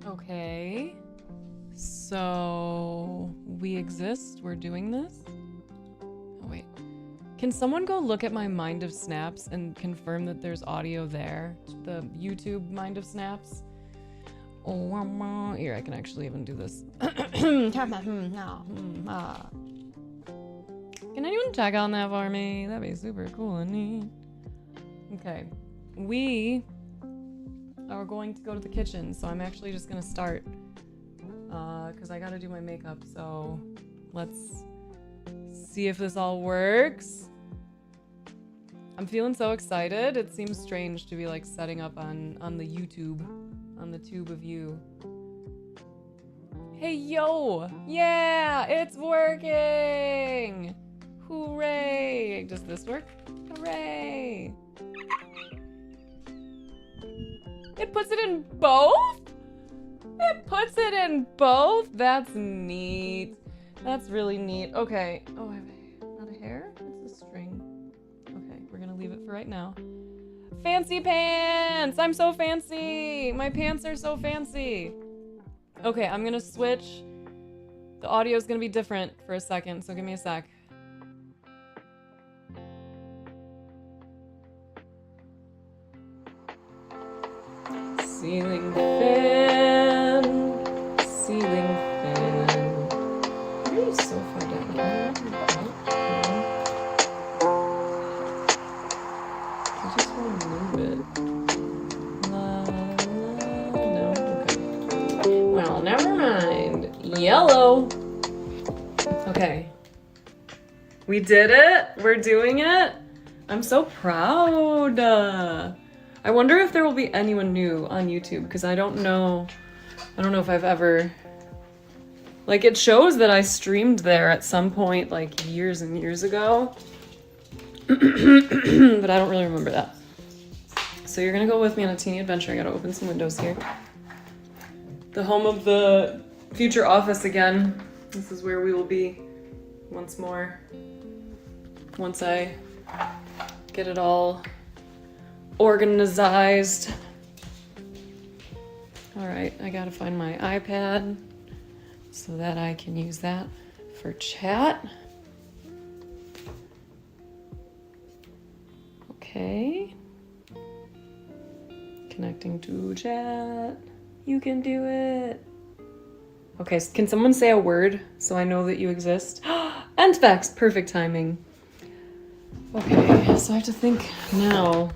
Okay. So we exist. We're doing this. Oh, wait. Can someone go look at my Mind of Snaps and confirm that there's audio there? The YouTube Mind of Snaps? Oh, here, I can actually even do this. Can anyone check on that for me? That'd be super cool and neat. Okay. We are going to go to the kitchen, so I'm actually just gonna start. Because I gotta do my makeup, so let's see if this all works. I'm feeling so excited. It seems strange to be like setting up on the YouTube, on the tube of you. Hey, yo! Yeah, it's working! Hooray! Does this work? Hooray! It puts it in both? It puts it in both? That's neat. That's really neat. Okay. Oh, I have not a hair? It's a string. Okay, we're gonna leave it for right now. Fancy pants! I'm so fancy! My pants are so fancy! Okay, I'm gonna switch. The audio is gonna be different for a second, so give me a sec. Ceiling fan, ceiling fan. Why are you so far down here? I just want to move it. No, okay. Well, never mind. Yellow. Okay. We did it. We're doing it. I'm so proud. I wonder if there will be anyone new on YouTube, because I don't know if I've ever, like, it shows that I streamed there at some point, like, years and years ago, but I don't really remember that. So you're gonna go with me on a teeny adventure. I gotta open some windows here. The home of the future office again. This is where we will be once more, once I get it all organized. All right, I gotta find my iPad so that I can use that for chat. Okay. Connecting to chat. You can do it. Okay, can someone say a word so I know that you exist? End facts, perfect timing. Okay, so I have to think now.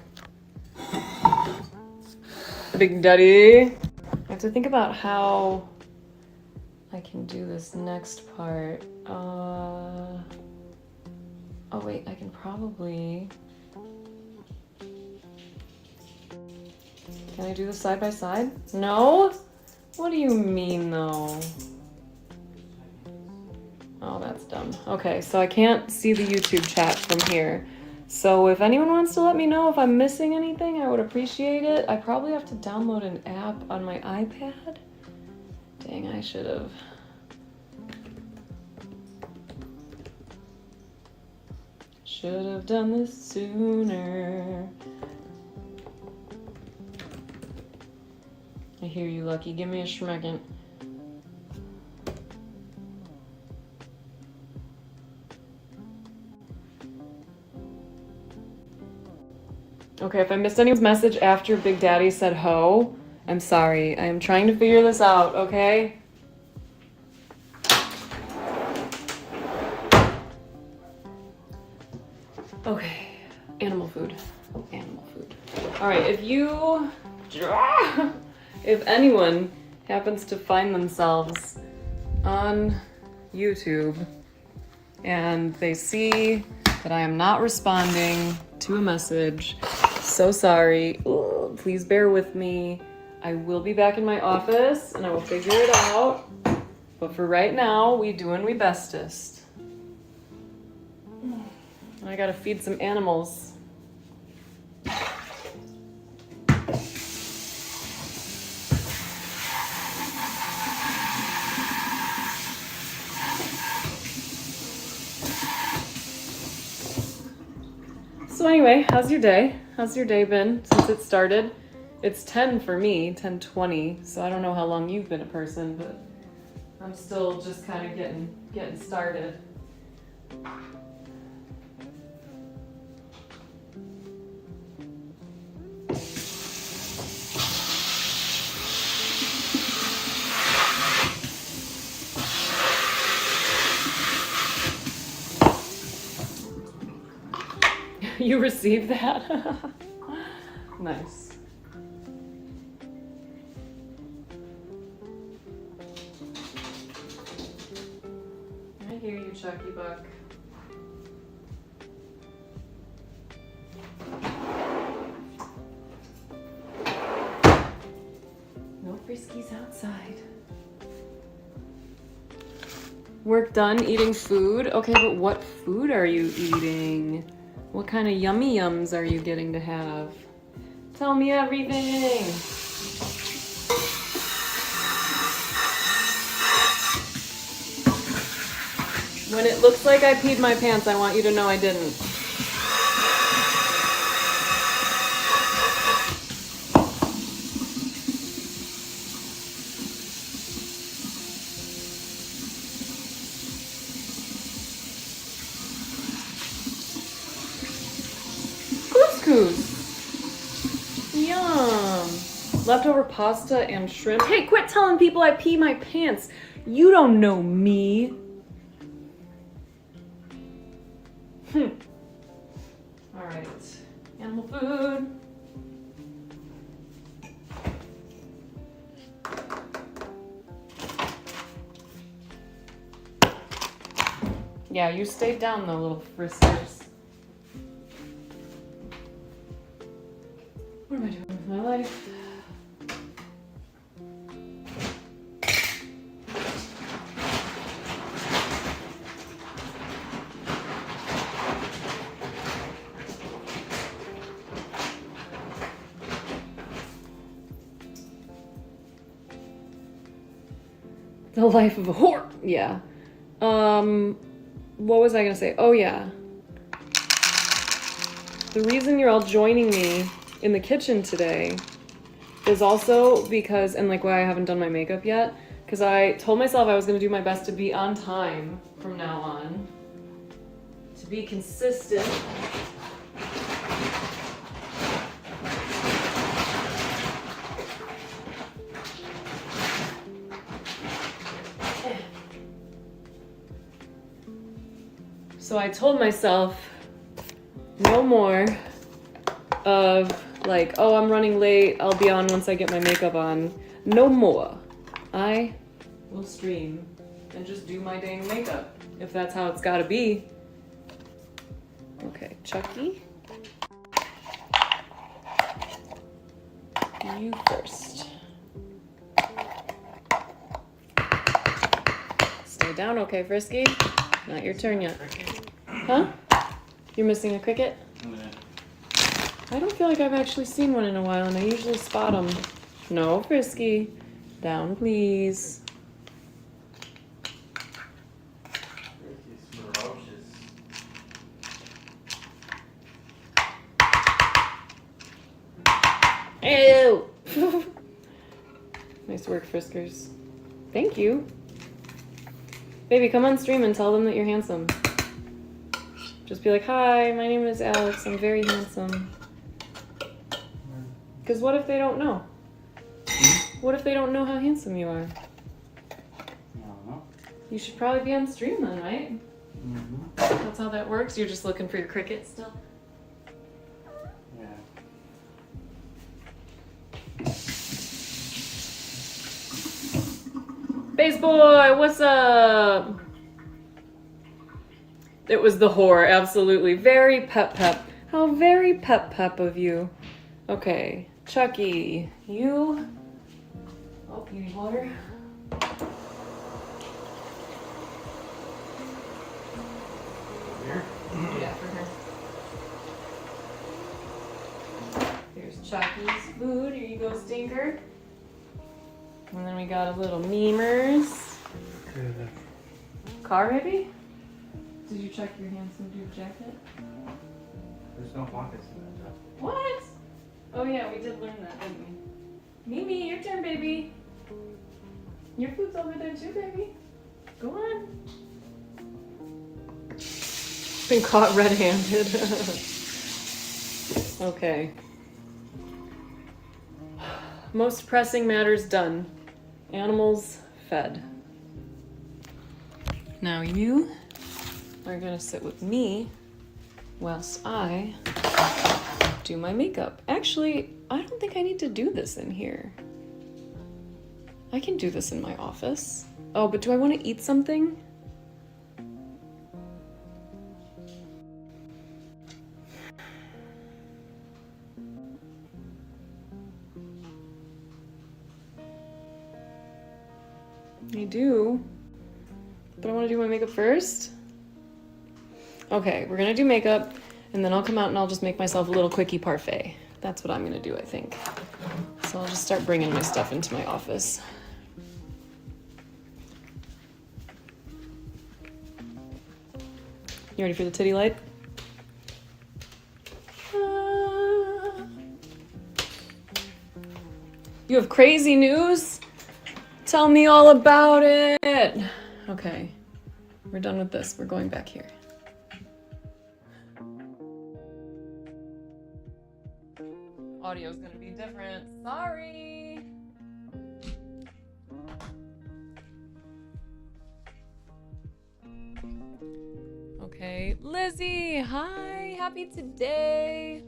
Big Daddy. I have to think about how I can do this next part. Oh wait, I can probably... Can I do this side by side? No? What do you mean though? Oh, that's dumb. Okay, so I can't see the YouTube chat from here. So if anyone wants to let me know if I'm missing anything, I would appreciate it. I probably have to download an app on my iPad. Dang, I should have. Should have done this sooner. I hear you, Lucky. Give me a schmeckant. Okay, if I missed anyone's message after Big Daddy said ho, I'm sorry. I am trying to figure this out, okay? Okay, animal food. Animal food. All right, if anyone happens to find themselves on YouTube and they see that I am not responding to a message, so sorry. Ugh, please bear with me. I will be back in my office and I will figure it out. But for right now, we doing we bestest. I gotta feed some animals. So anyway, how's your day? How's your day been since it started? It's 10 for me, 10:20, so I don't know how long you've been a person, but I'm still just kind of getting started. You received that? Nice. I hear you, Chucky Buck. No friskies outside. Work done eating food? Okay, but what food are you eating? What kind of yummy yums are you getting to have? Tell me everything! When it looks like I peed my pants, I want you to know I didn't. Couscous. Yum. Leftover pasta and shrimp. Hey, quit telling people I pee my pants. You don't know me. All right. Animal food. Yeah, you stayed down though, little friskers. What am I doing with my life? The life of a whore. Yeah. What was I gonna say? Oh yeah. The reason you're all joining me in the kitchen today is also because, and like why I haven't done my makeup yet, because I told myself I was gonna do my best to be on time from now on, to be consistent. So I told myself no more of like, oh, I'm running late, I'll be on once I get my makeup on. No more. I will stream and just do my dang makeup, if that's how it's gotta be. Okay, Chucky. You first. Stay down, okay, Frisky? Not your turn yet. Huh? You're missing a cricket? I don't feel like I've actually seen one in a while, and I usually spot them. No, Frisky. Down, please. Ew! Nice work, Friskers. Thank you. Baby, come on stream and tell them that you're handsome. Just be like, hi, my name is Alex, I'm very handsome. Because what if they don't know? What if they don't know how handsome you are? I don't know. You should probably be on stream then, right? Mm-hmm. That's how that works? You're just looking for your cricket still? Yeah. Base boy, what's up? It was the whore, absolutely. Very pep. How very pep of you. Okay, Chucky, you... Oh, you need water? Here? Yeah, for her. Here's Chucky's food. Here you go, Stinker. And then we got a little memers. Car, maybe? Did you check your handsome dude jacket? There's no pockets in that. What? Oh yeah, we did learn that, didn't we? Mimi, your turn, baby. Your food's over there too, baby. Go on. Been caught red-handed. Okay. Most pressing matters done. Animals fed. Now you are gonna sit with me whilst I do my makeup. Actually, I don't think I need to do this in here. I can do this in my office. Oh, but do I want to eat something? I do. But I want to do my makeup first. Okay, we're gonna do makeup, and then I'll come out and I'll just make myself a little quickie parfait. That's what I'm gonna do, I think. So I'll just start bringing my stuff into my office. You ready for the titty light? You have crazy news? Tell me all about it. Okay, we're done with this. We're going back here. Audio's gonna be different. Sorry. Okay, Lizzie, hi, happy today.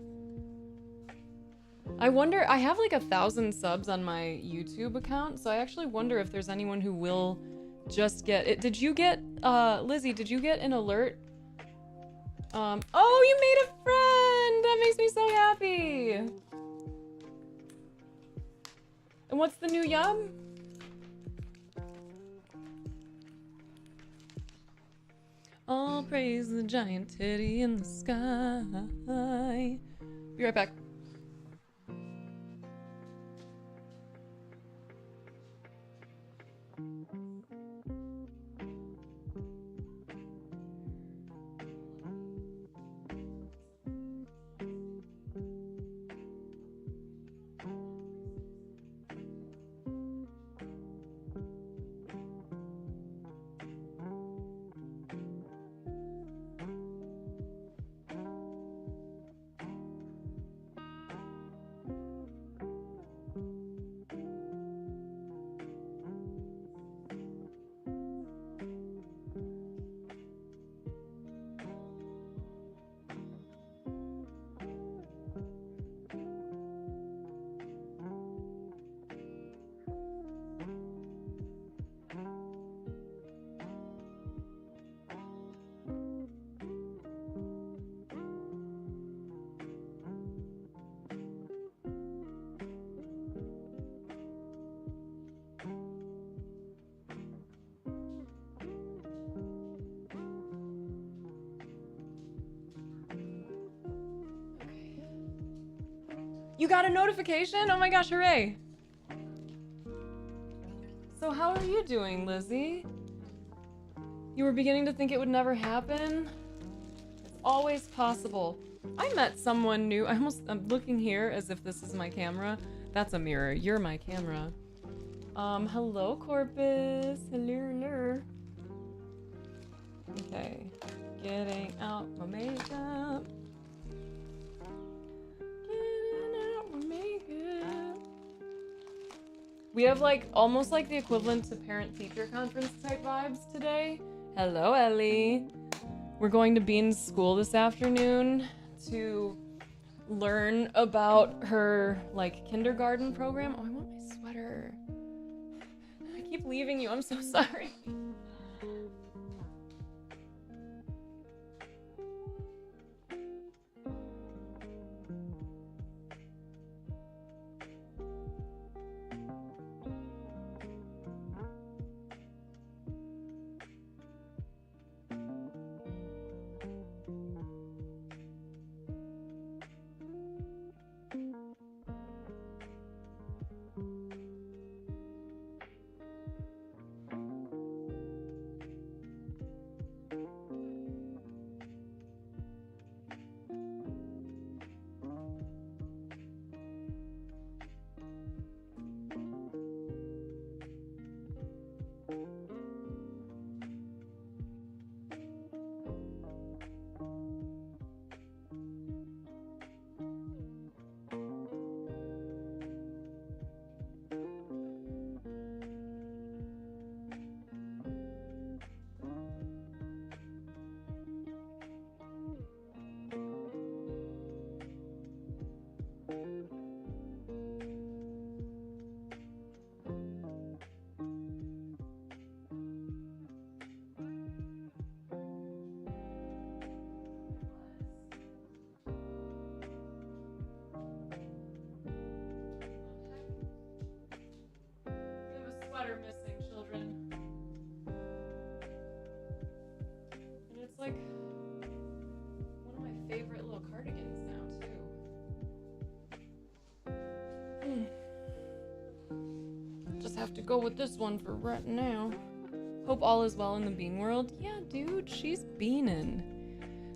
I wonder, I have like 1,000 subs on my YouTube account, so I actually wonder if there's anyone who will just get it. Did you get, Lizzie, did you get an alert? Oh, you made a friend! That makes me so happy! And what's the new yum? All praise the giant titty in the sky. Be right back. You got a notification? Oh my gosh, hooray! So how are you doing, Lizzie? You were beginning to think it would never happen? It's always possible. I met someone new. I'm looking here as if this is my camera. That's a mirror. You're my camera. Hello, Corpus. Hello. Okay. Getting out my makeup. We have like almost like the equivalent to parent-teacher conference type vibes today. Hello, Ellie. We're going to Bean's school this afternoon to learn about her like kindergarten program. Oh, I want my sweater. I keep leaving you. I'm so sorry. have to go with this one for right now. Hope all is well in the bean world. Yeah, dude, she's beanin'.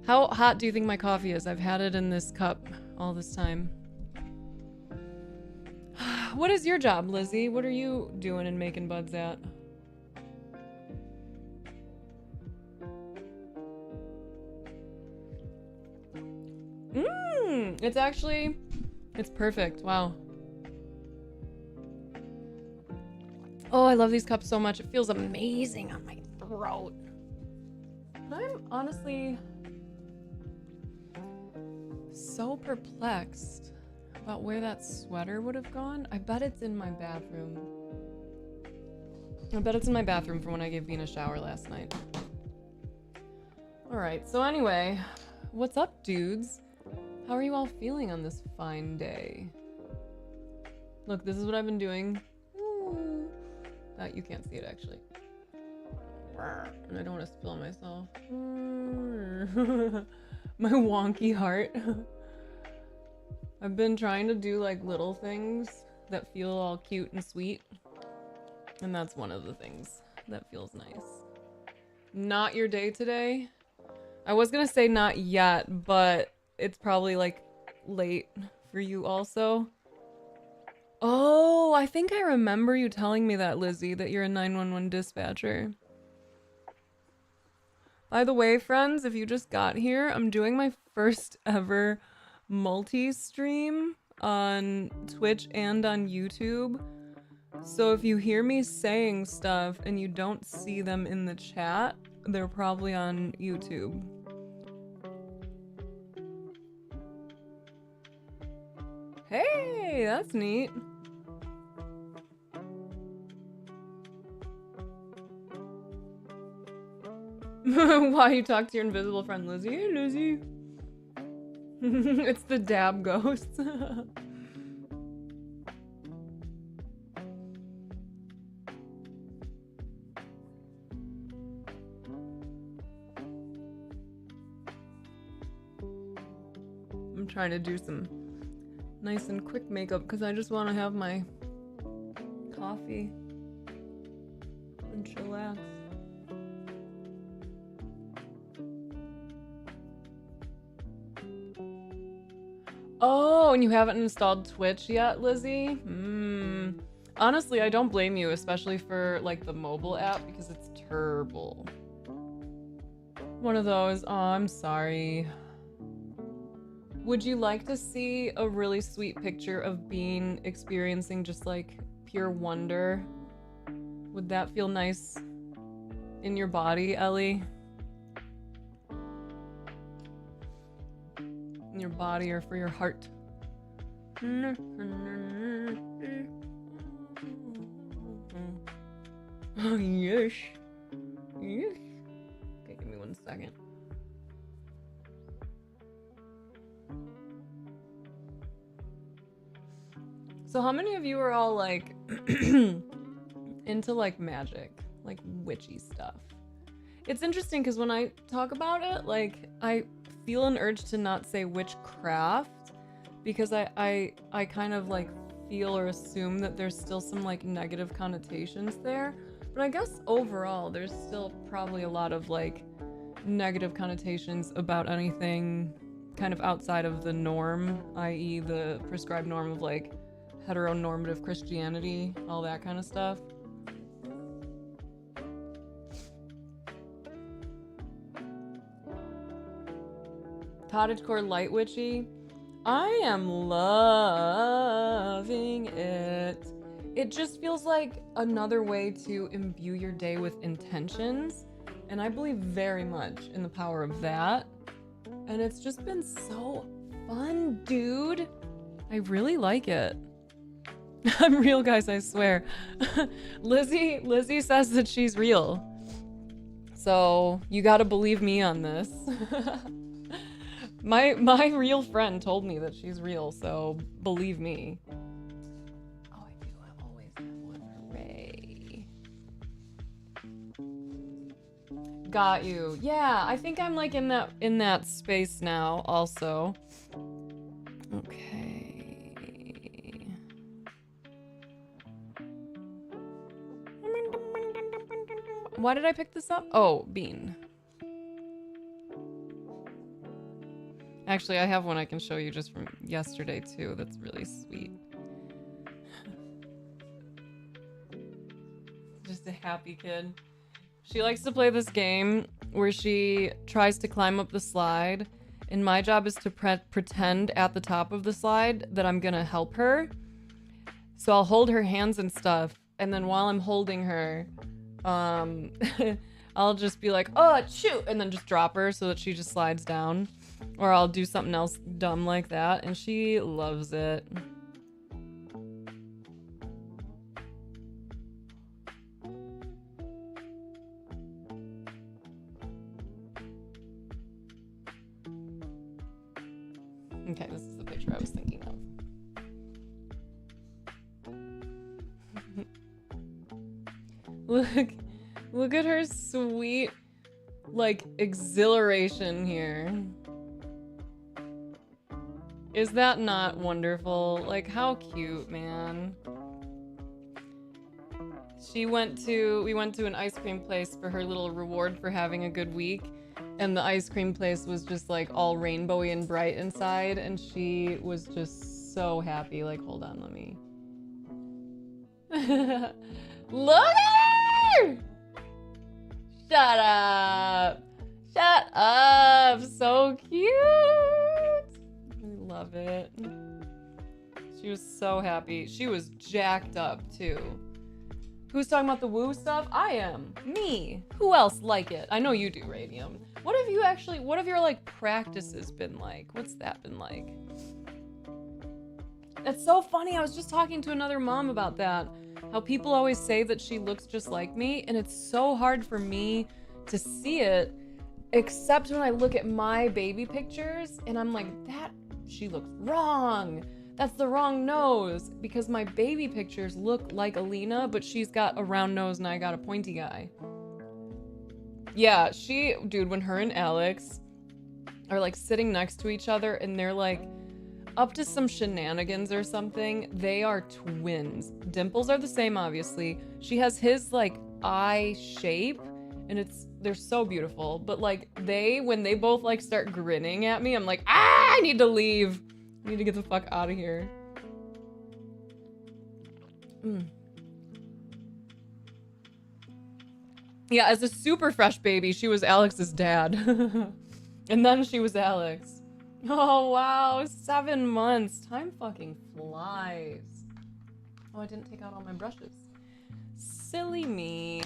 How hot do you think my coffee is? I've had it in this cup all this time. What is your job, Lizzie? What are you doing and making buds at? It's perfect. Wow. Oh, I love these cups so much. It feels amazing on my throat. But I'm honestly so perplexed about where that sweater would have gone. I bet it's in my bathroom. I bet it's in my bathroom from when I gave Bean a shower last night. Alright, so anyway, what's up, dudes? How are you all feeling on this fine day? Look, this is what I've been doing. You can't see it, actually. And I don't want to spill myself. My wonky heart. I've been trying to do, like, little things that feel all cute and sweet. And that's one of the things that feels nice. Not your day today? I was gonna say not yet, but it's probably like late for you also. Oh, I think I remember you telling me that, Lizzie, that you're a 911 dispatcher. By the way, friends, if you just got here, I'm doing my first ever multi-stream on Twitch and on YouTube. So if you hear me saying stuff and you don't see them in the chat, they're probably on YouTube. Hey, that's neat. Why you talk to your invisible friend Lizzie? Hey, Lizzie. It's the dab ghost. I'm trying to do some nice and quick makeup because I just want to have my coffee and chillax. Oh, and you haven't installed Twitch yet, Lizzie? Honestly, I don't blame you, especially for like the mobile app because it's terrible. One of those. Oh, I'm sorry. Would you like to see a really sweet picture of Bean experiencing just like pure wonder? Would that feel nice in your body, Ellie? In your body or for your heart? Oh, yes. Yes. Okay, give me 1 second. So how many of you are all like into like magic, like witchy stuff? It's interesting because when I talk about it, like I feel an urge to not say witchcraft because I kind of like feel or assume that there's still some like negative connotations there. But I guess overall there's still probably a lot of like negative connotations about anything kind of outside of the norm, i.e. the prescribed norm of like heteronormative Christianity, all that kind of stuff. Cottagecore light witchy. I am loving it. It just feels like another way to imbue your day with intentions, and I believe very much in the power of that. And it's just been so fun, dude. I really like it. I'm real, guys, I swear. Lizzie says that she's real. So you gotta believe me on this. My real friend told me that she's real, so believe me. Oh, I do. I always have one. Hooray. Got you. Yeah, I think I'm like in that space now also. Okay. Why did I pick this up? Oh, bean. Actually, I have one I can show you just from yesterday too. That's really sweet. Just a happy kid. She likes to play this game where she tries to climb up the slide, and my job is to pretend at the top of the slide that I'm gonna help her. So I'll hold her hands and stuff, and then while I'm holding her, I'll just be like, oh, shoot, and then just drop her so that she just slides down. Or I'll do something else dumb like that, and she loves it. Okay, this is the picture I was thinking of. Look at her sweet, like, exhilaration here. Is that not wonderful? Like, how cute, man. We went to an ice cream place for her little reward for having a good week. And the ice cream place was just like all rainbowy and bright inside. And she was just so happy. Like, hold on, let me. Look at her! Shut up. Shut up. So cute. I love it. She was so happy. She was jacked up too. Who's talking about the woo stuff? I am. Me. Who else like it? I know you do, Radium. What have your like practices been like? What's that been like? It's so funny. I was just talking to another mom about that. How people always say that she looks just like me, and it's so hard for me to see it, except when I look at my baby pictures and I'm like, she looks wrong. That's the wrong nose, because my baby pictures look like Alina, but she's got a round nose and I got a pointy guy. Yeah, dude, when her and Alex are like sitting next to each other and they're like up to some shenanigans or something, they are twins. Dimples are the same, obviously. She has his like eye shape, and they're so beautiful. But like when they both like start grinning at me, I'm like, I need to leave. I need to get the fuck out of here. Yeah, as a super fresh baby, she was Alex's dad. And then she was Alex. Oh, wow. 7 months. Time fucking flies. Oh, I didn't take out all my brushes. Silly me.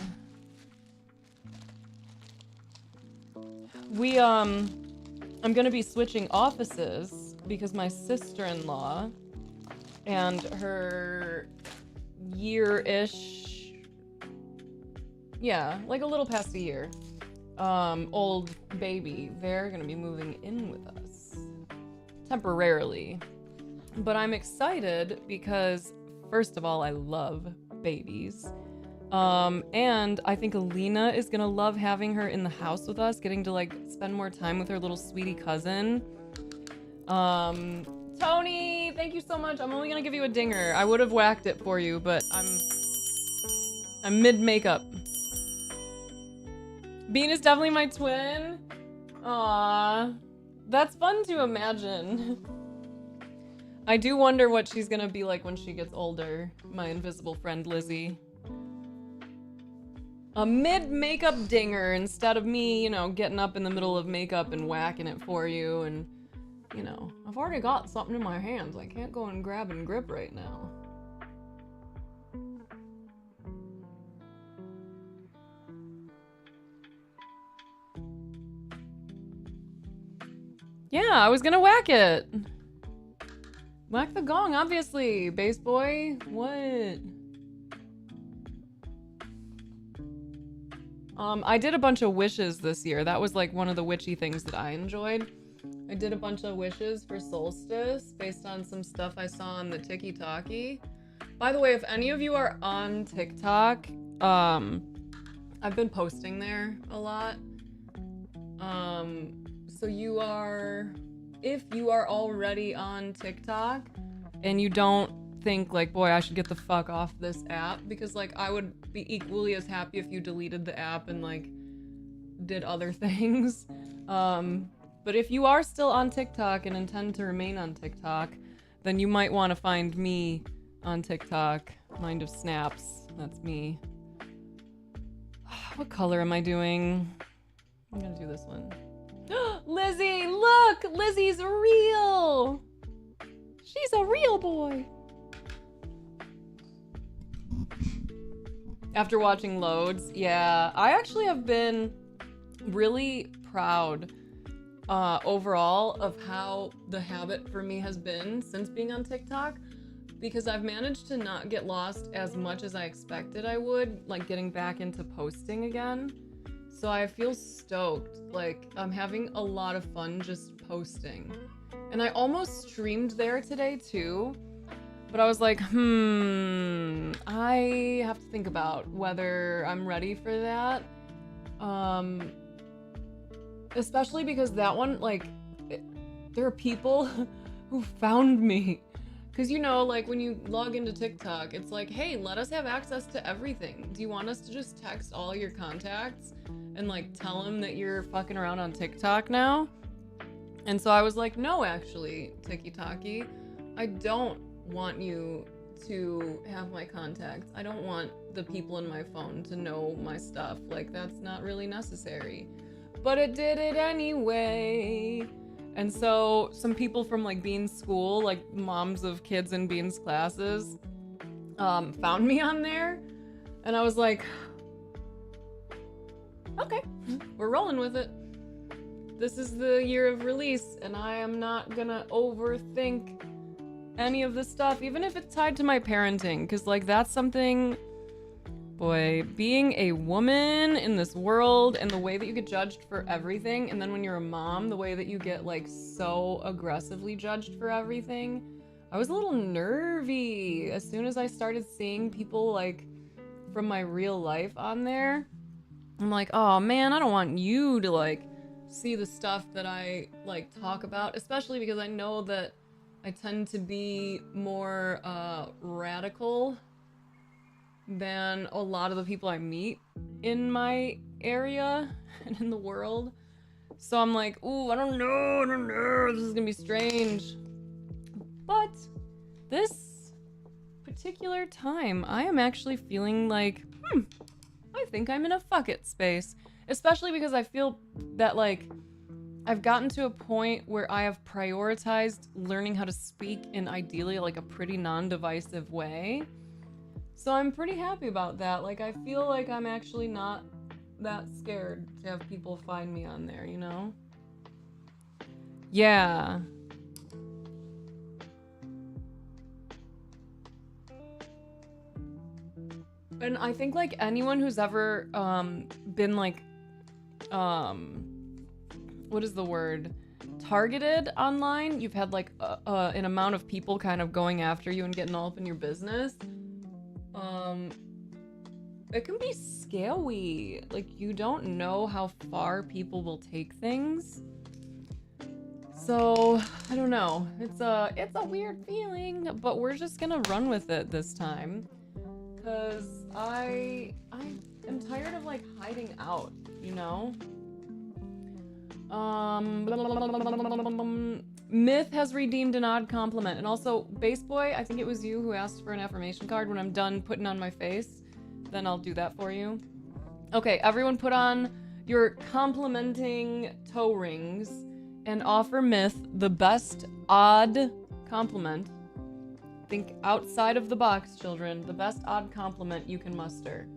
I'm gonna be switching offices because my sister-in-law and her year-ish, yeah, like a little past a year, old baby, they're gonna be moving in with us temporarily. But I'm excited because, first of all, I love babies. And I think Alina is gonna love having her in the house with us, getting to like spend more time with her little sweetie cousin. Tony, thank you so much. I'm only gonna give you a dinger. I would have whacked it for you, but I'm mid-makeup. Bean is definitely my twin. Aww. That's fun to imagine. I do wonder what she's gonna be like when she gets older, my invisible friend Lizzie. A mid-makeup dinger instead of me, getting up in the middle of makeup and whacking it for you, and, I've already got something in my hands. I can't go and grab and grip right now. Yeah, I was gonna whack it. Whack the gong, obviously, bass boy. What? I did a bunch of wishes this year. That was like one of the witchy things that I enjoyed. I did a bunch of wishes for solstice based on some stuff I saw on the TikTok-y. By the way, if any of you are on TikTok, I've been posting there a lot. So if you are already on TikTok and you don't think like, boy, I should get the fuck off this app, because like I would be equally as happy if you deleted the app and like did other things. But if you are still on TikTok and intend to remain on TikTok, then you might want to find me on TikTok. Mind of Snaps, that's me. What color am I doing? I'm gonna do this one. Lizzie, look! Lizzie's real! She's a real boy! After watching loads, yeah, I actually have been really proud overall of how the habit for me has been since being on TikTok, because I've managed to not get lost as much as I expected I would, like getting back into posting again. So I feel stoked. Like, I'm having a lot of fun just posting. And I almost streamed there today too, but I was like, I have to think about whether I'm ready for that. Especially because that one, like, there are people who found me. Because, you know, like, when you log into TikTok, it's like, hey, let us have access to everything. Do you want us to just text all your contacts and, like, tell them that you're fucking around on TikTok now? And so I was like, no, actually, Tiki-Taki, I don't want you to have my contacts. I don't want the people in my phone to know my stuff. Like, that's not really necessary. But it did it anyway. And so some people from like Bean's school, like moms of kids in Bean's classes, found me on there. And I was like, okay, we're rolling with it. This is the year of release, and I am not gonna overthink any of this stuff, even if it's tied to my parenting, because like that's something, boy, being a woman in this world and the way that you get judged for everything, and then when you're a mom, the way that you get like so aggressively judged for everything, I was a little nervy as soon as I started seeing people like from my real life on there. I'm like, oh man, I don't want you to like see the stuff that I like talk about, especially because I know that I tend to be more radical than a lot of the people I meet in my area and in the world. So I'm like, ooh, I don't know, this is gonna be strange. But this particular time, I am actually feeling like, I think I'm in a fuck it space. Especially because I feel that like, I've gotten to a point where I have prioritized learning how to speak in ideally like a pretty non-divisive way. So I'm pretty happy about that. Like, I feel like I'm actually not that scared to have people find me on there, you know? Yeah. And I think like anyone who's ever been like, what is the word? Targeted online, you've had like an amount of people kind of going after you and getting all up in your business. It can be scary. Like, you don't know how far people will take things. So, I don't know. It's a weird feeling, but we're just gonna run with it this time. Cause I am tired of like hiding out, you know? Myth has redeemed an odd compliment. And also, Base Boy, I think it was you who asked for an affirmation card. When I'm done putting on my face, then I'll do that for you. Okay, everyone put on your complimenting toe rings and offer Myth the best odd compliment. Think outside of the box, children. The best odd compliment you can muster.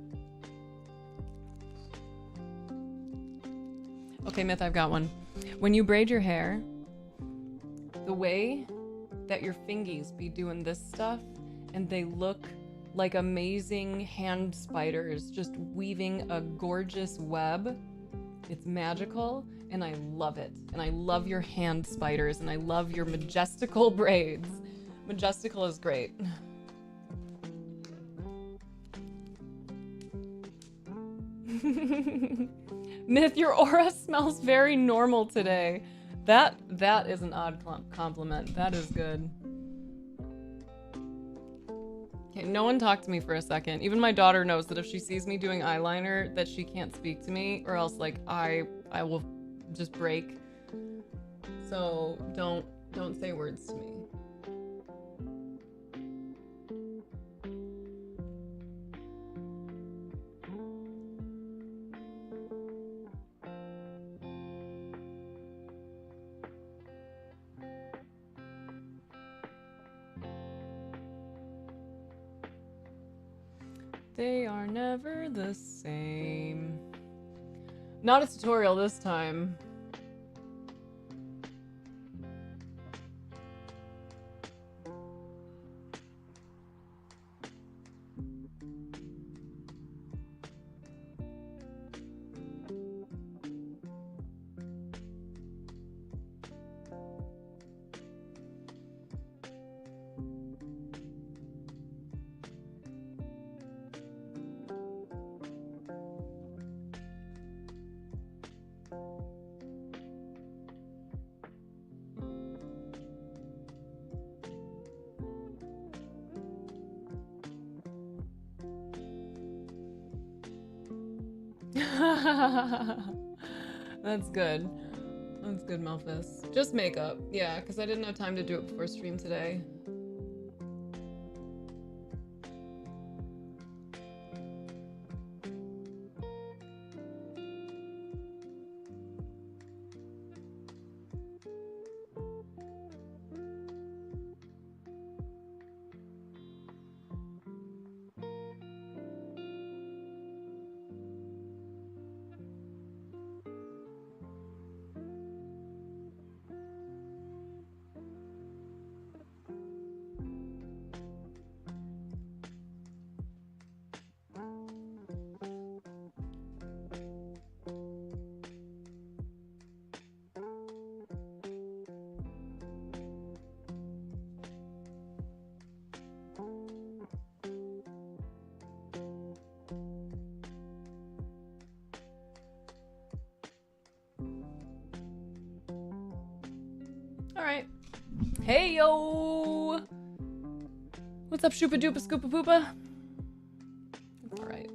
Okay, Myth, I've got one. When you braid your hair, the way that your fingies be doing this stuff, and they look like amazing hand spiders just weaving a gorgeous web, it's magical, and I love it. And I love your hand spiders, and I love your majestical braids. Majestical is great. Myth, your aura smells very normal today. That is an odd compliment. That is good. Okay, no one talk to me for a second. Even my daughter knows that if she sees me doing eyeliner, that she can't speak to me, or else like I will just break. So don't say words to me. They are never the same. Not a tutorial this time. That's good. That's good, Melphis. Just makeup. Yeah, because I didn't have time to do it before stream today. Alright. Hey, yo! What's up, Shoopa Doopa Scoopa Poopa? Alright.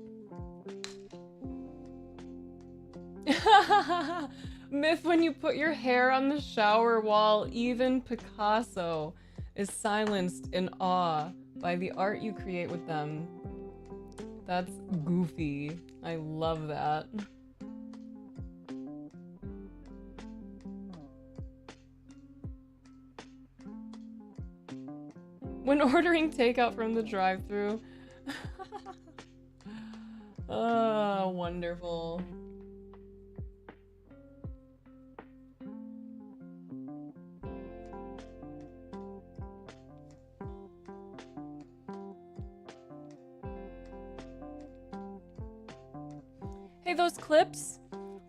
Myth when you put your hair on the shower wall, even Picasso is silenced in awe by the art you create with them. That's goofy. I love that. When ordering takeout from the drive-thru. Oh, wonderful. Hey, those clips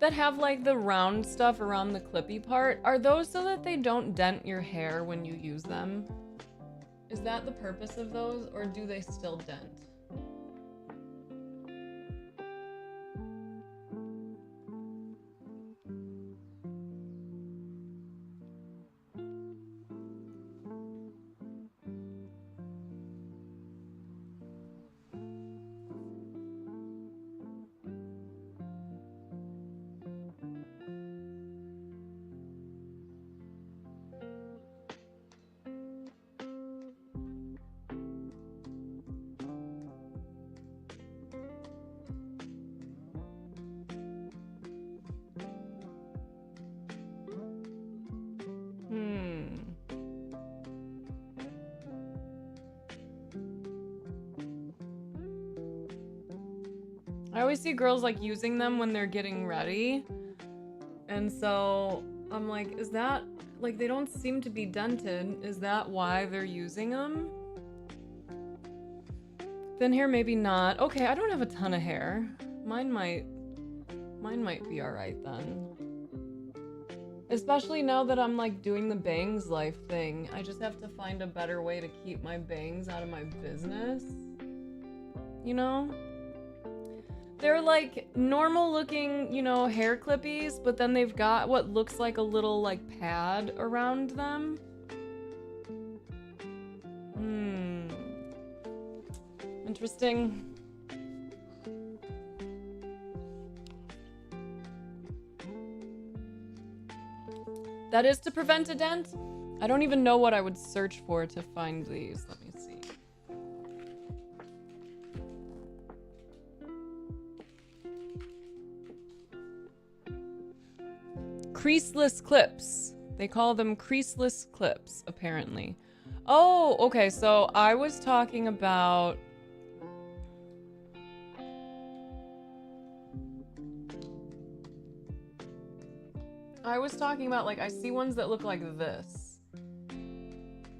that have like the round stuff around the clippy part, are those so that they don't dent your hair when you use them? Is that the purpose of those, or do they still dent? I always see girls like using them when they're getting ready. And so I'm like, is that, like, they don't seem to be dented. Is that why they're using them? Thin hair, maybe not. Okay, I don't have a ton of hair. Mine might be all right then. Especially now that I'm like doing the bangs life thing. I just have to find a better way to keep my bangs out of my business. You know? They're like normal looking, you know, hair clippies, but then they've got what looks like a little like pad around them. Interesting. That is to prevent a dent? I don't even know what I would search for to find these. Let me see. Creaseless clips. They call them creaseless clips, apparently. Oh, okay, so I was talking about... like, I see ones that look like this.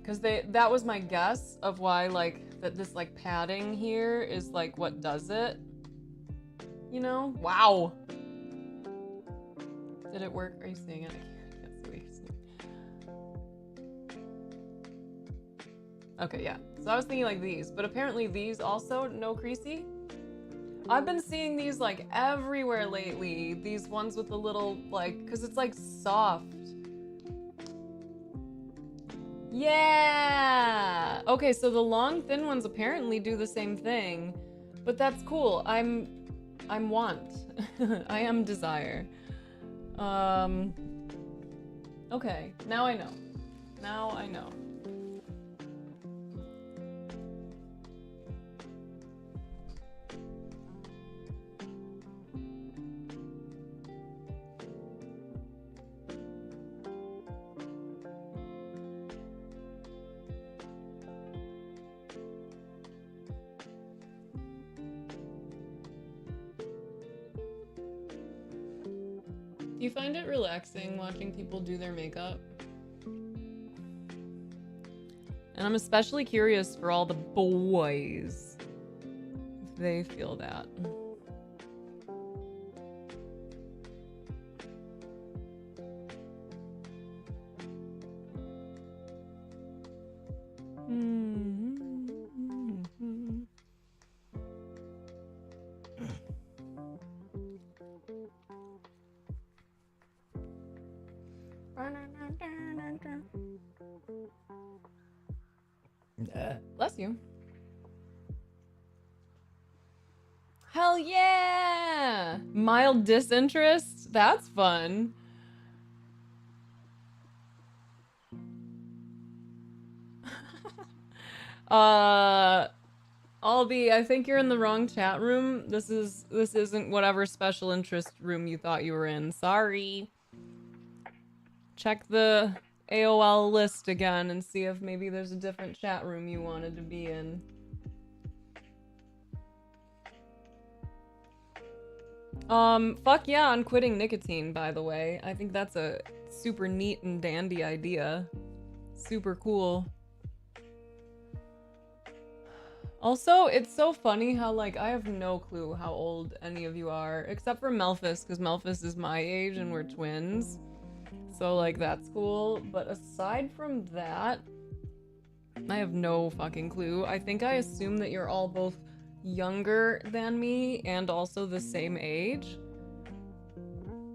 Because that was my guess of why, like, that this, like, padding here is, like, what does it. You know? Wow! Did it work? Are you seeing it? I can't see what you're seeing. Okay, yeah. So I was thinking like these, but apparently these also no creasy. I've been seeing these like everywhere lately. These ones with the little like, cause it's like soft. Yeah. Okay, so the long thin ones apparently do the same thing, but that's cool. I'm want. I am desire. Okay, now I know. Now I know. Do you find it relaxing watching people do their makeup? And I'm especially curious for all the boys, if they feel that. Bless you. Hell yeah! Mild disinterest? That's fun. Albie, I think you're in the wrong chat room. This isn't whatever special interest room you thought you were in. Sorry. Check the AOL list again and see if maybe there's a different chat room you wanted to be in. Fuck yeah on quitting nicotine, by the way. I think that's a super neat and dandy idea. Super cool. Also, it's so funny how, like, I have no clue how old any of you are, except for Melphis, because Melphis is my age and we're twins. So, like, that's cool. But aside from that, I have no fucking clue. I think I assume that you're all both younger than me and also the same age.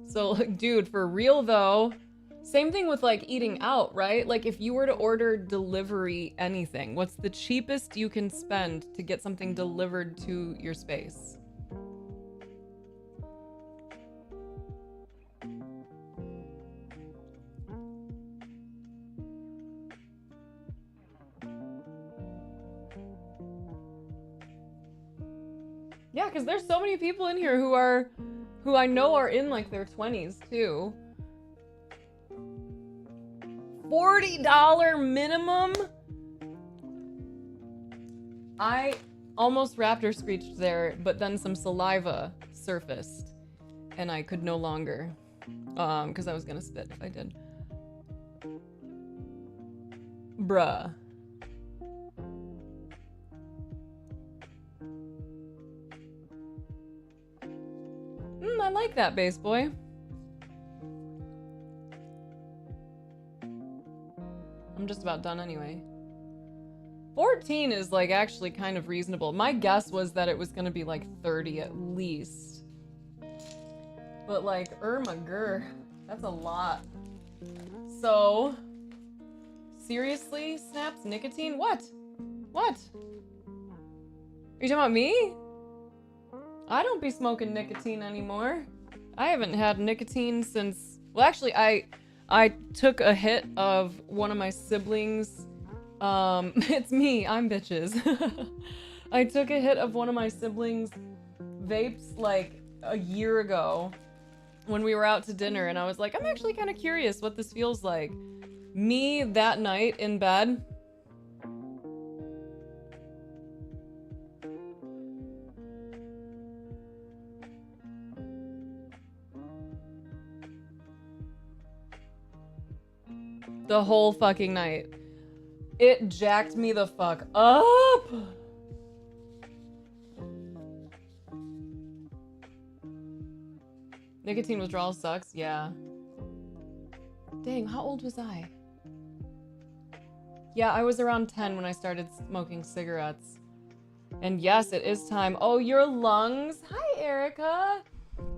So, like, dude, for real though, same thing with like eating out, right? Like if you were to order delivery anything, what's the cheapest you can spend to get something delivered to your space? Yeah, because there's so many people in here who I know are in like their 20s too. $40 minimum? I almost raptor screeched there, but then some saliva surfaced and I could no longer, because I was gonna spit if I did. Bruh. I like that, bass boy. I'm just about done anyway. 14 is like actually kind of reasonable. My guess was that it was gonna be like 30 at least. But like, Irma Gur, that's a lot. So, seriously, Snaps nicotine? What? What? you talking about me? I don't be smoking nicotine anymore. I haven't had nicotine since... Well, actually, I took a hit of one of my siblings. It's me. I'm bitches. I took a hit of one of my siblings' vapes like a year ago when we were out to dinner, and I was like, I'm actually kind of curious what this feels like. Me that night in bed. The whole fucking night. It jacked me the fuck up. Nicotine withdrawal sucks, yeah. Dang, how old was I? Yeah, I was around 10 when I started smoking cigarettes. And yes, it is time. Oh, your lungs. Hi, Erica.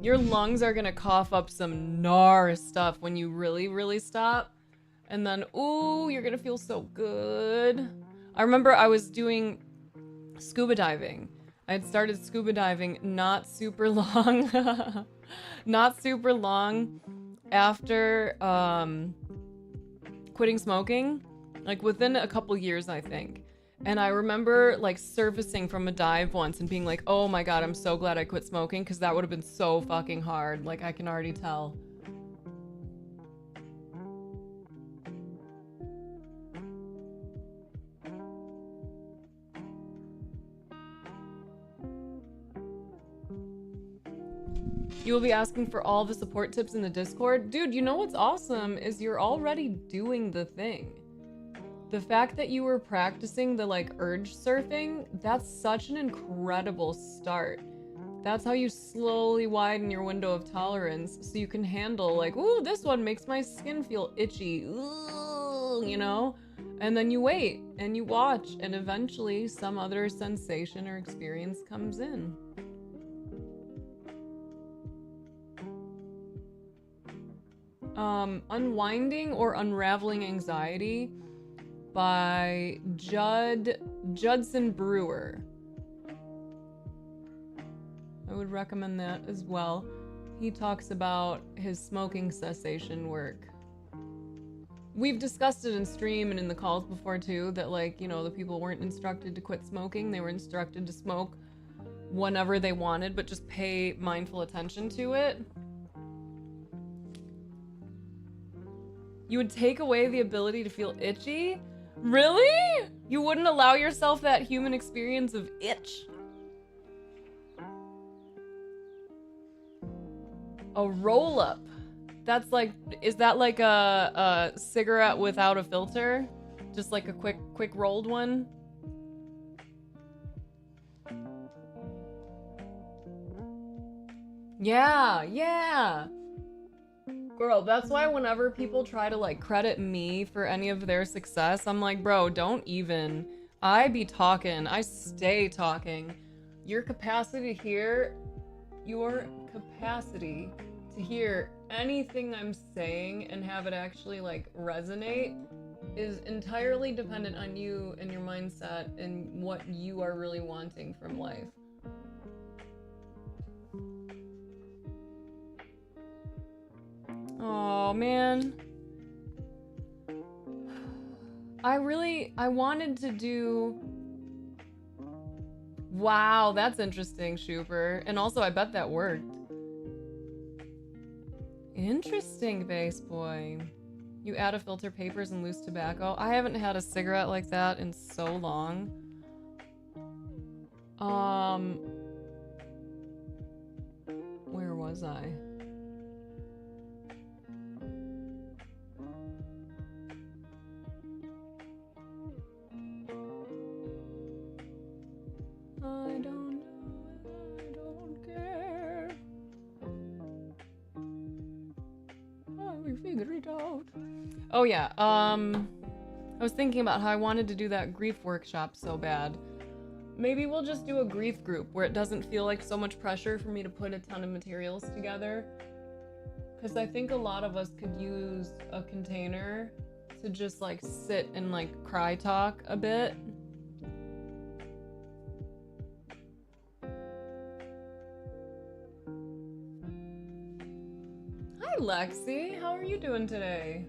Your lungs are gonna cough up some gnar stuff when you really, really stop. And then, ooh, you're gonna feel so good. I remember I was doing scuba diving. I had started scuba diving not super long. Not super long after quitting smoking. Like within a couple years, I think. And I remember like surfacing from a dive once and being like, oh my god, I'm so glad I quit smoking, because that would have been so fucking hard. Like, I can already tell. You will be asking for all the support tips in the Discord. Dude, you know what's awesome is you're already doing the thing. The fact that you were practicing the like urge surfing, that's such an incredible start. That's how you slowly widen your window of tolerance so you can handle like, ooh, this one makes my skin feel itchy, ooh, you know? And then you wait and you watch, and eventually some other sensation or experience comes in. Unwinding or Unraveling Anxiety by Judson Brewer. I would recommend that as well. He talks about his smoking cessation work. We've discussed it in stream and in the calls before too, that like, you know, the people weren't instructed to quit smoking. They were instructed to smoke whenever they wanted, but just pay mindful attention to it. You would take away the ability to feel itchy? Really? You wouldn't allow yourself that human experience of itch? A roll-up. That's like, is that like a cigarette without a filter? Just like a quick rolled one? Yeah, yeah. Girl, that's why whenever people try to like credit me for any of their success, I'm like, bro, don't even. I be talking. I stay talking. Your capacity to hear anything I'm saying and have it actually like resonate is entirely dependent on you and your mindset and what you are really wanting from life. Oh man. I wanted to do... Wow, that's interesting, Schuper. And also, I bet that worked. Interesting, Bass Boy. You add a filter, papers, and loose tobacco. I haven't had a cigarette like that in so long. Where was I? I don't know, I don't care. I will figure it out. Oh yeah, I was thinking about how I wanted to do that grief workshop so bad. Maybe we'll just do a grief group where it doesn't feel like so much pressure for me to put a ton of materials together. Because I think a lot of us could use a container to just like sit and like cry talk a bit. Lexi. How are you doing today?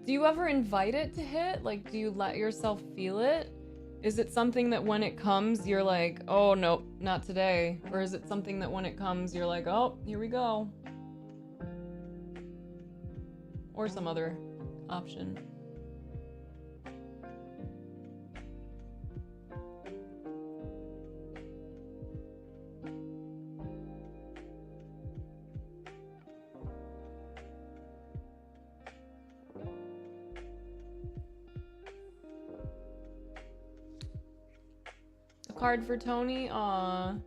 Do you ever invite it to hit? Like, do you let yourself feel it? Is it something that when it comes, you're like, oh, no, not today? Or is it something that when it comes, you're like, oh, here we go? Or some other option. A card for Tony? Aww.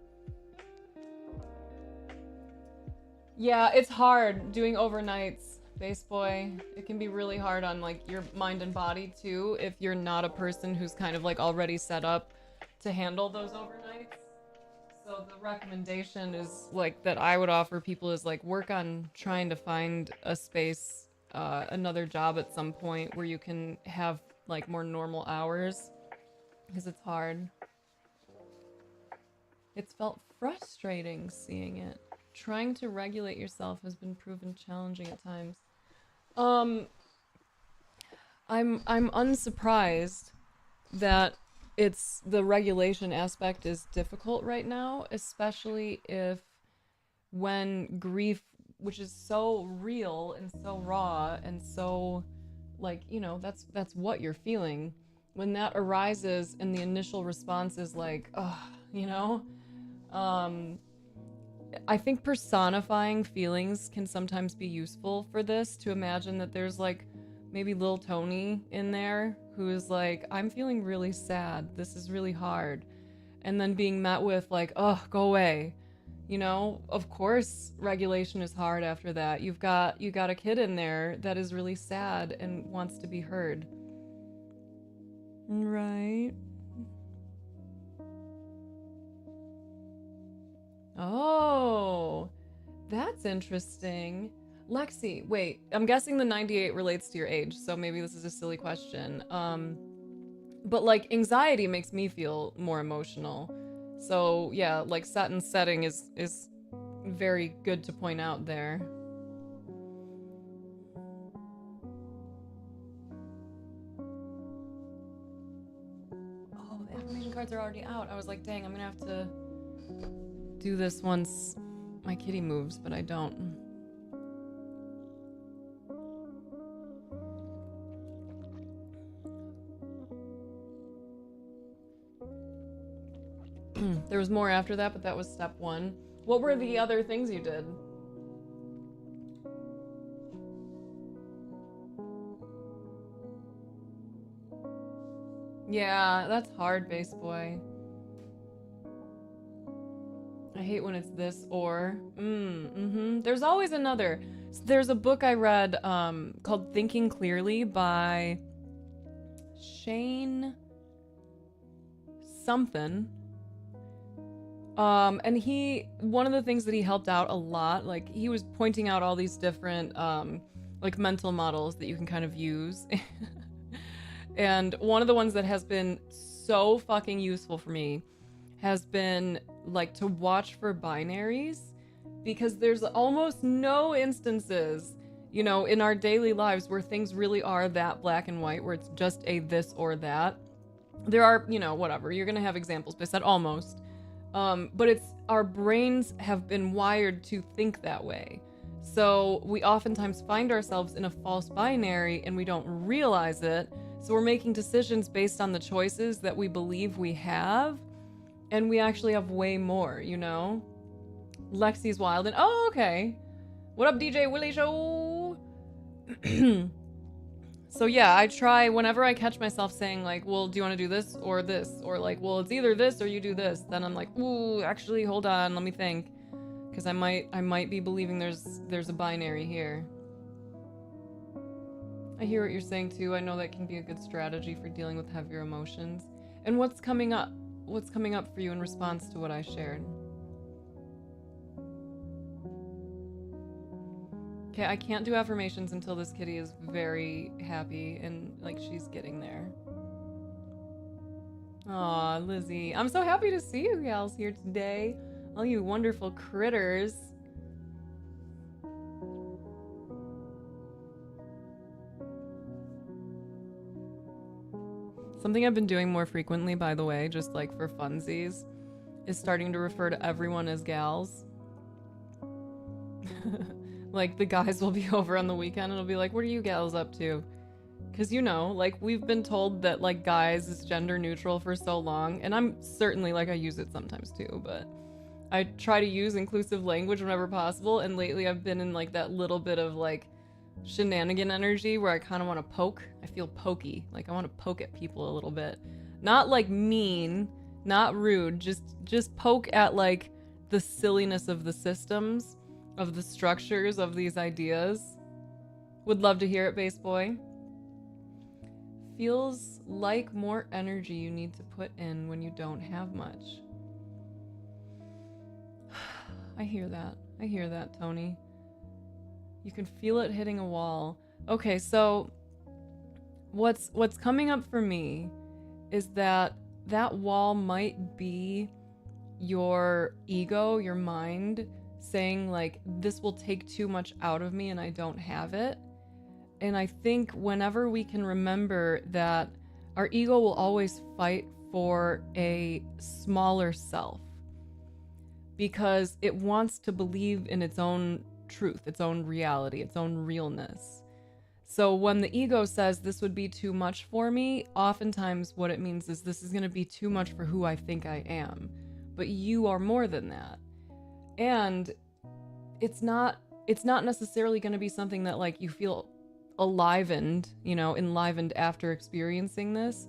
Yeah, it's hard doing overnights, Base Boy. It can be really hard on like your mind and body too if you're not a person who's kind of like already set up to handle those overnights. So the recommendation is like that I would offer people is like work on trying to find a space, another job at some point where you can have like more normal hours because it's hard. It's felt frustrating seeing it. Trying to regulate yourself has been proven challenging at times. I'm unsurprised that it's the regulation aspect is difficult right now, especially if when grief, which is so real and so raw and so like, you know, that's what you're feeling. When that arises and the initial response is like, ugh, you know? I think personifying feelings can sometimes be useful for this, to imagine that there's like maybe little Tony in there who is like, I'm feeling really sad. This is really hard. And then being met with like, oh, go away. You know, of course regulation is hard after that. You got a kid in there that is really sad and wants to be heard. Right. Oh, that's interesting. Lexi, wait, I'm guessing the 98 relates to your age, so maybe this is a silly question. But like anxiety makes me feel more emotional. So yeah, like set and setting is very good to point out there. Oh, the affirmation cards are already out. I was like, dang, I'm gonna have to do this once my kitty moves, but I don't. There was more after that, but that was step 1. What were the other things you did? Yeah, that's hard, Base Boy. I hate when it's this or. There's always another. There's a book I read called Thinking Clearly by Shane something. And one of the things that he helped out a lot, like he was pointing out all these different like mental models that you can kind of use. And one of the ones that has been so fucking useful for me has been like to watch for binaries, because there's almost no instances, you know, in our daily lives where things really are that black and white, where it's just a this or that. There are, you know, whatever, you're gonna have examples, but I said almost. But it's our brains have been wired to think that way. So we oftentimes find ourselves in a false binary and we don't realize it. So we're making decisions based on the choices that we believe we have. And we actually have way more, you know? Lexi's wild and oh, okay. What up, DJ Willie Show? So yeah, I try whenever I catch myself saying like, well, do you want to do this? Or like, well, it's either this or you do this. Then I'm like, ooh, actually, hold on, let me think. Because I might be believing there's a binary here. I hear what you're saying too. I know that can be a good strategy for dealing with heavier emotions. And what's coming up? What's coming up for you in response to what I shared? Okay, I can't do affirmations until this kitty is very happy and like she's getting there. Aw, Lizzie. I'm so happy to see you gals here today. All you wonderful critters. Something I've been doing more frequently, by the way, just like for funsies, is starting to refer to everyone as gals. Like the guys will be over on the weekend and it'll be like, what are you gals up to? Because, you know, like we've been told that like guys is gender neutral for so long. And I'm certainly like I use it sometimes too, but I try to use inclusive language whenever possible. And lately I've been in like that little bit of like shenanigan energy where I kind of want to poke. I feel pokey. Like I want to poke at people a little bit. Not like mean, not rude, just poke at like the silliness of the systems, of the structures of these ideas. Would love to hear it, bass boy. Feels like more energy you need to put in when you don't have much. I hear that. I hear that, Tony. You can feel it hitting a wall. Okay, so what's coming up for me is that wall might be your ego, your mind, saying like, this will take too much out of me and I don't have it. And I think whenever we can remember that our ego will always fight for a smaller self because it wants to believe in its own truth, its own reality, its own realness. So when the ego says this would be too much for me, oftentimes what it means is this is going to be too much for who I think I am. But you are more than that. And it's not necessarily going to be something that like you feel enlivened after experiencing this.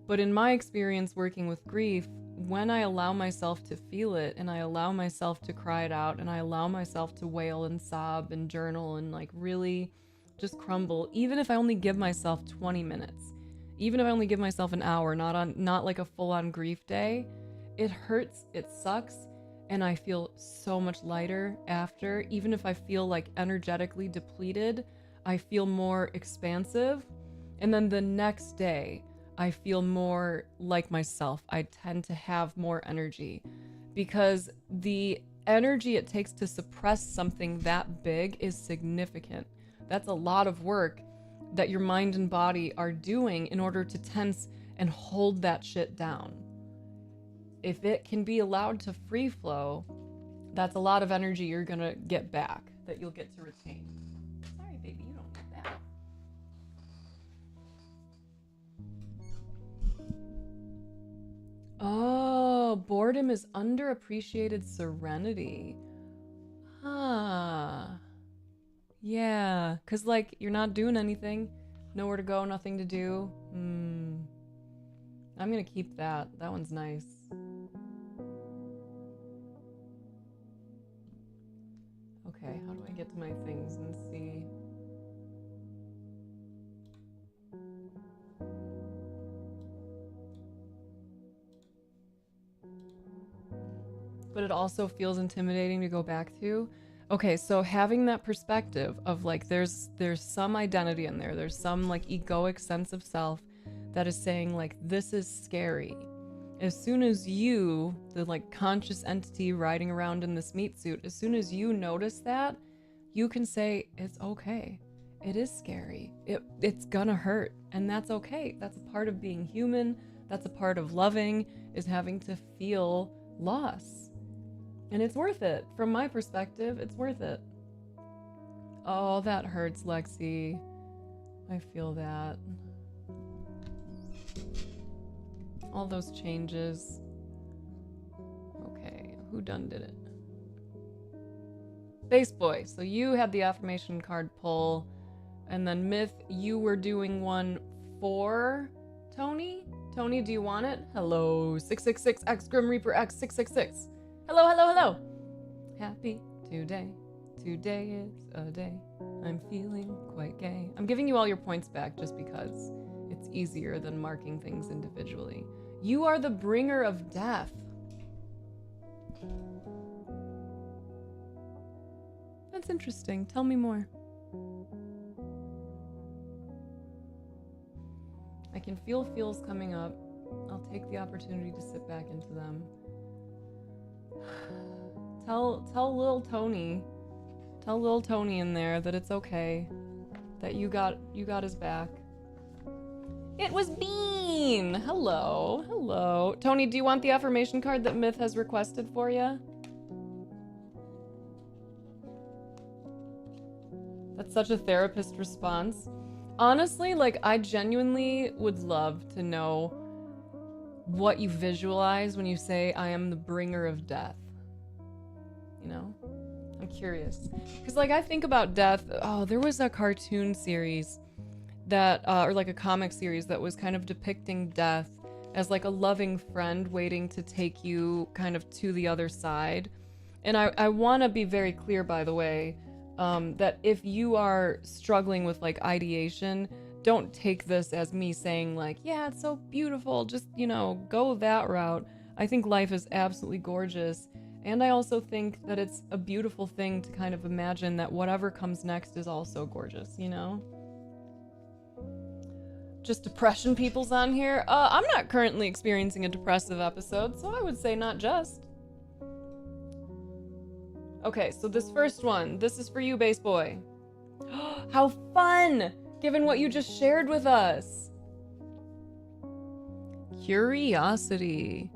But in my experience working with grief, when I allow myself to feel it and I allow myself to cry it out and I allow myself to wail and sob and journal and like really just crumble, even if I only give myself 20 minutes, even if I only give myself an hour, not like a full-on grief day, it hurts, it sucks, and I feel so much lighter after. Even if I feel like energetically depleted, I feel more expansive. And then the next day, I feel more like myself. I tend to have more energy because the energy it takes to suppress something that big is significant. That's a lot of work that your mind and body are doing in order to tense and hold that shit down. If it can be allowed to free flow, that's a lot of energy you're gonna get back that you'll get to retain. Sorry, baby, you don't need that. Oh, boredom is underappreciated serenity. Ah. Yeah, because, like, you're not doing anything. Nowhere to go, nothing to do. I'm going to keep that. That one's nice. Okay, how do I get to my things and see? But it also feels intimidating to go back to. Okay, so having that perspective of like there's some identity in there. There's some like egoic sense of self that is saying like this is scary. As soon as you, the like conscious entity riding around in this meat suit, as soon as you notice that, you can say it's okay. It is scary. It's gonna hurt, and that's okay. That's a part of being human. That's a part of loving, is having to feel loss. And it's worth it. From my perspective, it's worth it. Oh, that hurts, Lexi. I feel that. All those changes. Okay, who done did it? Bass Boy, so you had the affirmation card pull, and then Myth, you were doing one for Tony? Tony, do you want it? Hello, 666 X Grim Reaper X 666. Hello, hello, hello. Happy today. Today is a day. I'm feeling quite gay. I'm giving you all your points back just because it's easier than marking things individually. You are the bringer of death. That's interesting. Tell me more. I can feel feels coming up. I'll take the opportunity to sit back into them. Tell little Tony in there that it's okay. That you got his back. It was Bean! Hello, hello. Tony, do you want the affirmation card that Myth has requested for you? That's such a therapist response. Honestly, like, I genuinely would love to know what you visualize when you say, I am the bringer of death. You know? I'm curious. Because, like, I think about death. Oh, there was a cartoon series that, or like a comic series that was kind of depicting death as like a loving friend waiting to take you kind of to the other side. And I want to be very clear, by the way, that if you are struggling with like ideation, don't take this as me saying like, yeah, it's so beautiful, just, you know, go that route. I think life is absolutely gorgeous. And I also think that it's a beautiful thing to kind of imagine that whatever comes next is also gorgeous, you know? Just depression people's on here. I'm not currently experiencing a depressive episode, so I would say not just. Okay, so this first one, this is for you, Bass Boy. How fun, given what you just shared with us. Curiosity.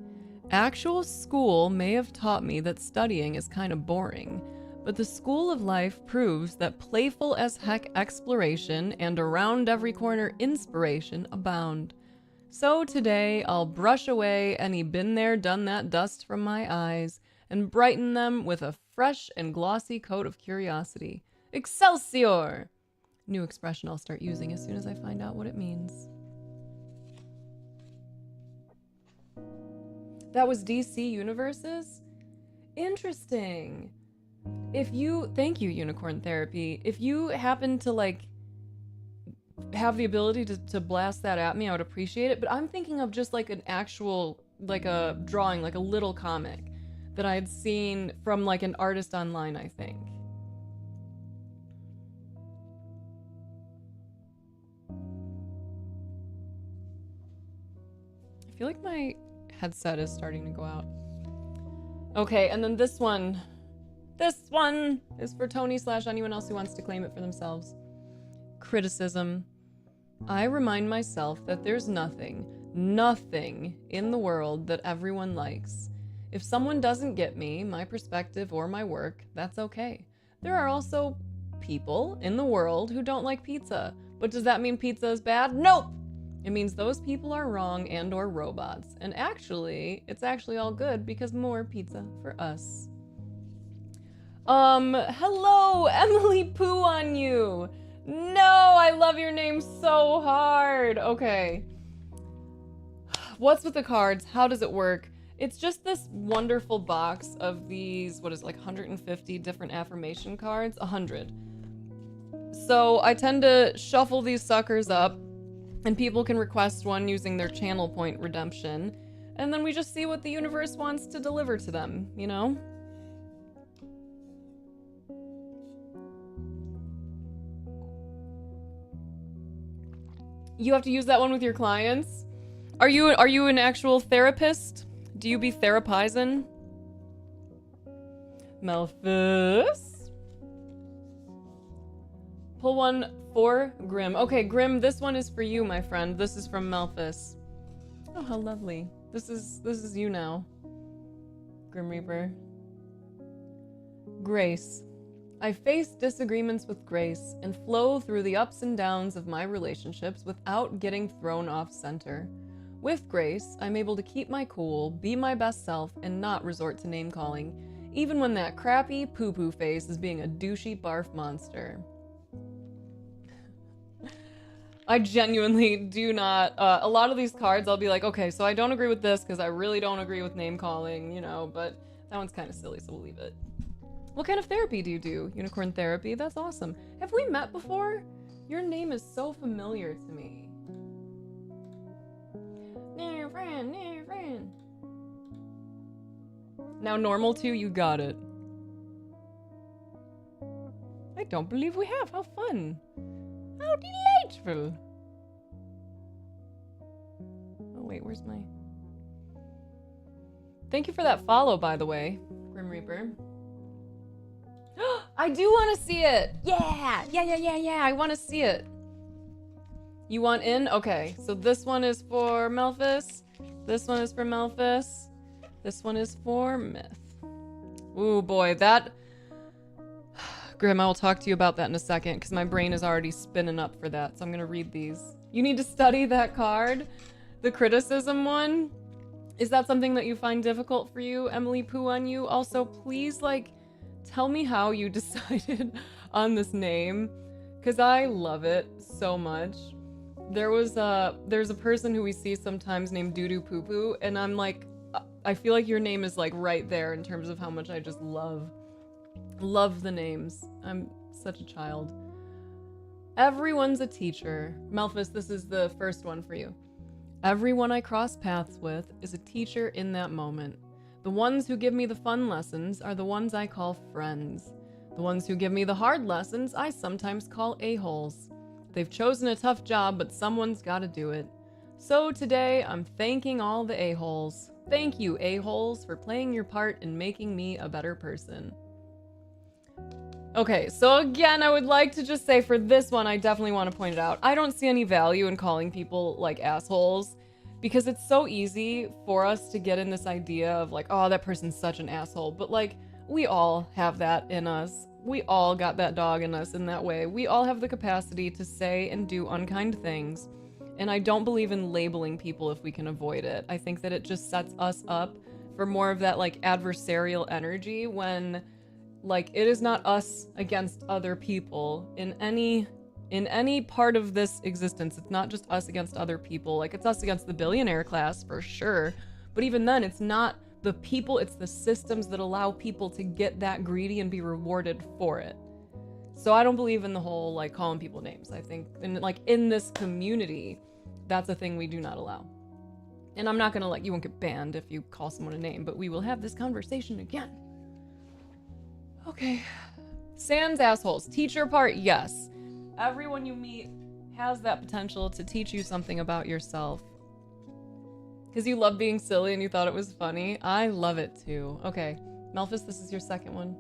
Actual school may have taught me that studying is kind of boring, but the school of life proves that playful as heck exploration and around every corner inspiration abound. So today I'll brush away any been there done that dust from my eyes and brighten them with a fresh and glossy coat of curiosity. Excelsior! New expression I'll start using as soon as I find out what it means. That was DC Universes? Interesting. Thank you, Unicorn Therapy. If you happen to like have the ability to blast that at me, I would appreciate it. But I'm thinking of just like an actual, like a drawing, like a little comic that I had seen from like an artist online, I think. I feel like my headset is starting to go out. Okay, and then this one. This one is for Tony / anyone else who wants to claim it for themselves. Criticism. I remind myself that there's nothing in the world that everyone likes. If someone doesn't get me, my perspective, or my work, that's okay. There are also people in the world who don't like pizza. But does that mean pizza is bad? Nope! It means those people are wrong and or robots. And actually, it's actually all good because more pizza for us. Hello, Emily Poo on you. No, I love your name so hard. Okay. What's with the cards? How does it work? It's just this wonderful box of these, what is it, like 150 different affirmation cards? 100. So I tend to shuffle these suckers up, and people can request one using their channel point redemption, and then we just see what the universe wants to deliver to them, you know? You have to use that one with your clients? Are you an actual therapist? Do you be therapizing? Melphis? Pull one for Grim. Okay, Grim, this one is for you, my friend. This is from Melphis. Oh, how lovely. This is you now. Grim Reaper. Grace. I face disagreements with grace and flow through the ups and downs of my relationships without getting thrown off center. With grace, I'm able to keep my cool, be my best self, and not resort to name-calling, even when that crappy poo-poo face is being a douchey barf monster. I genuinely do not, a lot of these cards I'll be like, okay, so I don't agree with this because I really don't agree with name-calling, you know, but that one's kind of silly, so we'll leave it. What kind of therapy do you do? Unicorn therapy? That's awesome. Have we met before? Your name is so familiar to me. Near friend, near friend. Now normal too, you got it. I don't believe we have. How fun. How delightful. Oh, wait, where's my... Thank you for that follow, by the way, Grim Reaper. I do want to see it. Yeah. I want to see it. You want in? Okay, so this one is for Melphis. This one is for Melphis. This one is for Myth. Ooh, boy, that... Grim, I will talk to you about that in a second, because my brain is already spinning up for that, so I'm going to read these. You need to study that card? The criticism one? Is that something that you find difficult for you, Emily Poo on you? Also, please, like, tell me how you decided on this name, because I love it so much. There's a person who we see sometimes named Doo Doo Poo Poo, and I'm like, I feel like your name is like right there in terms of how much I just love the names. I'm such a child. Everyone's a teacher. Melphis, this is the first one for you. Everyone I cross paths with is a teacher in that moment. The ones who give me the fun lessons are the ones I call friends. The ones who give me the hard lessons I sometimes call a-holes. They've chosen a tough job, but someone's gotta do it. So today, I'm thanking all the a-holes. Thank you, a-holes, for playing your part in making me a better person. Okay, so again, I would like to just say for this one, I definitely want to point it out. I don't see any value in calling people, like, assholes, because it's so easy for us to get in this idea of, like, oh, that person's such an asshole. But, like, we all have that in us. We all got that dog in us in that way. We all have the capacity to say and do unkind things. And I don't believe in labeling people if we can avoid it. I think that it just sets us up for more of that, like, adversarial energy when, like, it is not us against other people in any part of this existence. It's not just us against other people. Like, it's us against the billionaire class for sure. But even then, it's not the people, it's the systems that allow people to get that greedy and be rewarded for it. So I don't believe in the whole, like, calling people names. I think, in this community, that's a thing we do not allow. And I'm not gonna, like, you won't get banned if you call someone a name, but we will have this conversation again. Okay. Sans assholes. Teacher part, yes. Everyone you meet has that potential to teach you something about yourself. Because you love being silly and you thought it was funny. I love it too. Okay, Melphis, this is your second one.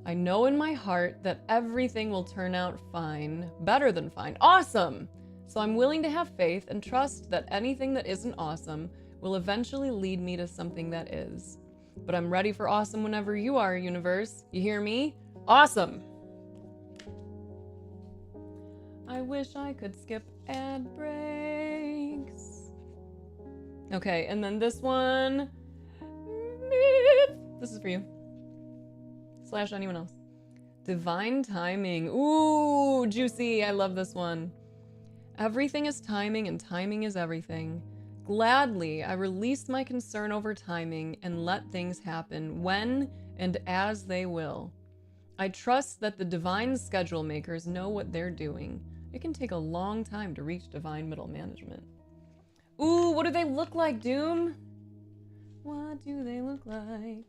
I know in my heart that everything will turn out fine. Better than fine. Awesome! So I'm willing to have faith and trust that anything that isn't awesome will eventually lead me to something that is. But I'm ready for awesome whenever you are, universe. You hear me? Awesome! I wish I could skip ad breaks. Okay, and then this one... This is for you. / anyone else. Divine timing. Ooh, juicy. I love this one. Everything is timing and timing is everything. Gladly, I release my concern over timing and let things happen when and as they will. I trust that the divine schedule makers know what they're doing. It can take a long time to reach divine middle management. Ooh, what do they look like, Doom? What do they look like?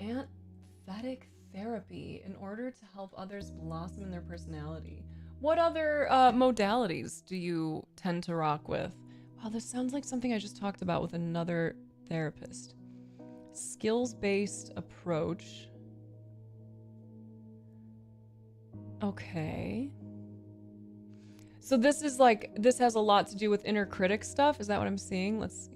Aesthetic therapy in order to help others blossom in their personality. What other modalities do you tend to rock with? Wow, this sounds like something I just talked about with another therapist. Skills-based approach. Okay. So this is like, this has a lot to do with inner critic stuff. Is that what I'm seeing? Let's see.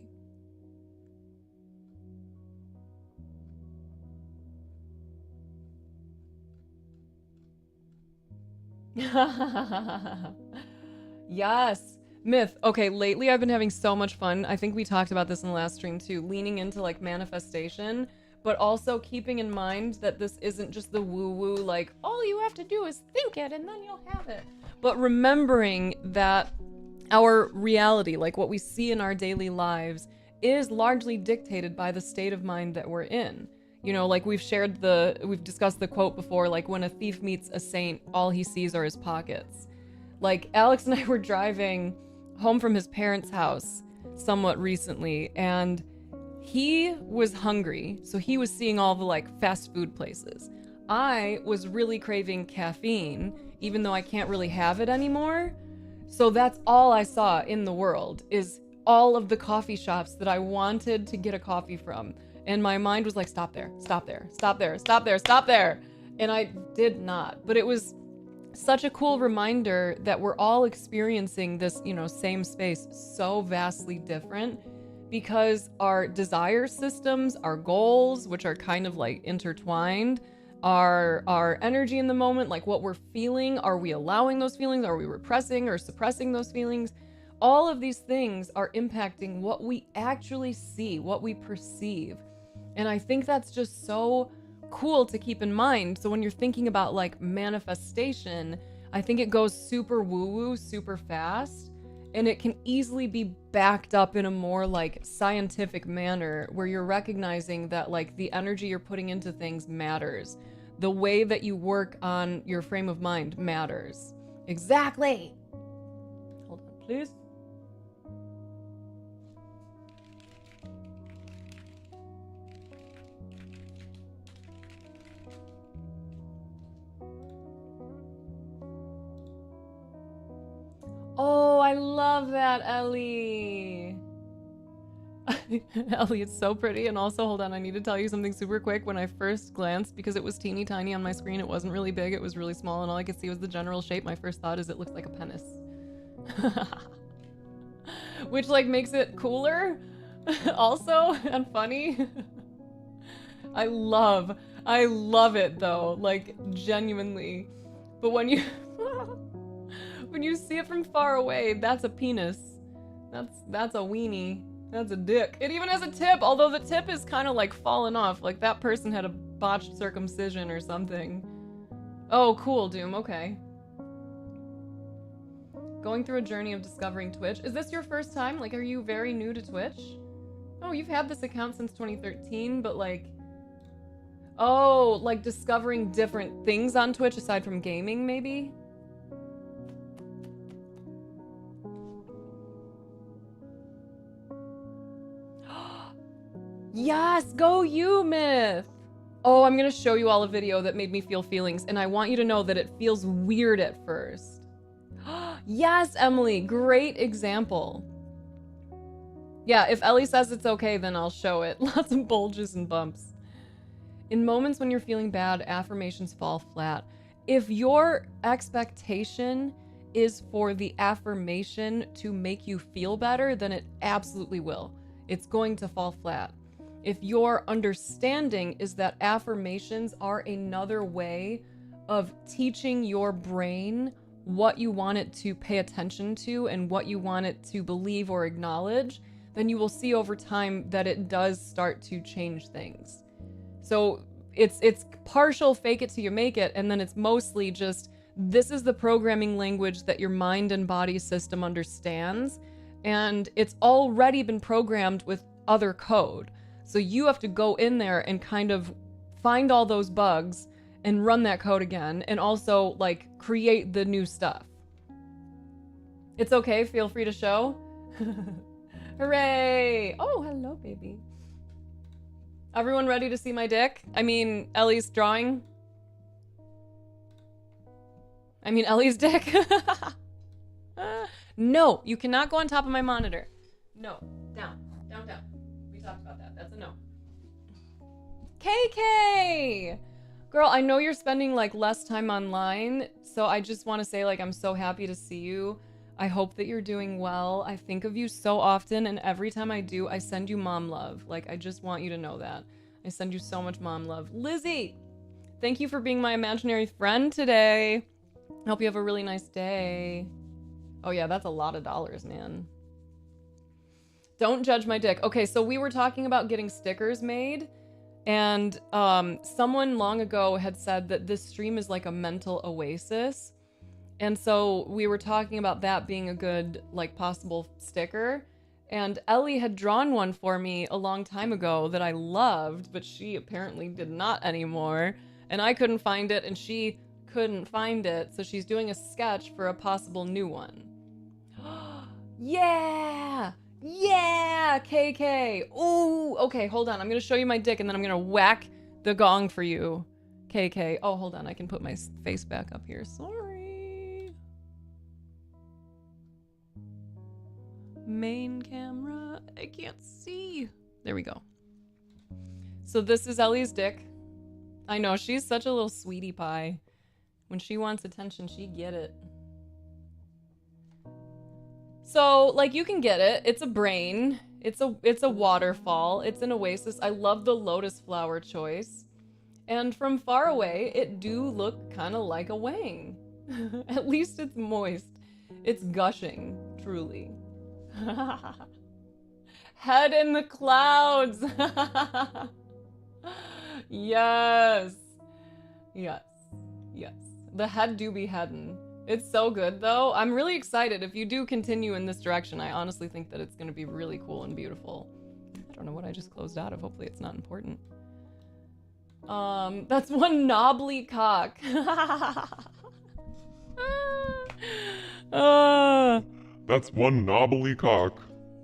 Yes. Myth. Okay, lately I've been having so much fun. I think we talked about this in the last stream too, leaning into like manifestation, but also keeping in mind that this isn't just the woo-woo, like, all you have to do is think it and then you'll have it. But remembering that our reality, like what we see in our daily lives, is largely dictated by the state of mind that we're in. You know, like we've discussed the quote before, like when a thief meets a saint, all he sees are his pockets. Like Alex and I were driving home from his parents' house somewhat recently, and he was hungry, so he was seeing all the like fast food places. I was really craving caffeine, even though I can't really have it anymore. So that's all I saw in the world, is all of the coffee shops that I wanted to get a coffee from. And my mind was like, stop there, stop there, stop there, stop there, stop there. And I did not. But it was such a cool reminder that we're all experiencing this, same space so vastly different, because our desire systems, our goals, which are kind of like intertwined, our energy in the moment, like what we're feeling, are we allowing those feelings? Are we repressing or suppressing those feelings? All of these things are impacting what we actually see, what we perceive. And I think that's just so cool to keep in mind. So when you're thinking about like manifestation, I think it goes super woo-woo, super fast, and it can easily be backed up in a more like scientific manner where you're recognizing that like the energy you're putting into things matters. The way that you work on your frame of mind matters. Exactly. Hold on, please. Oh, I love that, Ellie. Ellie, it's so pretty. And also, hold on, I need to tell you something super quick. When I first glanced, because it was teeny tiny on my screen, it wasn't really big, it was really small, and all I could see was the general shape. My first thought is it looks like a penis. Which like makes it cooler also, and funny. I love it though, like genuinely. But when you when you see it from far away, that's a penis. That's a weenie. That's a dick. It even has a tip, although the tip is kind of like fallen off. Like that person had a botched circumcision or something. Oh, cool, Doom. Okay. Going through a journey of discovering Twitch. Is this your first time? Like, are you very new to Twitch? Oh, you've had this account since 2013, but like... Oh, like discovering different things on Twitch aside from gaming, maybe? Yes, go you, Myth! Oh, I'm gonna show you all a video that made me feel feelings, and I want you to know that it feels weird at first. Yes, Emily, great example. Yeah, if Ellie says it's okay, then I'll show it. Lots of bulges and bumps. In moments when you're feeling bad, affirmations fall flat. If your expectation is for the affirmation to make you feel better, then it absolutely will. It's going to fall flat. If your understanding is that affirmations are another way of teaching your brain what you want it to pay attention to and what you want it to believe or acknowledge, then you will see over time that it does start to change things. So it's partial fake it till you make it, and then it's mostly just, this is the programming language that your mind and body system understands, and it's already been programmed with other code. So you have to go in there and kind of find all those bugs and run that code again, and also like create the new stuff. It's okay, feel free to show. Hooray! Oh, hello, baby. Everyone ready to see my dick? I mean, Ellie's drawing. I mean, Ellie's dick. No, you cannot go on top of my monitor. No, down, down, down. We talked about that. That's a no. KK! Girl, I know you're spending like less time online, so I just want to say like I'm so happy to see you. I hope that you're doing well. I think of you so often, and every time I do, I send you mom love. Like, I just want you to know that. I send you so much mom love. Lizzie, thank you for being my imaginary friend today. I hope you have a really nice day. Oh yeah, that's a lot of dollars, man. Don't judge my dick. Okay, so we were talking about getting stickers made, and someone long ago had said that this stream is like a mental oasis. And so we were talking about that being a good, like, possible sticker. And Ellie had drawn one for me a long time ago that I loved, but she apparently did not anymore. And I couldn't find it, and she couldn't find it. So she's doing a sketch for a possible new one. Yeah! Yeah! KK! Ooh! Okay, hold on. I'm gonna show you my dick, and then I'm gonna whack the gong for you. KK. Oh, hold on. I can put my face back up here. Sorry. Main camera. I can't see. There we go. So this is Ellie's dick. I know, she's such a little sweetie pie. When she wants attention, she get it. So, like, you can get it. It's a brain. It's a waterfall. It's an oasis. I love the lotus flower choice. And from far away, it do look kind of like a wang. At least it's moist. It's gushing, truly. Head in the clouds. Yes. Yes. Yes. The head do be headin'. It's so good, though. I'm really excited. If you do continue in this direction, I honestly think that it's going to be really cool and beautiful. I don't know what I just closed out of. Hopefully it's not important. That's one knobbly cock. That's one knobbly cock.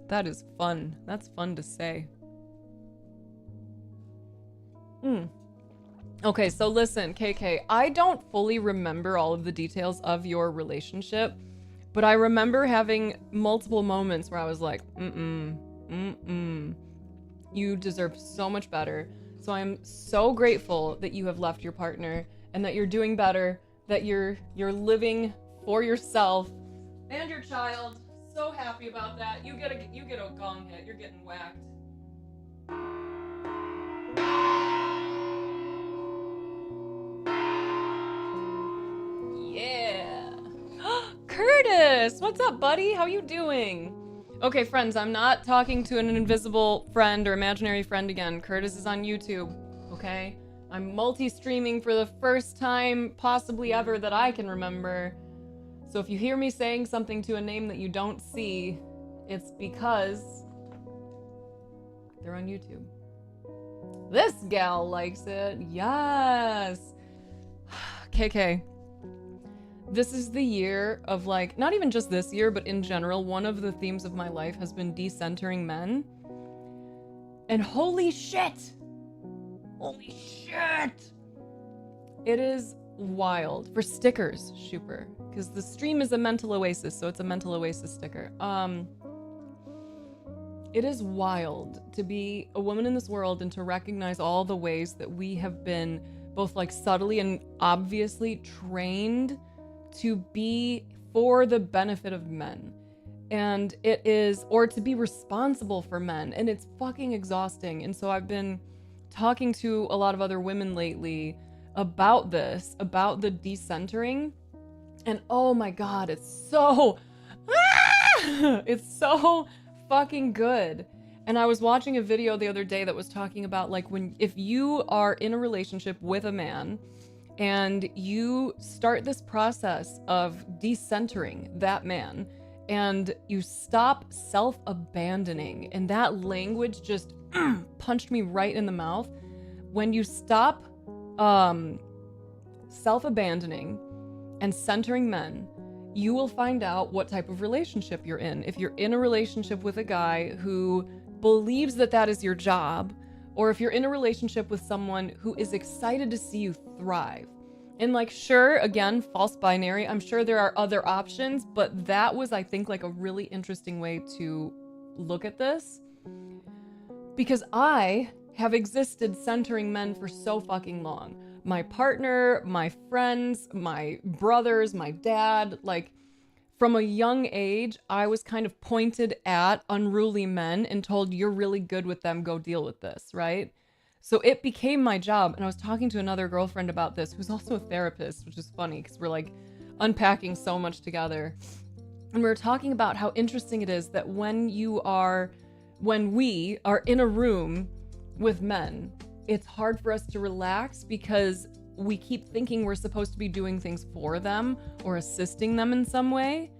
That is fun. That's fun to say. Okay, so listen, KK, I don't fully remember all of the details of your relationship, but I remember having multiple moments where I was like, you deserve so much better. So I'm so grateful that you have left your partner and that you're doing better, that you're living for yourself and your child. So happy about that. You get a gong hit. You're getting whacked. Yeah. Curtis, what's up, buddy? How you doing? Okay, friends, I'm not talking to an invisible friend or imaginary friend again. Curtis is on YouTube, okay? I'm multi-streaming for the first time possibly ever that I can remember. So if you hear me saying something to a name that you don't see, it's because they're on YouTube. This gal likes it. Yes. KK. This is the year of, like, not even just this year, but in general, one of the themes of my life has been decentering men. And holy shit! Holy shit! It is wild. For stickers, Schuper. Because the stream is a mental oasis, so it's a mental oasis sticker. It is wild to be a woman in this world and to recognize all the ways that we have been both, like, subtly and obviously trained to be for the benefit of men. And it is, or to be responsible for men. And it's fucking exhausting. And so I've been talking to a lot of other women lately about this, about the decentering. And oh my God, it's so, it's so fucking good. And I was watching a video the other day that was talking about, like, if you are in a relationship with a man and you start this process of decentering that man and you stop self-abandoning, and that language just punched me right in the mouth. When you stop self-abandoning and centering men, you will find out what type of relationship you're in. If you're in a relationship with a guy who believes that that is your job, or if you're in a relationship with someone who is excited to see you thrive. And, like, sure, again, false binary, I'm sure there are other options, but that was, I think, like, a really interesting way to look at this. Because I have existed centering men for so fucking long. My partner, my friends, my brothers, my dad, like, from a young age, I was kind of pointed at unruly men and told, you're really good with them, go deal with this, right? So it became my job. And I was talking to another girlfriend about this, who's also a therapist, which is funny because we're, like, unpacking so much together. And we were talking about how interesting it is that when we are in a room with men, it's hard for us to relax because we keep thinking we're supposed to be doing things for them or assisting them in some way.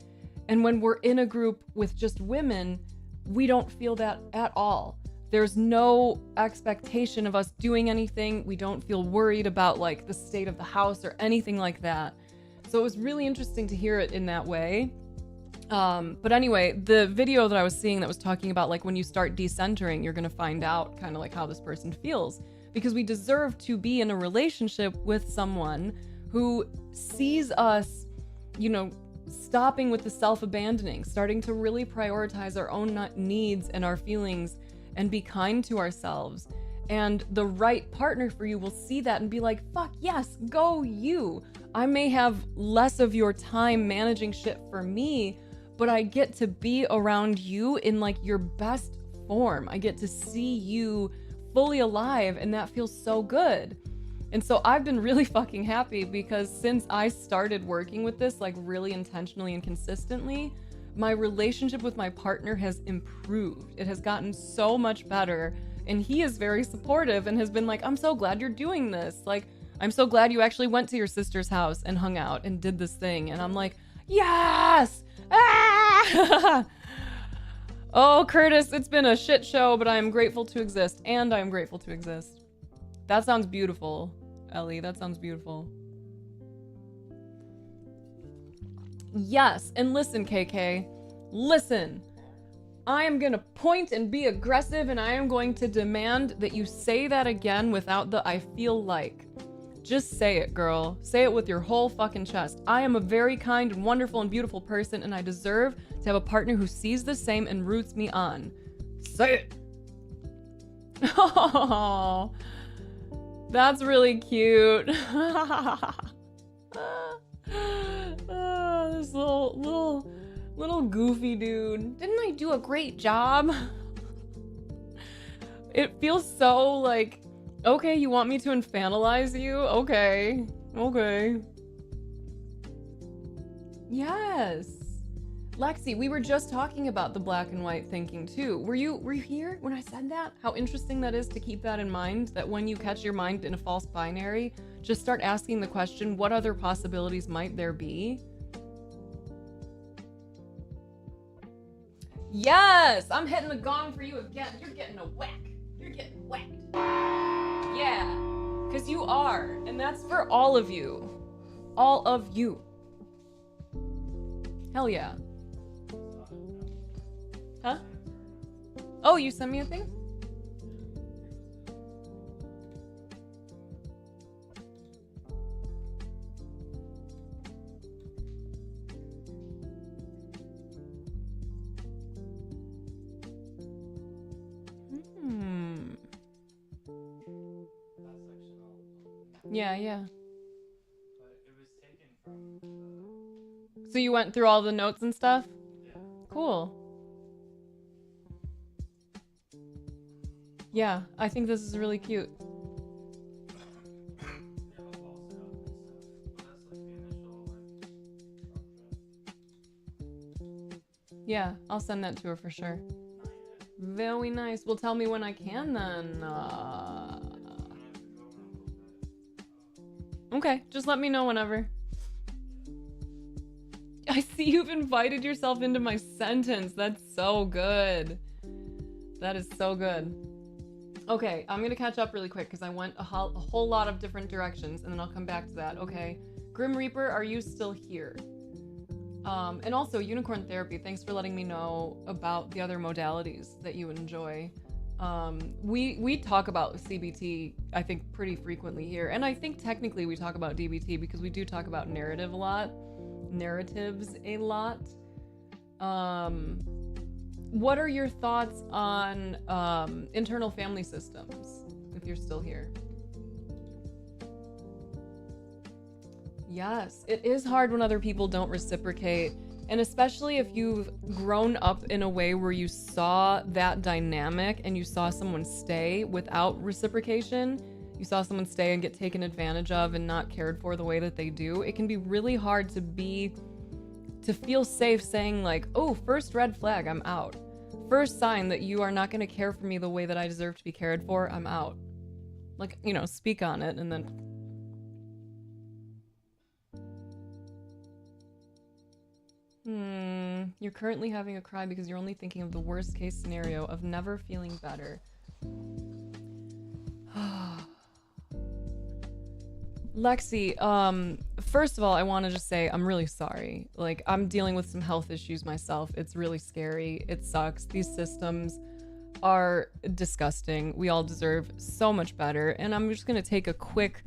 And when we're in a group with just women, we don't feel that at all. There's no expectation of us doing anything. We don't feel worried about, like, the state of the house or anything like that. So it was really interesting to hear it in that way. But anyway, the video that I was seeing that was talking about, like, when you start decentering, you're going to find out kind of like how this person feels. because we deserve to be in a relationship with someone who sees us, you know, stopping with the self-abandoning, starting to really prioritize our own needs and our feelings and be kind to ourselves. And the right partner for you will see that and be like, fuck yes, go you. I may have less of your time managing shit for me, but I get to be around you in like your best form. I get to see you fully alive, and that feels so good. And so I've been really fucking happy because since I started working with this like really intentionally and consistently, my relationship with my partner has improved. It has gotten so much better, and he is very supportive and has been like, I'm so glad you're doing this. Like, I'm so glad you actually went to your sister's house and hung out and did this thing. And I'm like, yes! Ah! Oh, Curtis, it's been a shit show, but I am grateful to exist, and I am grateful to exist. That sounds beautiful, Ellie. That sounds beautiful. Yes, and listen, KK. Listen. I am gonna point and be aggressive, and I am going to demand that you say that again without the I feel like. Just say it, girl. Say it with your whole fucking chest. I am a very kind and wonderful and beautiful person, and I deserve to have a partner who sees the same and roots me on. Say it. Oh, that's really cute. Oh, this little goofy dude. Didn't I do a great job? It feels so like, okay, you want me to infantilize you? Okay. Okay. Yes. Lexi, we were just talking about the black and white thinking too. Were you here when I said that? How interesting that is to keep that in mind, that when you catch your mind in a false binary, just start asking the question, what other possibilities might there be? Yes! I'm hitting the gong for you again. You're getting a whack. You're getting whacked. Yeah. Because you are. And that's for all of you. All of you. Hell yeah. Huh? Oh, you sent me a thing? Yeah, yeah. But it was taken from So you went through all the notes and stuff? yeah. Cool. Yeah, I think this is really cute. Yeah, I'll send that to her for sure. Very nice. Well, tell me when I can then. Okay, just let me know whenever. I see you've invited yourself into my sentence. That's so good. That is so good. Okay, I'm gonna catch up really quick because I went a whole lot of different directions, and then I'll come back to that. Okay, Grim Reaper, are you still here? And also, Unicorn Therapy, thanks for letting me know about the other modalities that you enjoy. We talk about CBT, I think, pretty frequently here. And I think technically we talk about DBT because we do talk about narratives a lot. What are your thoughts on internal family systems, if you're still here? Yes, it is hard when other people don't reciprocate, and especially if you've grown up in a way where you saw that dynamic and you saw someone stay without reciprocation, you saw someone stay and get taken advantage of and not cared for the way that they do. It can be really hard to feel safe saying like, oh, first red flag, I'm out. First sign that you are not going to care for me the way that I deserve to be cared for, I'm out. Like, you know, speak on it and then... You're currently having a cry because you're only thinking of the worst case scenario of never feeling better. Lexi, first of all, I want to just say I'm really sorry. Like, I'm dealing with some health issues myself. It's really scary. It sucks. These systems, are disgusting. We all deserve so much better. And I'm just going to take a quick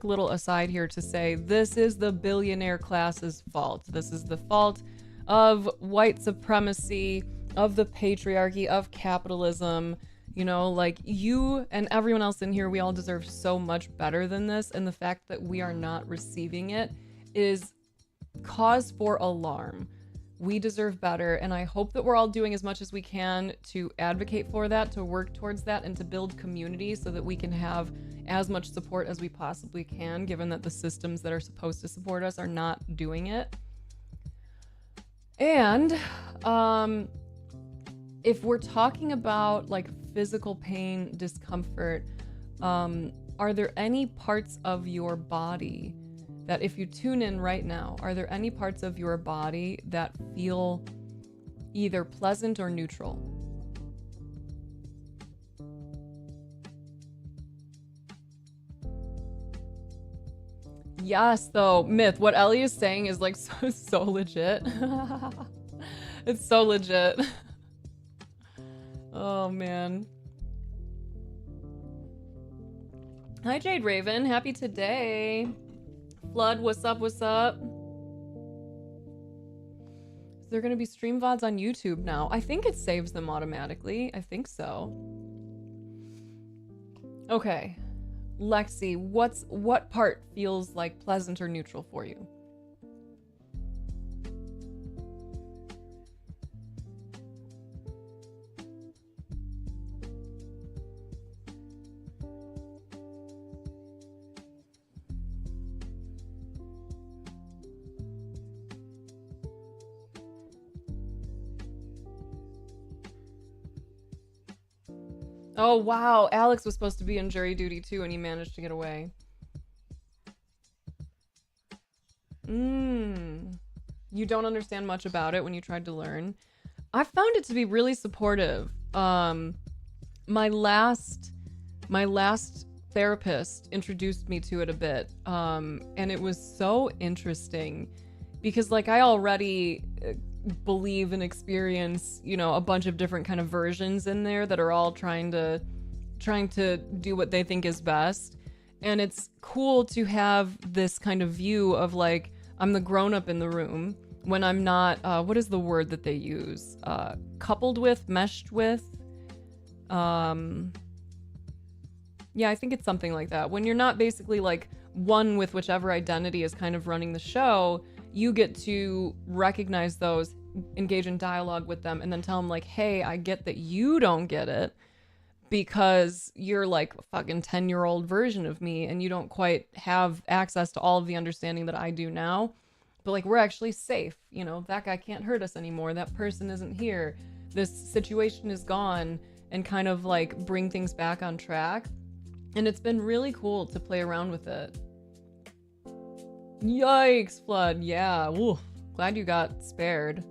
little aside here to say this is the billionaire class's fault. This is the fault of white supremacy, of the patriarchy, of capitalism. You know, like, you and everyone else in here, we all deserve so much better than this. And the fact that we are not receiving it is cause for alarm. We deserve better, and I hope that we're all doing as much as we can to advocate for that, to work towards that, and to build community so that we can have as much support as we possibly can, given that the systems that are supposed to support us are not doing it. And if we're talking about like physical pain, discomfort, are there any parts of your body that, if you tune in right now, are there any parts of your body that feel either pleasant or neutral? Yes, though, Myth, what Ellie is saying is like so legit. It's so legit. Oh man. Hi Jade Raven, happy today. Flood, what's up, what's up? Is there gonna be stream VODs on YouTube now? I think it saves them automatically. I think so. Okay. Lexi, what part feels like pleasant or neutral for you? Oh, wow. Alex was supposed to be in jury duty too, and he managed to get away. You don't understand much about it when you tried to learn. I found it to be really supportive. My last therapist introduced me to it a bit, and it was so interesting because, like, I already believe and experience, you know, a bunch of different kind of versions in there that are all trying to do what they think is best. And it's cool to have this kind of view of like, I'm the grown-up in the room when I'm not, what is the word that they use? Coupled with, meshed with? Yeah, I think it's something like that. When you're not basically like one with whichever identity is kind of running the show, you get to recognize those, engage in dialogue with them, and then tell them like, hey, I get that you don't get it because you're like a fucking 10-year-old version of me and you don't quite have access to all of the understanding that I do now. But like, we're actually safe. You know, that guy can't hurt us anymore. That person isn't here. This situation is gone, and kind of like bring things back on track. And it's been really cool to play around with it. Yikes, Flood. Yeah. Ooh, glad you got spared.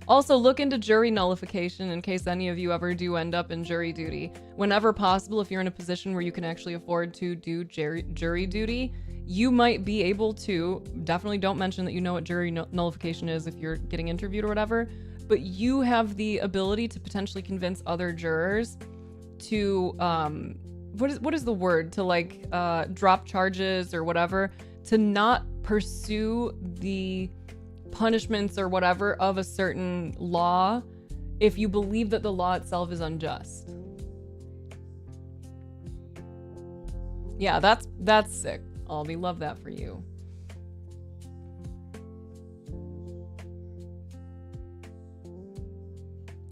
Also, look into jury nullification in case any of you ever do end up in jury duty. Whenever possible, if you're in a position where you can actually afford to do jury duty, you might be able to, definitely don't mention that you know what jury nullification is if you're getting interviewed or whatever, but you have the ability to potentially convince other jurors to, what is the word? To like, drop charges or whatever, to not pursue the punishments or whatever of a certain law if you believe that the law itself is unjust. Yeah, that's sick. Albie, love that for you.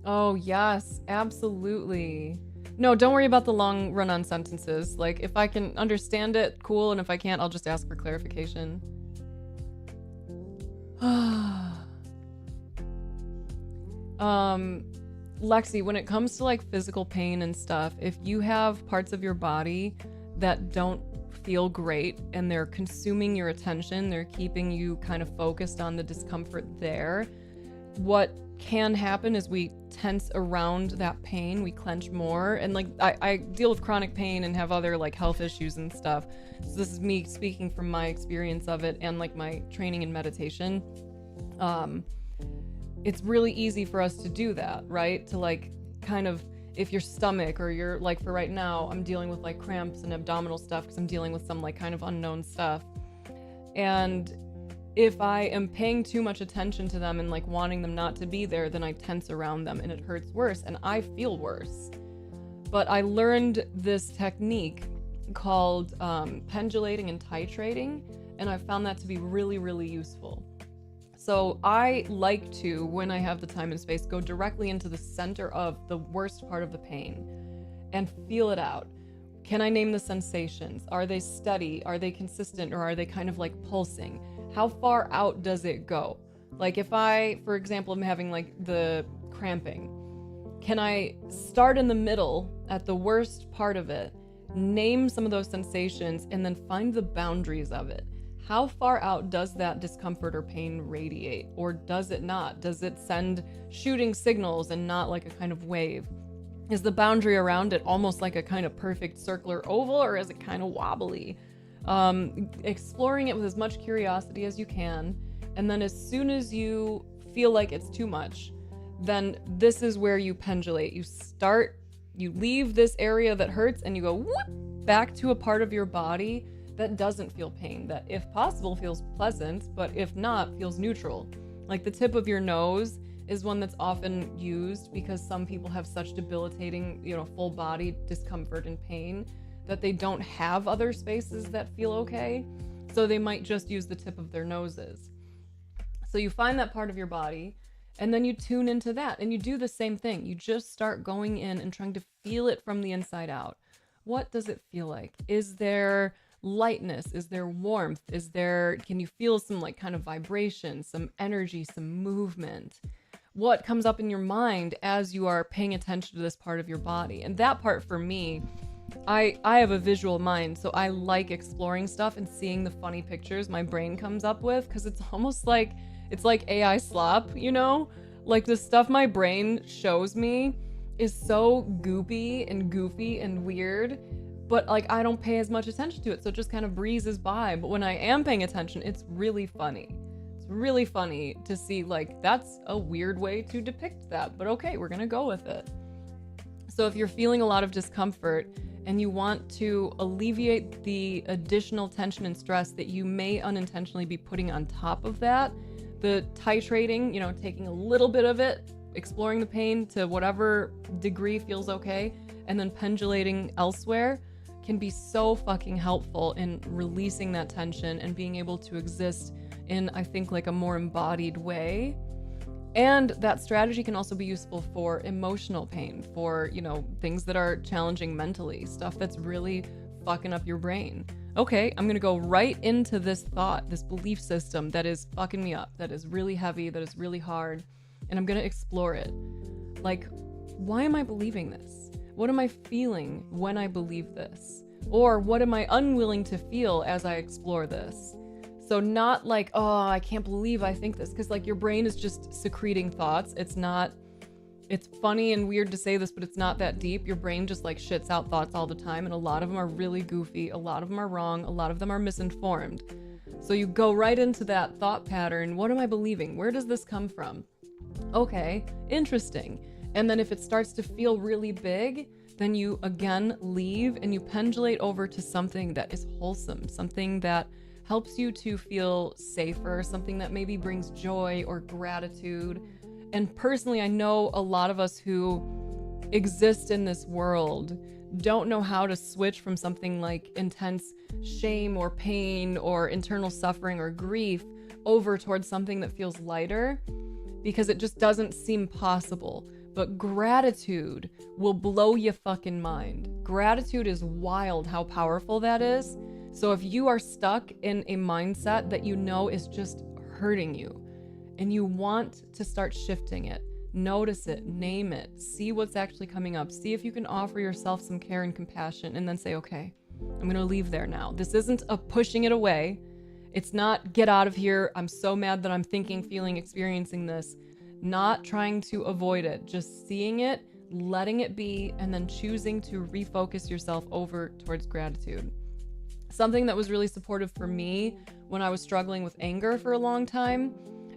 Oh yes, absolutely. No, don't worry about the long run-on sentences. Like, if I can understand it, cool, and if I can't, I'll just ask for clarification. Lexi, when it comes to like physical pain and stuff, if you have parts of your body that don't feel great and they're consuming your attention, they're keeping you kind of focused on the discomfort there, what can happen is we tense around that pain, we clench more. And like, I deal with chronic pain and have other like health issues and stuff, so this is me speaking from my experience of it and like my training in meditation. It's really easy for us to do that, right? To like kind of if your stomach or your, like for right now, I'm dealing with like cramps and abdominal stuff because I'm dealing with some like kind of unknown stuff. And if I am paying too much attention to them and like wanting them not to be there, then I tense around them and it hurts worse and I feel worse. But I learned this technique called pendulating and titrating, and I found that to be really, really useful. So I like to, when I have the time and space, go directly into the center of the worst part of the pain and feel it out. Can I name the sensations? Are they steady? Are they consistent? Or are they kind of like pulsing? How far out does it go? Like if I, for example, am having like the cramping, can I start in the middle at the worst part of it, name some of those sensations, and then find the boundaries of it? How far out does that discomfort or pain radiate? Or does it not? Does it send shooting signals and not like a kind of wave? Is the boundary around it almost like a kind of perfect circular oval, or is it kind of wobbly? Exploring it with as much curiosity as you can, and then as soon as you feel like it's too much, then this is where you pendulate. You leave this area that hurts and you go whoop, back to a part of your body that doesn't feel pain, that if possible feels pleasant, but if not, feels neutral. Like the tip of your nose is one that's often used because some people have such debilitating, full body discomfort and pain that they don't have other spaces that feel okay. So they might just use the tip of their noses. So you find that part of your body and then you tune into that and you do the same thing. You just start going in and trying to feel it from the inside out. What does it feel like? Is there lightness? Is there warmth? Can you feel some like kind of vibration, some energy, some movement? What comes up in your mind as you are paying attention to this part of your body? And that part for me, I have a visual mind, so I like exploring stuff and seeing the funny pictures my brain comes up with, because it's almost like it's like AI slop, like the stuff my brain shows me is so goopy and goofy and weird, but like I don't pay as much attention to it, so it just kind of breezes by. But when I am paying attention, it's really funny. It's really funny to see, like, that's a weird way to depict that, but okay, we're gonna go with it. So if you're feeling a lot of discomfort and you want to alleviate the additional tension and stress that you may unintentionally be putting on top of that, the titrating, taking a little bit of it, exploring the pain to whatever degree feels okay, and then pendulating elsewhere can be so fucking helpful in releasing that tension and being able to exist in, I think, like a more embodied way. And that strategy can also be useful for emotional pain, for, things that are challenging mentally, stuff that's really fucking up your brain. Okay, I'm gonna go right into this thought, this belief system that is fucking me up, that is really heavy, that is really hard, and I'm gonna explore it. Like, why am I believing this? What am I feeling when I believe this? Or what am I unwilling to feel as I explore this? So not like, oh, I can't believe I think this, because like your brain is just secreting thoughts. It's funny and weird to say this, but it's not that deep. Your brain just like shits out thoughts all the time, and a lot of them are really goofy, a lot of them are wrong, a lot of them are misinformed. So you go right into that thought pattern. What am I believing? Where does this come from? Okay, interesting. And then if it starts to feel really big, then you again leave and you pendulate over to something that is wholesome, something that helps you to feel safer, something that maybe brings joy or gratitude. And personally, I know a lot of us who exist in this world don't know how to switch from something like intense shame or pain or internal suffering or grief over towards something that feels lighter, because it just doesn't seem possible. But gratitude will blow your fucking mind. Gratitude is wild how powerful that is. So if you are stuck in a mindset that is just hurting you and you want to start shifting it, notice it, name it, see what's actually coming up, see if you can offer yourself some care and compassion, and then say, okay, I'm going to leave there now. This isn't a pushing it away. It's not get out of here. I'm so mad that I'm thinking, feeling, experiencing this. Not trying to avoid it, just seeing it, letting it be, and then choosing to refocus yourself over towards gratitude. Something that was really supportive for me when I was struggling with anger for a long time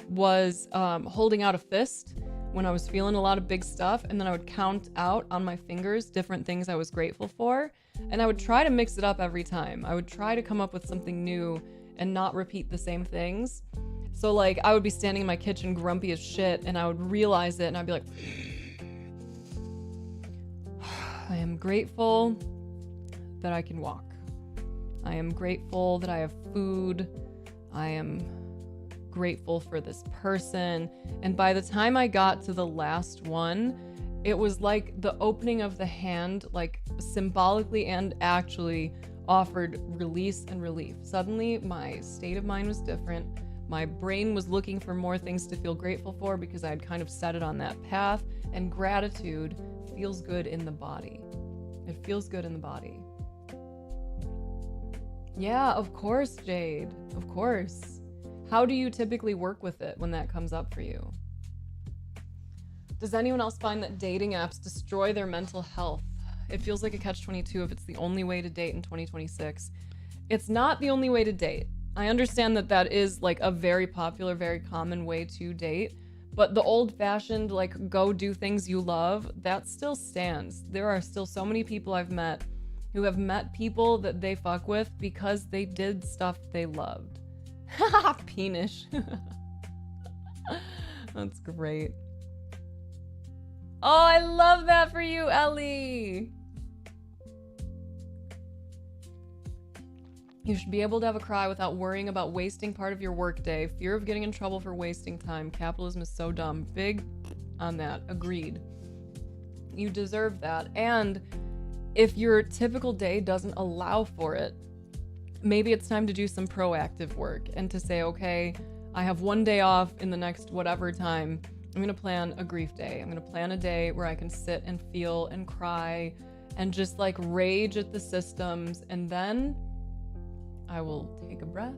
was holding out a fist when I was feeling a lot of big stuff, and then I would count out on my fingers different things I was grateful for, and I would try to mix it up every time. I would try to come up with something new and not repeat the same things. So like I would be standing in my kitchen grumpy as shit, and I would realize it, and I'd be like, I am grateful that I can walk. I am grateful that I have food. I am grateful for this person. And by the time I got to the last one, it was like the opening of the hand, like symbolically and actually offered release and relief. Suddenly my state of mind was different. My brain was looking for more things to feel grateful for because I had kind of set it on that path, and gratitude feels good in the body. It feels good in the body. Yeah, of course, Jade. Of course. How do you typically work with it when that comes up for you? Does anyone else find that dating apps destroy their mental health? It feels like a catch-22 if it's the only way to date in 2026. It's not the only way to date. I understand that that is like a very popular, very common way to date, but the old-fashioned, like, go do things you love, that still stands. There are still so many people I've met who have met people that they fuck with because they did stuff they loved. Haha, penis. That's great. Oh, I love that for you, Ellie. You should be able to have a cry without worrying about wasting part of your workday. Fear of getting in trouble for wasting time. Capitalism is so dumb. Big on that. Agreed. You deserve that. And if your typical day doesn't allow for it, maybe it's time to do some proactive work and to say, okay, I have one day off in the next whatever time. I'm going to plan a grief day. I'm going to plan a day where I can sit and feel and cry and just like rage at the systems. And then I will take a breath.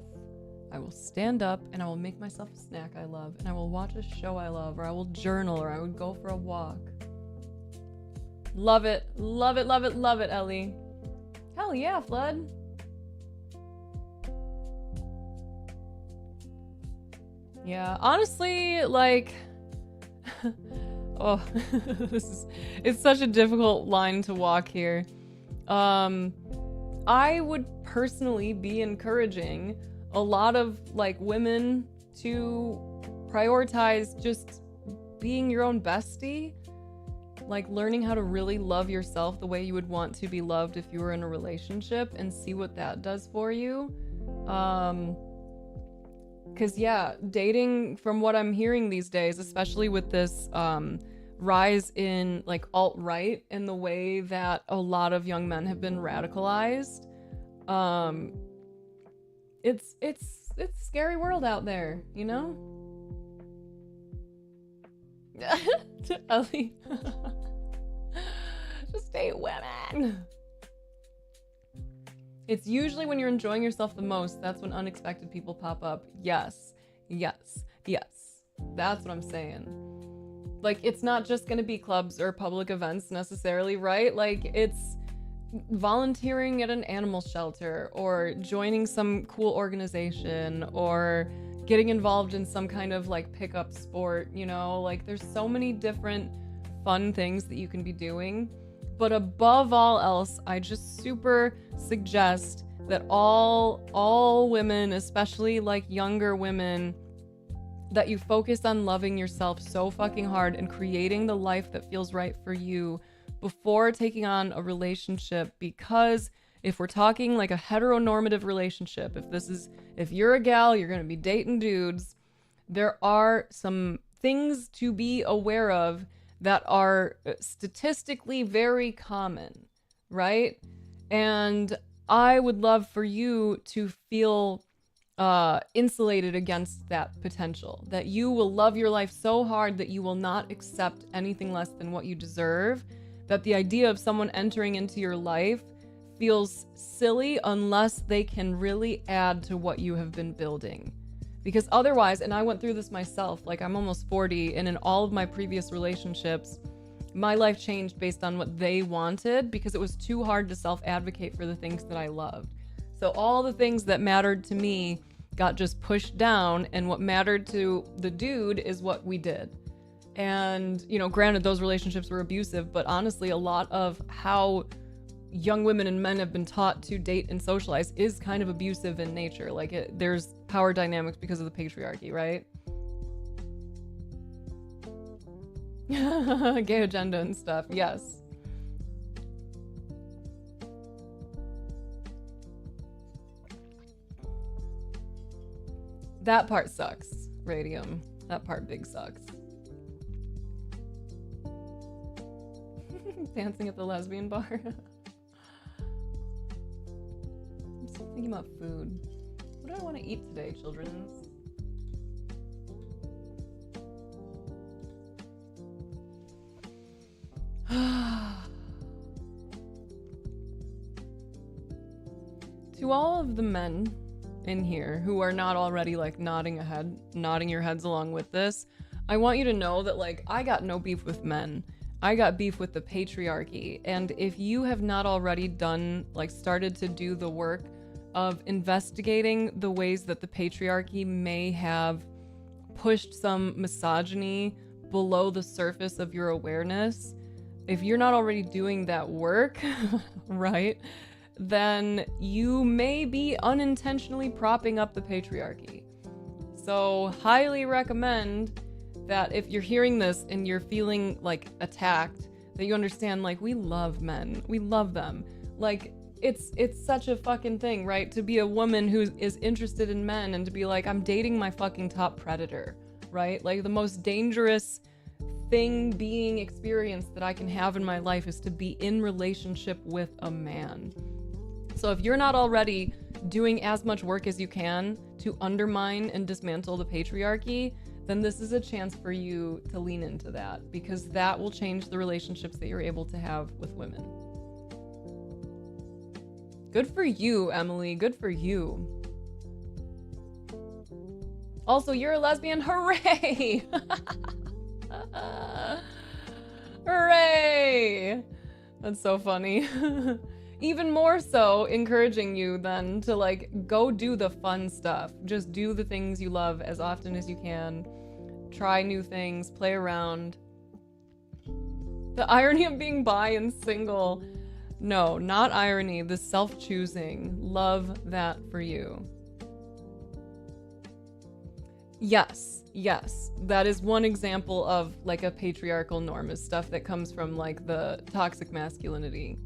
I will stand up and I will make myself a snack I love, and I will watch a show I love, or I will journal, or I would go for a walk. Love it. Love it, love it, love it, Ellie. Hell yeah, Flood. Yeah, honestly, like, oh, it's such a difficult line to walk here. I would personally be encouraging a lot of like women to prioritize just being your own bestie, like learning how to really love yourself the way you would want to be loved if you were in a relationship, and see what that does for you. Because yeah, dating, from what I'm hearing these days, especially with this rise in like alt-right and the way that a lot of young men have been radicalized, it's a scary world out there, you know? Ellie. Just date women. It's usually when you're enjoying yourself the most, that's when unexpected people pop up. Yes, yes, yes. That's what I'm saying. Like, it's not just gonna be clubs or public events necessarily, right? Like, it's volunteering at an animal shelter, or joining some cool organization, or getting involved in some kind of like pickup sport, you know? Like, there's so many different fun things that you can be doing. But above all else, I just super suggest that all women, especially like younger women, that you focus on loving yourself so fucking hard and creating the life that feels right for you before taking on a relationship. Because if we're talking like a heteronormative relationship, if you're a gal, you're gonna be dating dudes, there are some things to be aware of that are statistically very common, right? And I would love for you to feel insulated against that potential, that you will love your life so hard that you will not accept anything less than what you deserve, that the idea of someone entering into your life feels silly unless they can really add to what you have been building. Because otherwise, and I went through this myself, like I'm almost 40, and in all of my previous relationships, my life changed based on what they wanted because it was too hard to self-advocate for the things that I loved. So all the things that mattered to me got just pushed down, and what mattered to the dude is what we did. And, you know, granted, those relationships were abusive, but honestly, a lot of how young women and men have been taught to date and socialize is kind of abusive in nature. Like, there's power dynamics because of the patriarchy, right? Gay agenda and stuff, yes. That part sucks, Radium. That part big sucks. Dancing at the lesbian bar. I'm still thinking about food. What do I want to eat today, children's? To all of the men in here who are not already like nodding your heads along with this, I want you to know that like I got no beef with men. I got beef with the patriarchy. And if you have not already started to do the work of investigating the ways that the patriarchy may have pushed some misogyny below the surface of your awareness, if you're not already doing that work, right, then you may be unintentionally propping up the patriarchy. So highly recommend that if you're hearing this and you're feeling like attacked, that you understand like we love men. We love them. Like it's such a fucking thing, right? To be a woman who is interested in men and to be like, I'm dating my fucking top predator, right? Like the most dangerous being experience that I can have in my life is to be in relationship with a man. So if you're not already doing as much work as you can to undermine and dismantle the patriarchy, then this is a chance for you to lean into that, because that will change the relationships that you're able to have with women. Good for you, Emily. Good for you. Also, you're a lesbian. Hooray! Hooray! That's so funny. Even more so encouraging you then to like go do the fun stuff. Just do the things you love as often as you can. Try new things, play around. The irony of being bi and single. No, not irony, the self-choosing. Love that for you. Yes, that is one example of like a patriarchal norm, is stuff that comes from like the toxic masculinity.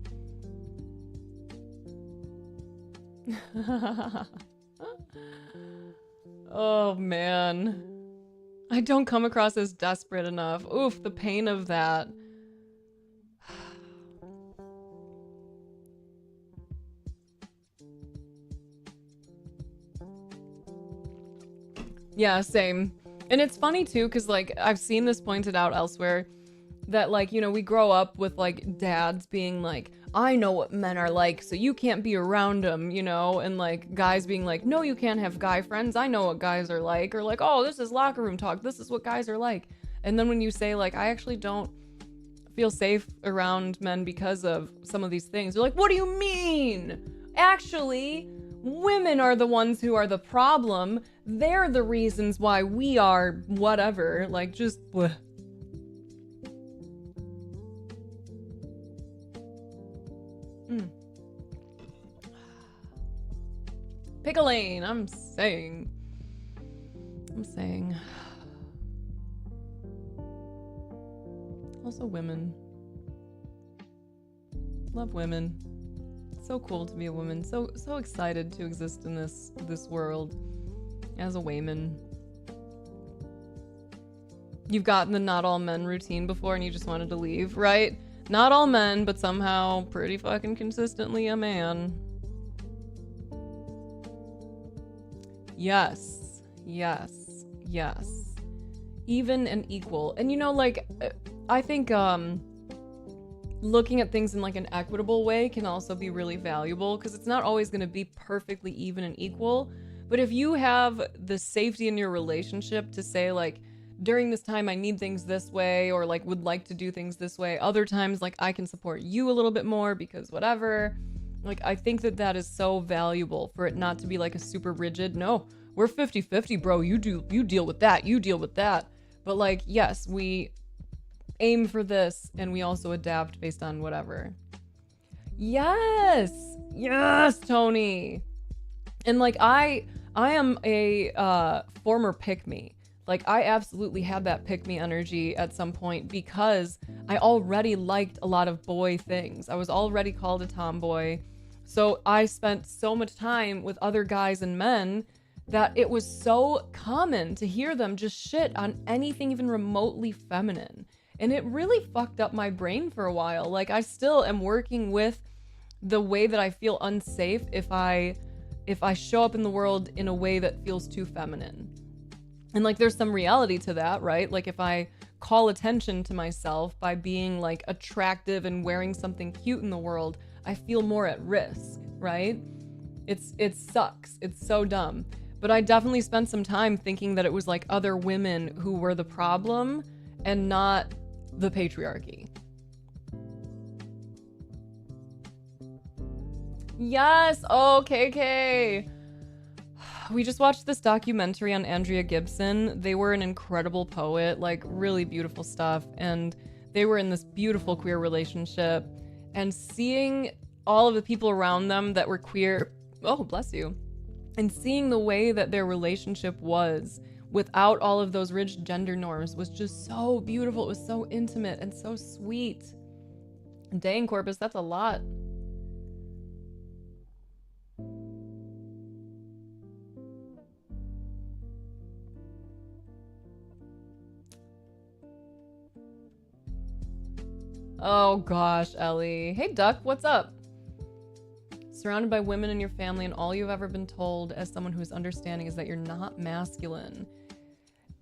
Oh man, I don't come across as desperate enough. Oof, the pain of that. Yeah, same. And it's funny too, because like I've seen this pointed out elsewhere, that like, you know, we grow up with like dads being like, I know what men are like, so you can't be around them, you know, and like guys being like, no, you can't have guy friends, I know what guys are like, or like, oh, this is locker room talk, this is what guys are like. And then when you say like, I actually don't feel safe around men because of some of these things, they're like, what do you mean? Actually, women are the ones who are the problem. They're the reasons why we are whatever. Like, just bleh. Pick a lane, I'm saying. Also women. Love women. So cool to be a woman. So excited to exist in this world as a wayman. You've gotten the not all men routine before and you just wanted to leave, right? Not all men, but somehow pretty fucking consistently a man. Yes. Even and equal. And you know, like, I think looking at things in like an equitable way can also be really valuable, because it's not always going to be perfectly even and equal. But if you have the safety in your relationship to say like, during this time I need things this way, or like would like to do things this way, other times like I can support you a little bit more because whatever, like I think that is so valuable for it not to be like a super rigid, no, we're 50-50, bro, you deal with that, But like, yes, we aim for this and we also adapt based on whatever. Yes, Tony. And like, I am a former pick-me. Like, I absolutely had that pick-me energy at some point because I already liked a lot of boy things. I was already called a tomboy. So I spent so much time with other guys and men that it was so common to hear them just shit on anything even remotely feminine. And it really fucked up my brain for a while. Like, I still am working with the way that I feel unsafe if I show up in the world in a way that feels too feminine. And like, there's some reality to that, right? Like, if I call attention to myself by being like attractive and wearing something cute in the world, I feel more at risk, right? It sucks. It's so dumb. But I definitely spent some time thinking that it was like other women who were the problem and not the patriarchy. Yes, oh, KK. We just watched this documentary on Andrea Gibson. They were an incredible poet, like really beautiful stuff. And they were in this beautiful queer relationship. And seeing all of the people around them that were queer, oh, bless you. And seeing the way that their relationship was without all of those rigid gender norms was just so beautiful. It was so intimate and so sweet. Dang, Corpus, that's a lot. Oh gosh, Ellie. Hey Duck, what's up? Surrounded by women in your family and all you've ever been told as someone who's understanding is that you're not masculine.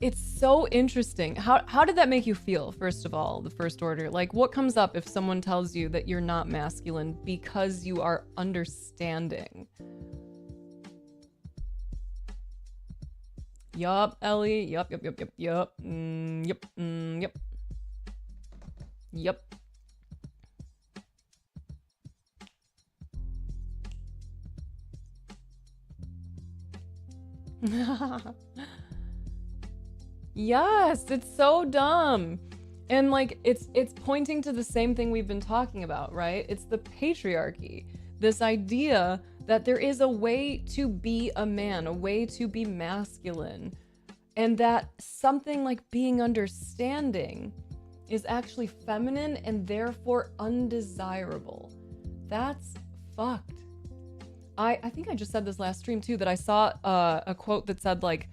It's so interesting. How did that make you feel, first of all, the first order? Like, what comes up if someone tells you that you're not masculine because you are understanding? Yup, Ellie. Yup. Yep. Yep. Yes, it's so dumb. And like, it's pointing to the same thing we've been talking about, right? It's the patriarchy. This idea that there is a way to be a man, a way to be masculine, and that something like being understanding is actually feminine and therefore undesirable. That's fucked. I think I just said this last stream too, that I saw a quote that said like,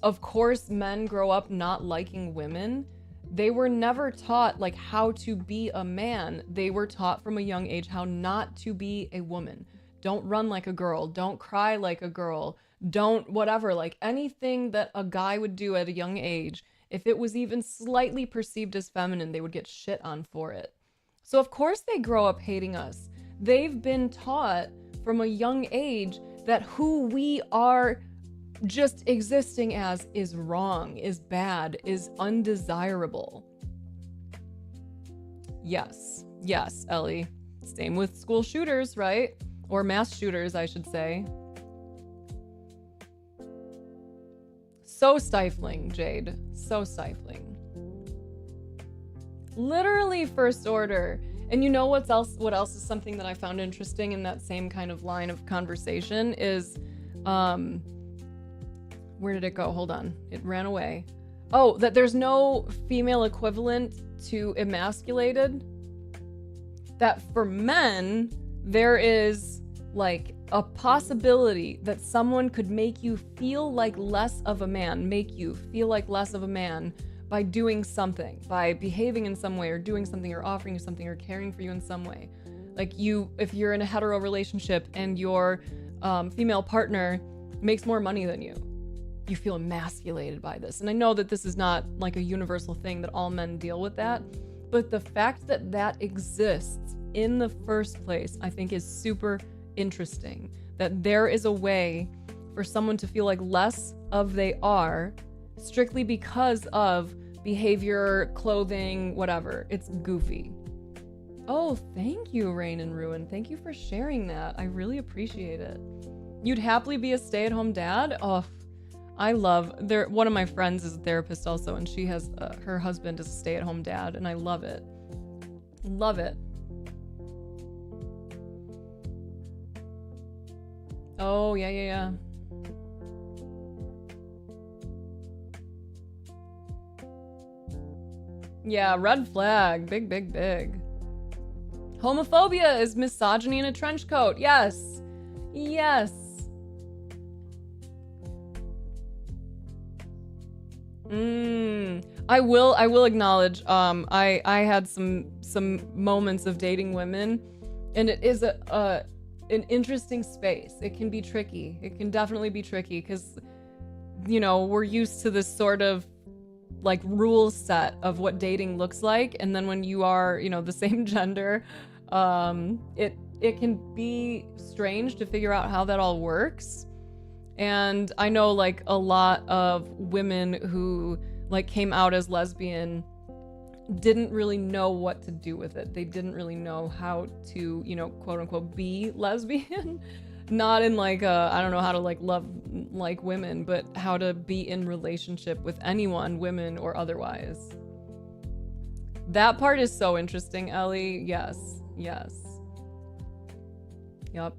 of course men grow up not liking women. They were never taught like how to be a man. They were taught from a young age how not to be a woman. Don't run like a girl. Don't cry like a girl. Don't whatever, like anything that a guy would do at a young age, if it was even slightly perceived as feminine, they would get shit on for it. So of course they grow up hating us. They've been taught from a young age that who we are just existing as is wrong, is bad, is undesirable. Yes, Ellie. Same with school shooters, right? Or mass shooters, I should say. So stifling, Jade. So stifling. Literally first order. And you know what else is something that I found interesting in that same kind of line of conversation is, where did it go? Hold on. It ran away. Oh, that there's no female equivalent to emasculated. That for men, there is like a possibility that someone could make you feel like less of a man, by doing something, by behaving in some way or doing something or offering you something or caring for you in some way. Like if you're in a hetero relationship and your female partner makes more money than you feel emasculated by this. And I know that this is not like a universal thing that all men deal with that, but the fact that that exists in the first place, I think is super interesting. That there is a way for someone to feel like less of they are strictly because of behavior, clothing, whatever. It's goofy. Oh, thank you, Rain and Ruin. Thank you for sharing that. I really appreciate it. You'd happily be a stay-at-home dad? Oh, One of my friends is a therapist also, and she has her husband is a stay-at-home dad, and I love it. Love it. Oh, yeah. Yeah, red flag. Big, big, big. Homophobia is misogyny in a trench coat. Yes. Yes. I will acknowledge, I had some moments of dating women, and it is an interesting space. It can be tricky. It can definitely be tricky because, you know, we're used to this sort of like rule set of what dating looks like, and then when you are, you know, the same gender, it can be strange to figure out how that all works. And I know like a lot of women who like came out as lesbian didn't really know what to do with it. They didn't really know how to, you know, quote unquote, be lesbian. Not in like I don't know how to like love like women, but how to be in relationship with anyone, women or otherwise. That part is so interesting, Ellie. Yes. Yep.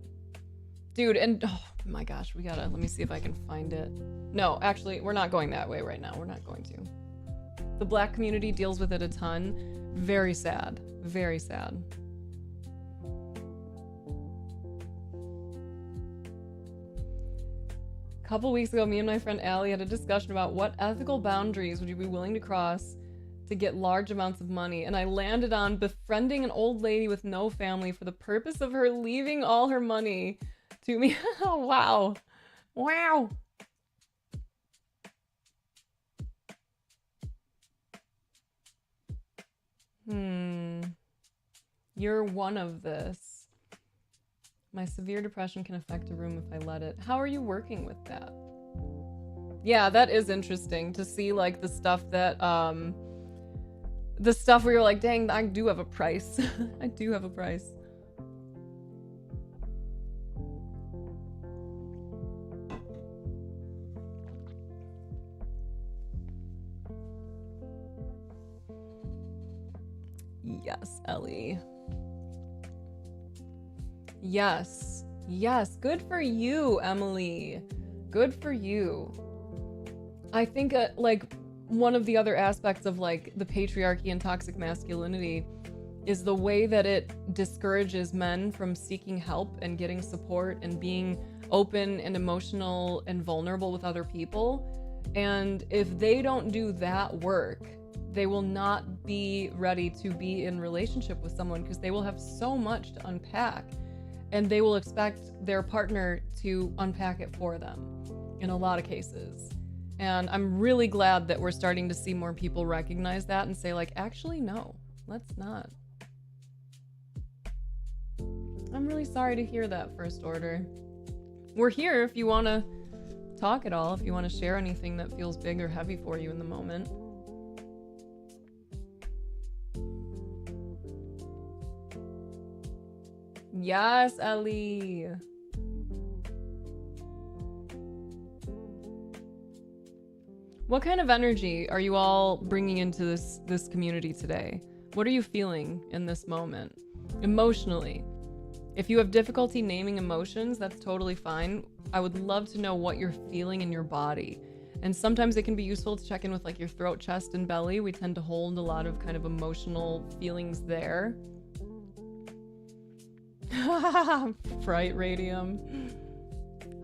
Dude, and oh my gosh, let me see if I can find it. No, actually, we're not going that way right now. We're not going to. The Black community deals with it a ton. Very sad. Very sad. A couple weeks ago, me and my friend Allie had a discussion about what ethical boundaries would you be willing to cross to get large amounts of money, and I landed on befriending an old lady with no family for the purpose of her leaving all her money to me. Wow. Wow. You're one of this. My severe depression can affect a room if I let it. How are you working with that? Yeah, that is interesting to see like the stuff that the stuff where you're like, dang, I do have a price. I do have a price. Yes, Ellie. Yes. Good for you, Emily. Good for you. I think like one of the other aspects of like the patriarchy and toxic masculinity is the way that it discourages men from seeking help and getting support and being open and emotional and vulnerable with other people. And if they don't do that work, they will not be ready to be in relationship with someone because they will have so much to unpack, and they will expect their partner to unpack it for them in a lot of cases. And I'm really glad that we're starting to see more people recognize that and say like, actually, no, let's not. I'm really sorry to hear that, First Order. We're here if you want to talk at all, if you want to share anything that feels big or heavy for you in the moment. Yes, Ellie. What kind of energy are you all bringing into this community today? What are you feeling in this moment? Emotionally. If you have difficulty naming emotions, that's totally fine. I would love to know what you're feeling in your body. And sometimes it can be useful to check in with like your throat, chest, and belly. We tend to hold a lot of kind of emotional feelings there. Fright radium.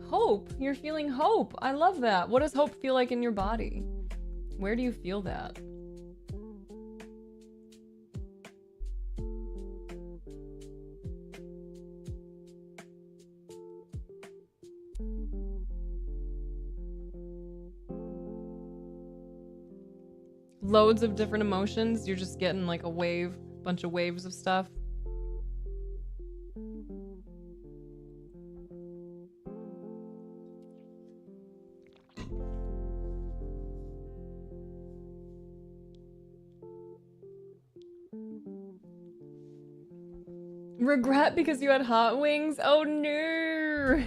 Hope. You're feeling hope. I love that. What does hope feel like in your body? Where do you feel that? Loads of different emotions. You're just getting like a bunch of waves of stuff. Regret because you had hot wings? Oh no!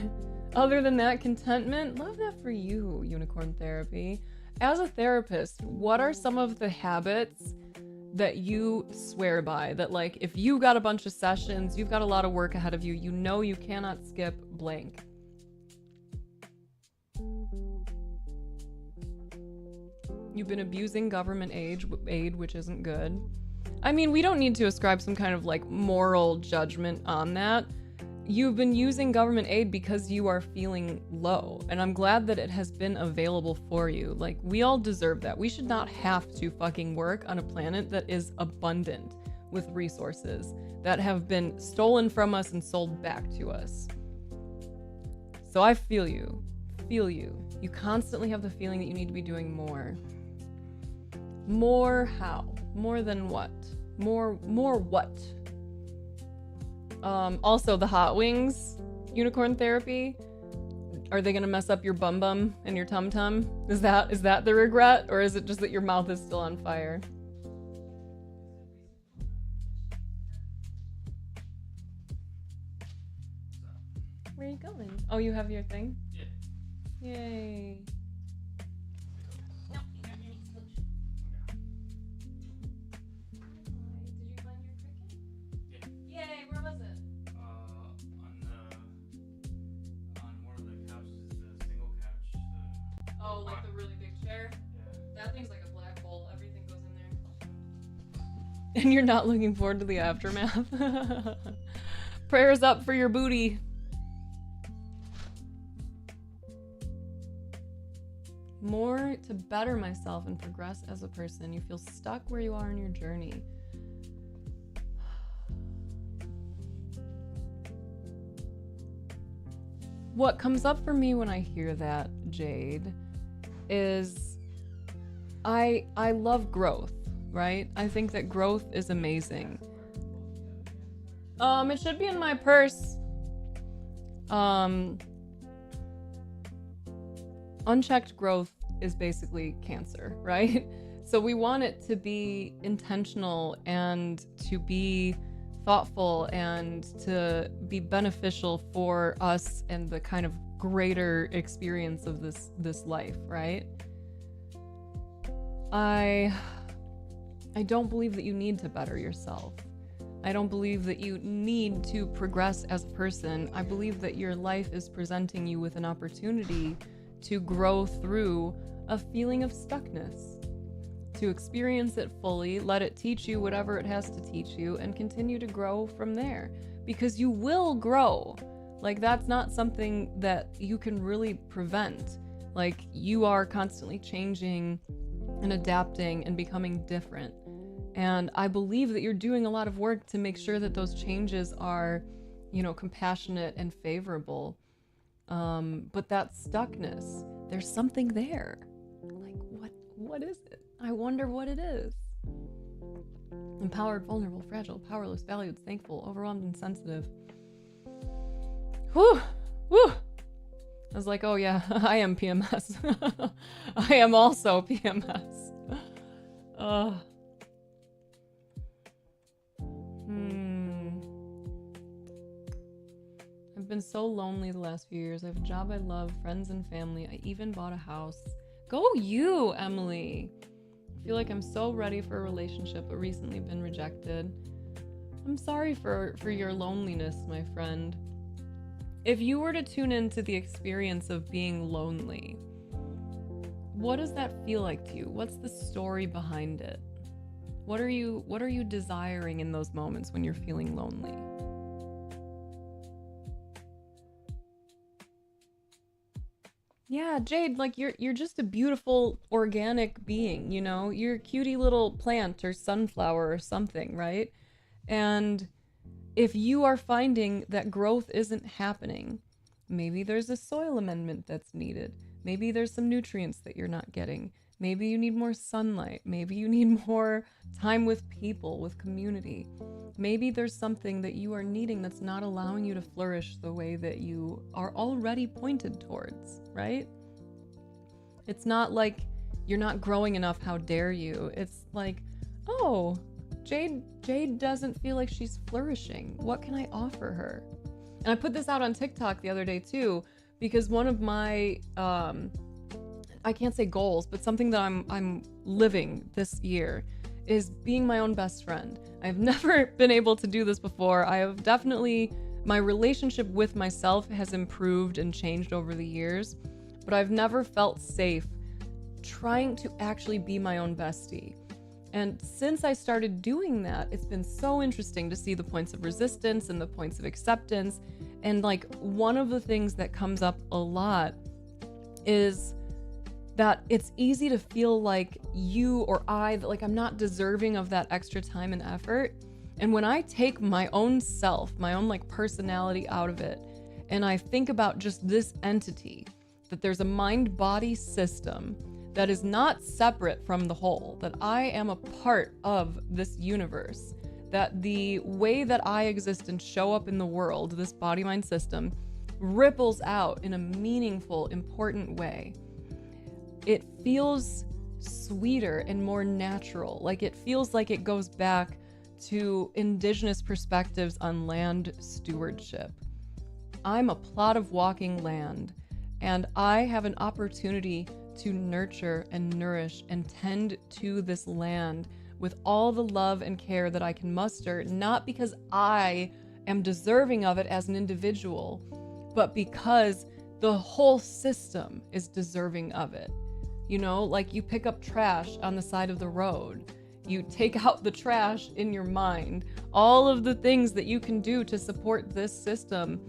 Other than that, contentment, love that for you, Unicorn Therapy. As a therapist, what are some of the habits that you swear by? That, like, if you got a bunch of sessions, you've got a lot of work ahead of you, you know you cannot skip blank. You've been abusing government aid, which isn't good. I mean, we don't need to ascribe some kind of, like, moral judgment on that. You've been using government aid because you are feeling low, and I'm glad that it has been available for you. Like, we all deserve that. We should not have to fucking work on a planet that is abundant with resources that have been stolen from us and sold back to us. So I feel you. Feel you. You constantly have the feeling that you need to be doing more. More how? More than what? More what? Also, the hot wings, Unicorn Therapy, are they gonna mess up your bum bum and your tum tum? Is that the regret, or is it just that your mouth is still on fire? Where are you going? Oh, you have your thing? Yeah. Yay. Oh, like the really big chair? Yeah. That thing's like a black hole. Everything goes in there. And you're not looking forward to the aftermath. Prayers up for your booty. More to better myself and progress as a person. You feel stuck where you are in your journey. What comes up for me when I hear that, Jade, is I love growth, right? I think that growth is amazing. It should be in my purse. Unchecked growth is basically cancer, right? So we want it to be intentional and to be thoughtful and to be beneficial for us and the kind of greater experience of this life, right? I don't believe that you need to better yourself. I don't believe that you need to progress as a person. I believe that your life is presenting you with an opportunity to grow through a feeling of stuckness, to experience it fully, let it teach you whatever it has to teach you, and continue to grow from there. Because you will grow. Like, that's not something that you can really prevent. Like, you are constantly changing and adapting and becoming different. And I believe that you're doing a lot of work to make sure that those changes are, compassionate and favorable. But that stuckness, there's something there. Like, what is it? I wonder what it is. Empowered, vulnerable, fragile, powerless, valued, thankful, overwhelmed, and sensitive. Whew! Whew! I was like, oh yeah, I am PMS. I am also PMS. I've been so lonely the last few years. I have a job I love, friends and family. I even bought a house. Go you, Emily! I feel like I'm so ready for a relationship, but recently been rejected. I'm sorry for your loneliness, my friend. If you were to tune into the experience of being lonely, what does that feel like to you? What's the story behind it? What are you desiring in those moments when you're feeling lonely? Yeah, Jade, like you're just a beautiful organic being, You're a cutie little plant or sunflower or something, right? And if you are finding that growth isn't happening, maybe there's a soil amendment that's needed. Maybe there's some nutrients that you're not getting. Maybe you need more sunlight. Maybe you need more time with people, with community. Maybe there's something that you are needing that's not allowing you to flourish the way that you are already pointed towards, right? It's not like you're not growing enough, how dare you? It's like, oh, Jade doesn't feel like she's flourishing. What can I offer her? And I put this out on TikTok the other day too, because one of my I can't say goals, but something that I'm living this year is being my own best friend. I've never been able to do this before. I have definitely, my relationship with myself has improved and changed over the years, but I've never felt safe trying to actually be my own bestie. And since I started doing that, it's been so interesting to see the points of resistance and the points of acceptance. And like, one of the things that comes up a lot is that it's easy to feel like you or I, that like I'm not deserving of that extra time and effort. And when I take my own self, my own like personality out of it, and I think about just this entity, that there's a mind-body system that is not separate from the whole, that I am a part of this universe, that the way that I exist and show up in the world, this body-mind system, ripples out in a meaningful, important way. It feels sweeter and more natural. Like, it feels like it goes back to indigenous perspectives on land stewardship. I'm a plot of walking land, and I have an opportunity to nurture and nourish and tend to this land with all the love and care that I can muster, not because I am deserving of it as an individual, but because the whole system is deserving of it. You know, like, you pick up trash on the side of the road, you take out the trash in your mind, all of the things that you can do to support this system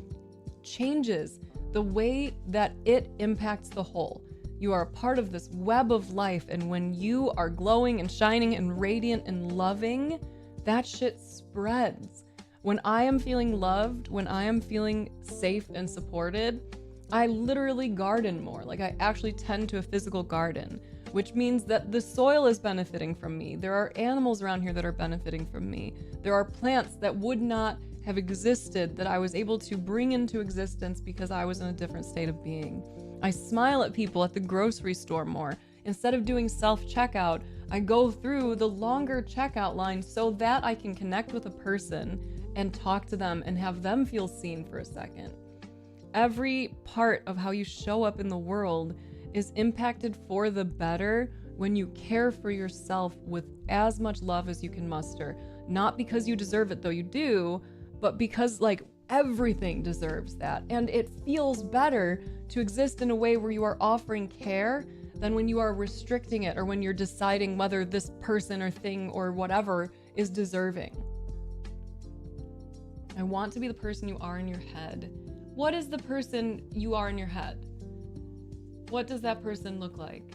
changes the way that it impacts the whole. You are a part of this web of life, and when you are glowing and shining and radiant and loving, that shit spreads. When I am feeling loved, when I am feeling safe and supported, I literally garden more. Like, I actually tend to a physical garden, which means that the soil is benefiting from me. There are animals around here that are benefiting from me. There are plants that would not have existed that I was able to bring into existence because I was in a different state of being. I smile at people at the grocery store more. Instead of doing self-checkout, I go through the longer checkout line so that I can connect with a person and talk to them and have them feel seen for a second. Every part of how you show up in the world is impacted for the better when you care for yourself with as much love as you can muster. Not because you deserve it, though you do, but because, like, everything deserves that. And it feels better to exist in a way where you are offering care than when you are restricting it, or when you're deciding whether this person or thing or whatever is deserving. I want to be the person you are in your head. What is the person you are in your head? What does that person look like?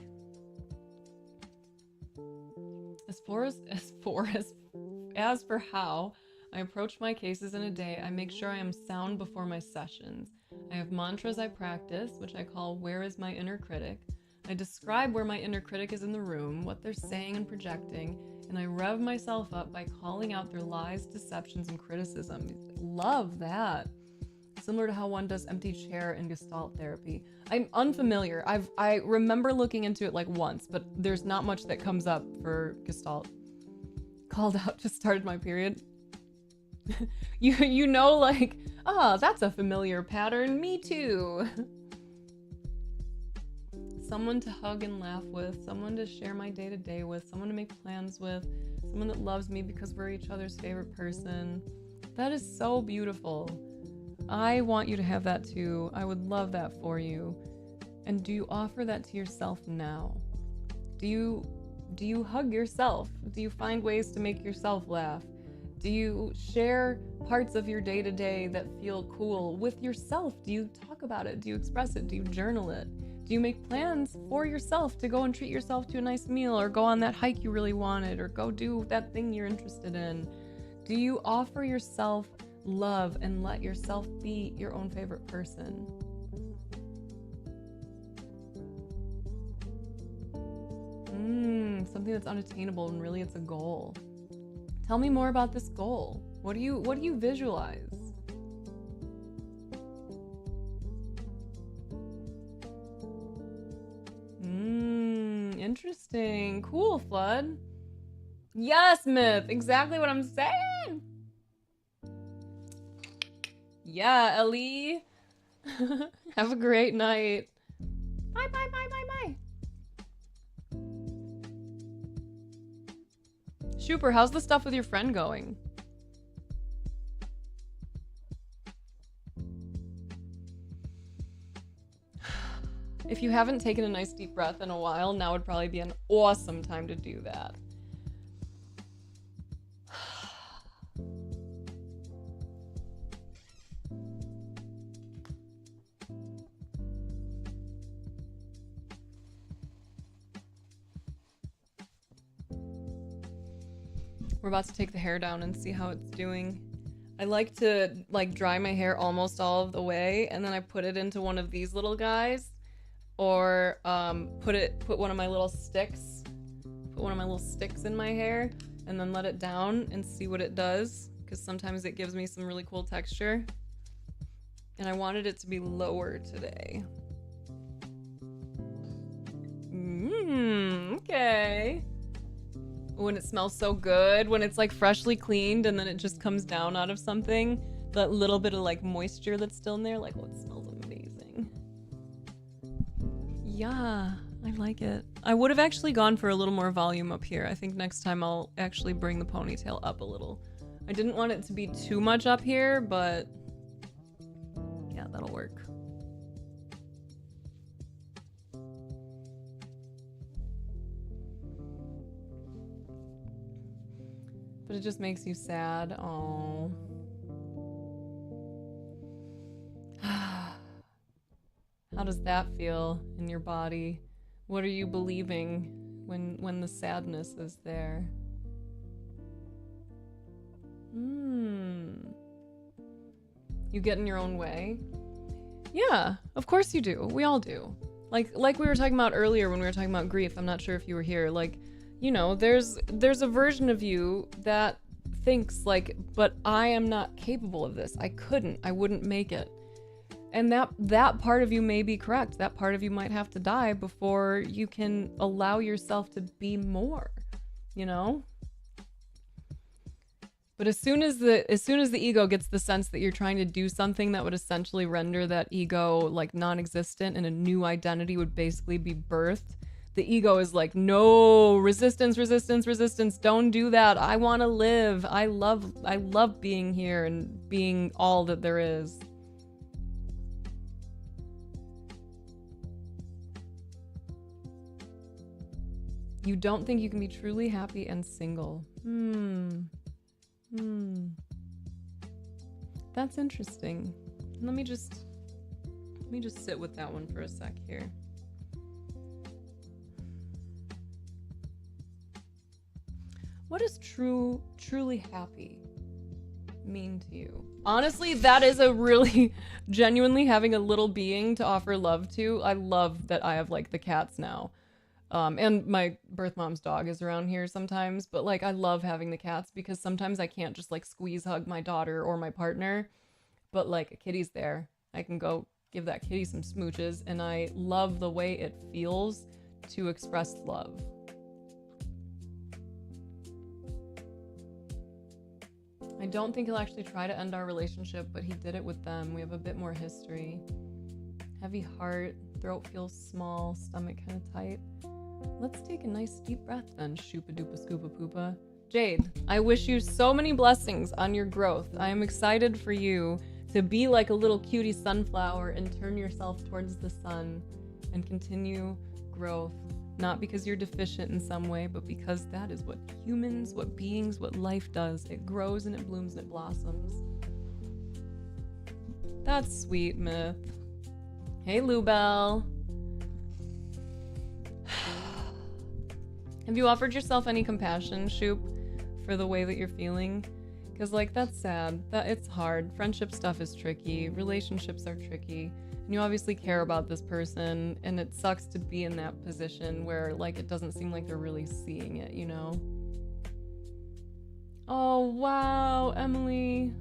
As for how I approach my cases in a day, I make sure I am sound before my sessions. I have mantras I practice, which I call "Where is my inner critic?" I describe where my inner critic is in the room, what they're saying and projecting, and I rev myself up by calling out their lies, deceptions, and criticism. Love that. Similar to how one does empty chair in Gestalt therapy. I'm unfamiliar. I remember looking into it like once, but there's not much that comes up for Gestalt. Called out, just started my period. you know, like, that's a familiar pattern. Me too. Someone to hug and laugh with, someone to share my day-to-day with, someone to make plans with, someone that loves me because we're each other's favorite person. That is so beautiful. I want you to have that too. I would love that for you. And do you offer that to yourself now? Do you hug yourself? Do you find ways to make yourself laugh? Do you share parts of your day-to-day that feel cool with yourself? Do you talk about it? Do you express it? Do you journal it? Do you make plans for yourself to go and treat yourself to a nice meal, or go on that hike you really wanted, or go do that thing you're interested in? Do you offer yourself love and let yourself be your own favorite person? Something that's unattainable, and really it's a goal. Tell me more about this goal. What do you visualize? Interesting. Cool, Flood. Yes, Myth. Exactly what I'm saying. Yeah, Ellie. Have a great night. Bye, bye, bye, bye, bye. Shooper, how's the stuff with your friend going? If you haven't taken a nice deep breath in a while, now would probably be an awesome time to do that. We're about to take the hair down and see how it's doing. I like to like dry my hair almost all of the way, and then I put it into one of these little guys, or put one of my little sticks, in my hair, and then let it down and see what it does, because sometimes it gives me some really cool texture. And I wanted it to be lower today. Okay. When it smells so good, when it's like freshly cleaned and then it just comes down out of something, that little bit of like moisture that's still in there, like, oh, it smells amazing. Yeah, I like it. I would have actually gone for a little more volume up here. I think next time I'll actually bring the ponytail up a little. I didn't want it to be too much up here, but yeah, that'll work. But it just makes you sad. Oh. How does that feel in your body? What are you believing when the sadness is there? You get in your own way? Yeah, of course you do. We all do. Like we were talking about earlier when we were talking about grief. I'm not sure if you were here. Like, you know, there's a version of you that thinks like, but I am not capable of this. I wouldn't make it. And that part of you may be correct. That part of you might have to die before you can allow yourself to be more, you know? But as soon as the ego gets the sense that you're trying to do something that would essentially render that ego like non-existent, and a new identity would basically be birthed, the ego is like, no, resistance, don't do that. I want to live. I love being here and being all that there is. You don't think you can be truly happy and single. That's interesting. Let me just sit with that one for a sec here. What does truly happy mean to you? Honestly, that is a really genuinely having a little being to offer love to. I love that I have like the cats now. And my birth mom's dog is around here sometimes, but like I love having the cats because sometimes I can't just like squeeze hug my daughter or my partner, but like a kitty's there. I can go give that kitty some smooches, and I love the way it feels to express love. I don't think he'll actually try to end our relationship, but he did it with them. We have a bit more history. Heavy heart, throat feels small, stomach kind of tight. Let's take a nice deep breath then, shoopa doopa scoopa poopa. Jade, I wish you so many blessings on your growth. I am excited for you to be like a little cutie sunflower and turn yourself towards the sun and continue growth. Not because you're deficient in some way, but because that is what humans, what beings, what life does. It grows and it blooms and it blossoms. That's sweet, Myth. Hey, Lubel. Have you offered yourself any compassion, Shoop, for the way that you're feeling? Because, like, that's sad. It's hard. Friendship stuff is tricky. Relationships are tricky. And you obviously care about this person, and it sucks to be in that position where, like, it doesn't seem like they're really seeing it, you know? Oh, wow, Emily.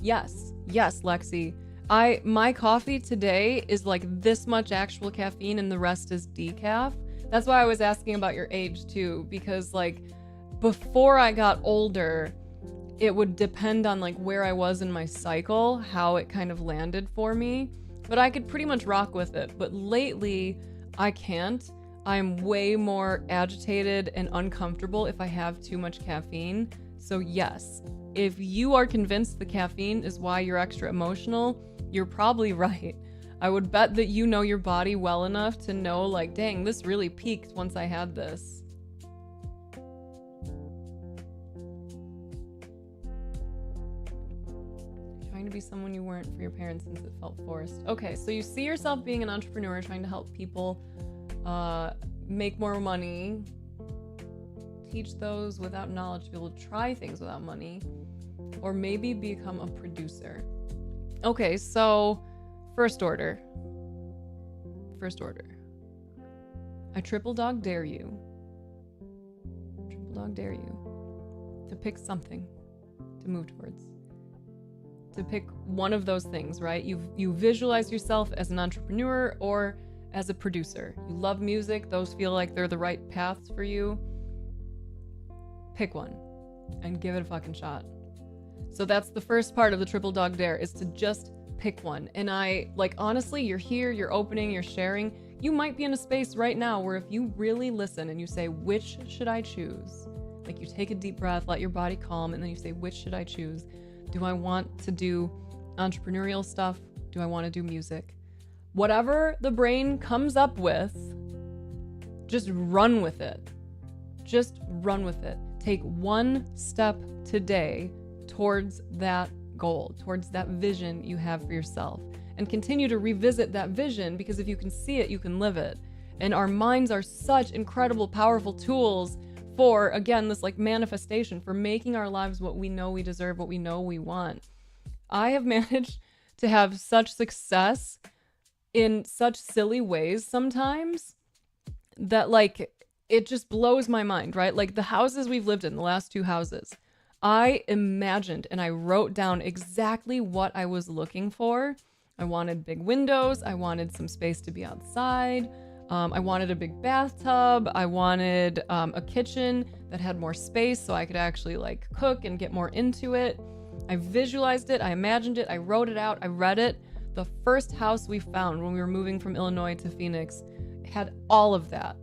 Yes, Lexi. My coffee today is like this much actual caffeine and the rest is decaf. That's why I was asking about your age too, because like before I got older, it would depend on like where I was in my cycle, how it kind of landed for me. But I could pretty much rock with it. But lately, I can't. I'm way more agitated and uncomfortable if I have too much caffeine. So yes, if you are convinced the caffeine is why you're extra emotional, you're probably right. I would bet that you know your body well enough to know like, dang, this really peaked once I had this. Trying to be someone you weren't for your parents since it felt forced. Okay, so you see yourself being an entrepreneur, trying to help people make more money, teach those without knowledge to be able to try things without money, or maybe become a producer. Okay, so first order. I triple dog dare you to pick something to move towards. To pick one of those things, right? You visualize yourself as an entrepreneur or as a producer. You love music, those feel like they're the right paths for you. Pick one and give it a fucking shot. So that's the first part of the triple dog dare, is to just pick one. And I, like, honestly, you're here, you're opening, you're sharing. You might be in a space right now where if you really listen and you say, which should I choose? Like, you take a deep breath, let your body calm, and then you say, which should I choose? Do I want to do entrepreneurial stuff? Do I want to do music? Whatever the brain comes up with, just run with it. Just run with it. Take one step today towards that goal, towards that vision you have for yourself, and continue to revisit that vision, because if you can see it, you can live it. And our minds are such incredible, powerful tools for, again, this like manifestation, for making our lives what we know we deserve, what we know we want. I have managed to have such success in such silly ways sometimes that like it just blows my mind, right? Like the houses we've lived in, the last 2 houses, I imagined and I wrote down exactly what I was looking for. I wanted big windows. I wanted some space to be outside. I wanted a big bathtub. I wanted a kitchen that had more space so I could actually like cook and get more into it. I visualized it. I imagined it. I wrote it out. I read it. The first house we found when we were moving from Illinois to Phoenix had all of that.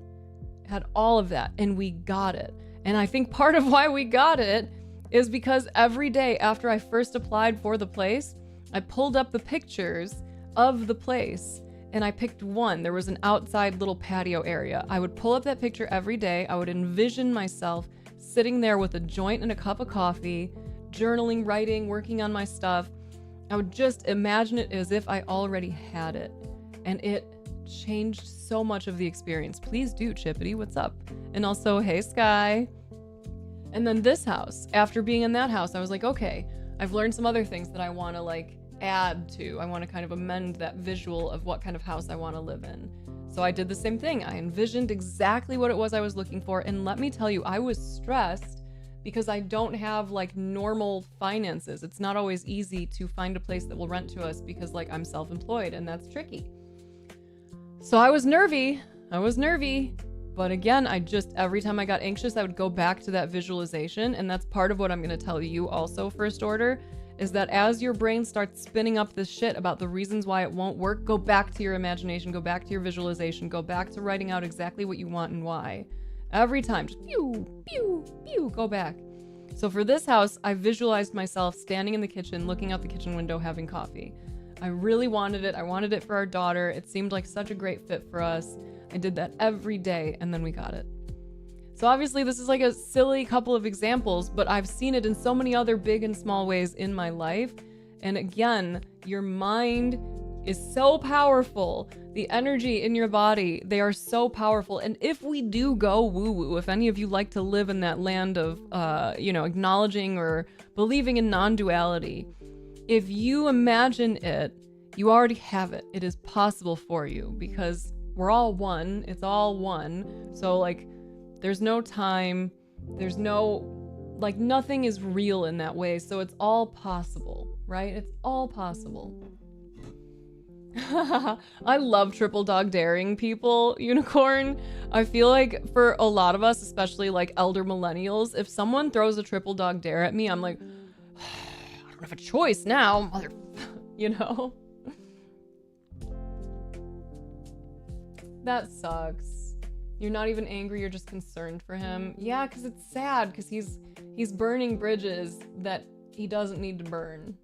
And we got it. And I think part of why we got it is because every day after I first applied for the place, I pulled up the pictures of the place and I picked one. There was an outside little patio area. I would pull up that picture every day. I would envision myself sitting there with a joint and a cup of coffee, journaling, writing, working on my stuff. I would just imagine it as if I already had it. And it changed so much of the experience. Please do, Chippity, what's up? And also, hey, Sky. And then this house, after being in that house, I was like, okay, I've learned some other things that I want to like add to. I want to kind of amend that visual of what kind of house I want to live in. So I did the same thing. I envisioned exactly what it was I was looking for. And let me tell you, I was stressed because I don't have like normal finances. It's not always easy to find a place that will rent to us because like I'm self-employed and that's tricky. So I was nervy. But again, every time I got anxious, I would go back to that visualization. And that's part of what I'm going to tell you also, first order, is that as your brain starts spinning up this shit about the reasons why it won't work, go back to your imagination, go back to your visualization, go back to writing out exactly what you want and why. Every time, just pew, pew, pew, go back. So for this house, I visualized myself standing in the kitchen, looking out the kitchen window, having coffee. I really wanted it. I wanted it for our daughter. It seemed like such a great fit for us. I did that every day, and then we got it. So obviously this is like a silly couple of examples, but I've seen it in so many other big and small ways in my life. And again, your mind is so powerful. The energy in your body, they are so powerful. And if we do go woo-woo, if any of you like to live in that land of, acknowledging or believing in non-duality, if you imagine it, you already have it. It is possible for you because we're all one. It's all one. So like, there's no time. There's no, like, nothing is real in that way. So it's all possible, right? It's all possible. I love triple dog daring people, Unicorn. I feel like for a lot of us, especially like elder millennials, if someone throws a triple dog dare at me, I'm like, have a choice now, mother, you know? That sucks. You're not even angry, you're just concerned for him. Yeah, because it's sad, because he's burning bridges that he doesn't need to burn.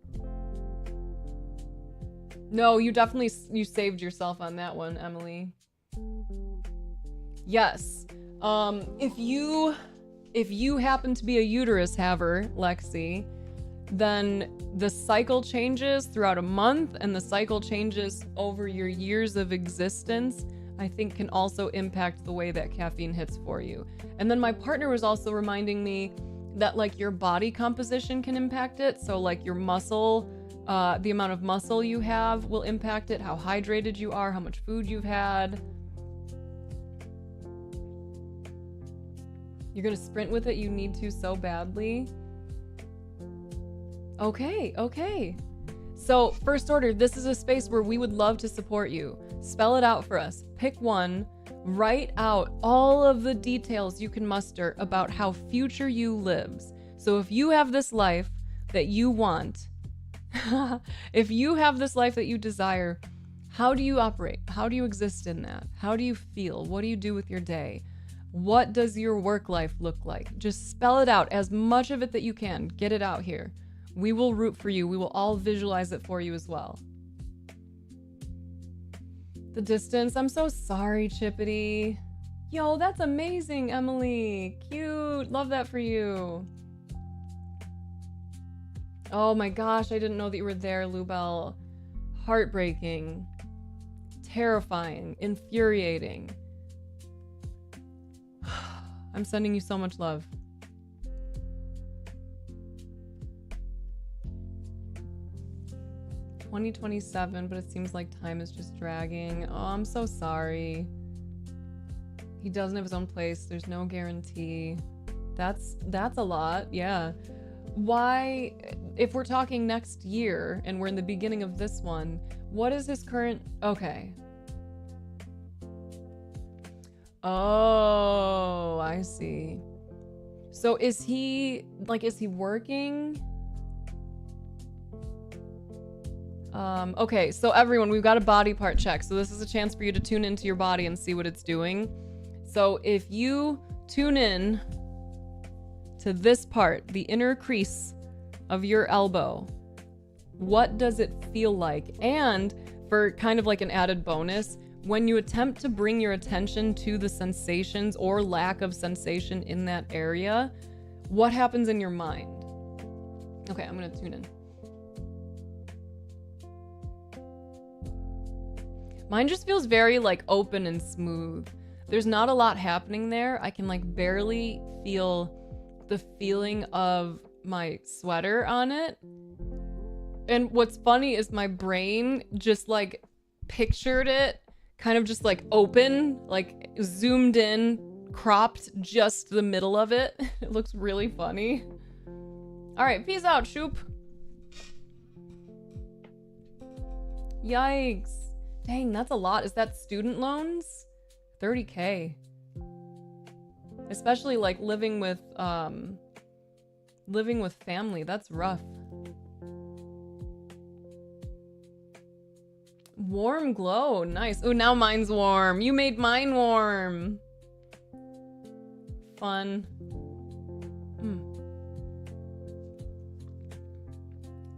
No, you definitely, you saved yourself on that one, Emily. Yes. If you happen to be a uterus haver, Lexi, then the cycle changes throughout a month, and the cycle changes over your years of existence, I think can also impact the way that caffeine hits for you. And then my partner was also reminding me that like your body composition can impact it. So like your muscle, the amount of muscle you have will impact it, how hydrated you are, how much food you've had. You're gonna sprint with it, you need to so badly. Okay, okay. So, first order, this is a space where we would love to support you. Spell it out for us. Pick one. Write out all of the details you can muster about how future you lives. So if you have this life that you want, if you have this life that you desire, how do you operate? How do you exist in that? How do you feel? What do you do with your day? What does your work life look like? Just spell it out, as much of it that you can. Get it out here. We will root for you. We will all visualize it for you as well. The distance. I'm so sorry, Chippity. Yo, that's amazing, Emily. Cute. Love that for you. Oh my gosh, I didn't know that you were there, Lubel. Heartbreaking. Terrifying. Infuriating. I'm sending you so much love. $2027, but it seems like time is just dragging. Oh, I'm so sorry. He doesn't have his own place. There's no guarantee. That's a lot, yeah. Why, if we're talking next year and we're in the beginning of this one, what is his current, okay. Oh, I see. So is he working? Okay, so everyone, we've got a body part check. So this is a chance for you to tune into your body and see what it's doing. So if you tune in to this part, the inner crease of your elbow, what does it feel like? And for kind of like an added bonus, when you attempt to bring your attention to the sensations or lack of sensation in that area, what happens in your mind? Okay, I'm gonna tune in. Mine just feels very like open and smooth. There's not a lot happening there. I can like barely feel the feeling of my sweater on it. And what's funny is my brain just like pictured it kind of just like open, like zoomed in, cropped just the middle of it. It looks really funny. All right, peace out, Shoop. Yikes. Dang, that's a lot. Is that student loans? 30K. Especially like living with family. That's rough. Warm glow. Nice. Oh, now mine's warm. You made mine warm. Fun.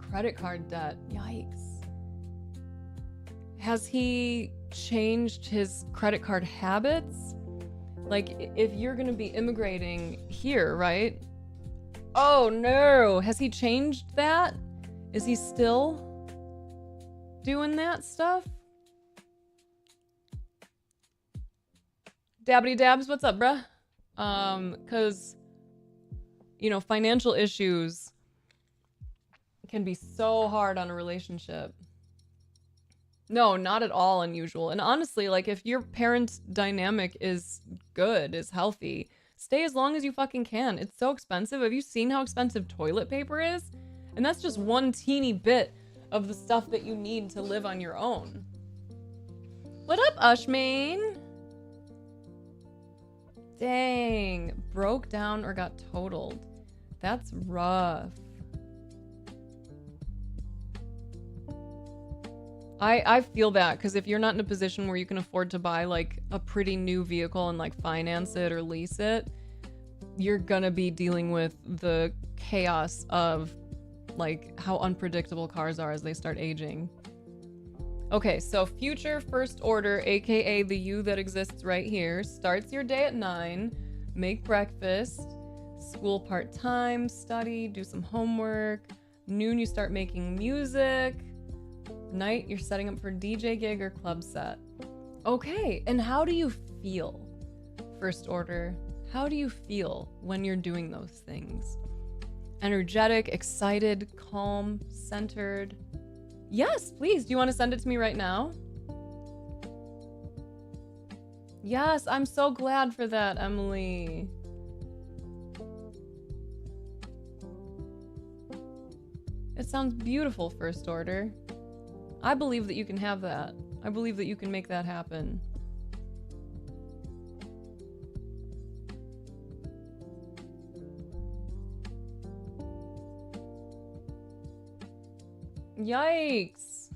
Credit card debt. Yikes. Has he changed his credit card habits? Like, if you're gonna be immigrating here, right? Oh no! Has he changed that? Is he still doing that stuff? Dabbity dabs, what's up, bruh? Cause, you know, financial issues can be so hard on a relationship. No, not at all unusual. And honestly, like, if your parent dynamic is good, is healthy, stay as long as you fucking can. It's so expensive. Have you seen how expensive toilet paper is? And that's just one teeny bit of the stuff that you need to live on your own. What up, Ushmain? Dang, broke down or got totaled. That's rough. I feel that, because if you're not in a position where you can afford to buy like a pretty new vehicle and like finance it or lease it, you're gonna be dealing with the chaos of like how unpredictable cars are as they start aging. Okay, so future first order, aka the you that exists right here, starts your day at 9, make breakfast, school part-time, study, do some homework, noon you start making music, night you're setting up for DJ gig or club set. Okay, and how do you feel, first order? How do you feel when you're doing those things? Energetic, excited, calm, centered? Yes, please. Do you want to send it to me right now? Yes, I'm so glad for that, Emily. It sounds beautiful, first order. I believe that you can have that. I believe that you can make that happen. Yikes.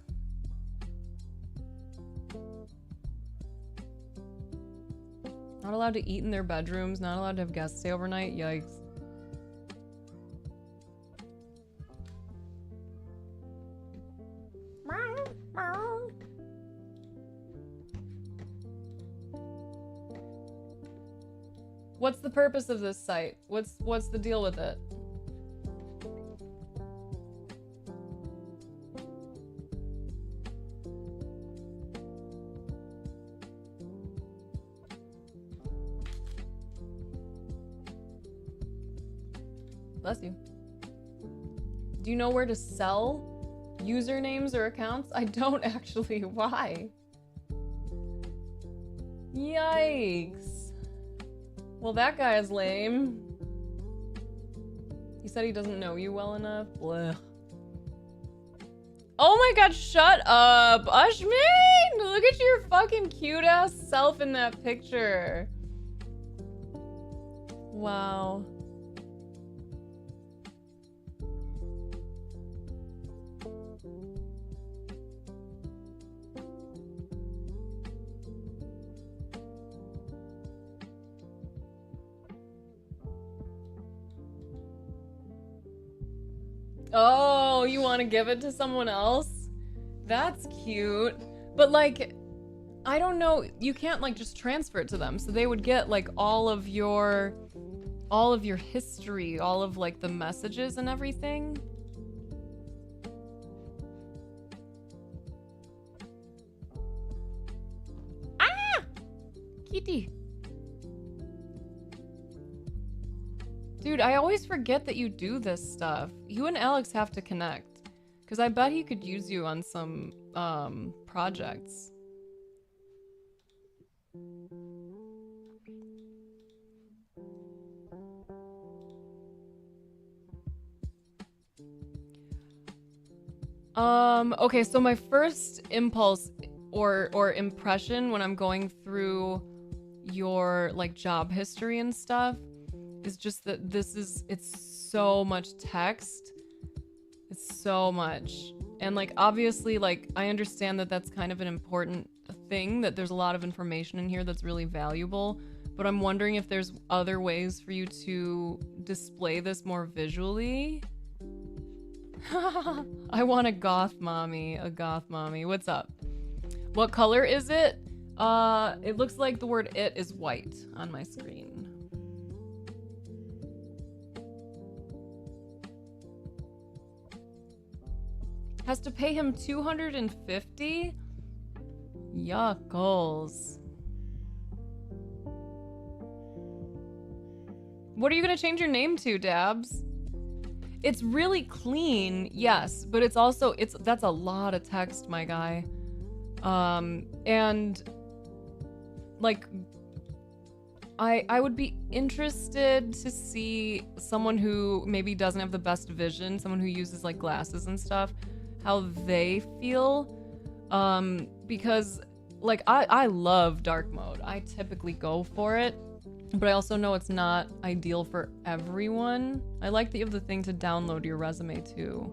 Not allowed to eat in their bedrooms, not allowed to have guests stay overnight. Yikes. What's the purpose of this site? What's the deal with it? Bless you. Do you know where to sell usernames or accounts? I don't actually. Why? Yikes. Well, that guy is lame. He said he doesn't know you well enough. Blech. Oh my god, shut up, Ushman! Look at your fucking cute-ass self in that picture. Wow. Oh, you want to give it to someone else? That's cute. But like, I don't know, you can't like just transfer it to them. So they would get like all of your history, all of like the messages and everything. Ah! Kitty. Dude, I always forget that you do this stuff. You and Alex have to connect. Because I bet he could use you on some, projects. Okay, so my first impulse or impression when I'm going through your, like, job history and stuff is just that it's so much text. It's so much. And like, obviously, like, I understand that that's kind of an important thing, that there's a lot of information in here that's really valuable, but I'm wondering if there's other ways for you to display this more visually. I want a goth mommy. What's up? What color is it? It looks like the word it is white on my screen. Has to pay him $250? Yuckles. What are you gonna change your name to, Dabs? It's really clean, yes, but it's also, that's a lot of text, my guy. And like, I would be interested to see someone who maybe doesn't have the best vision, someone who uses like glasses and stuff, how they feel. Because like, I love dark mode. I typically go for it, but I also know it's not ideal for everyone. I like that you have the thing to download your resume too.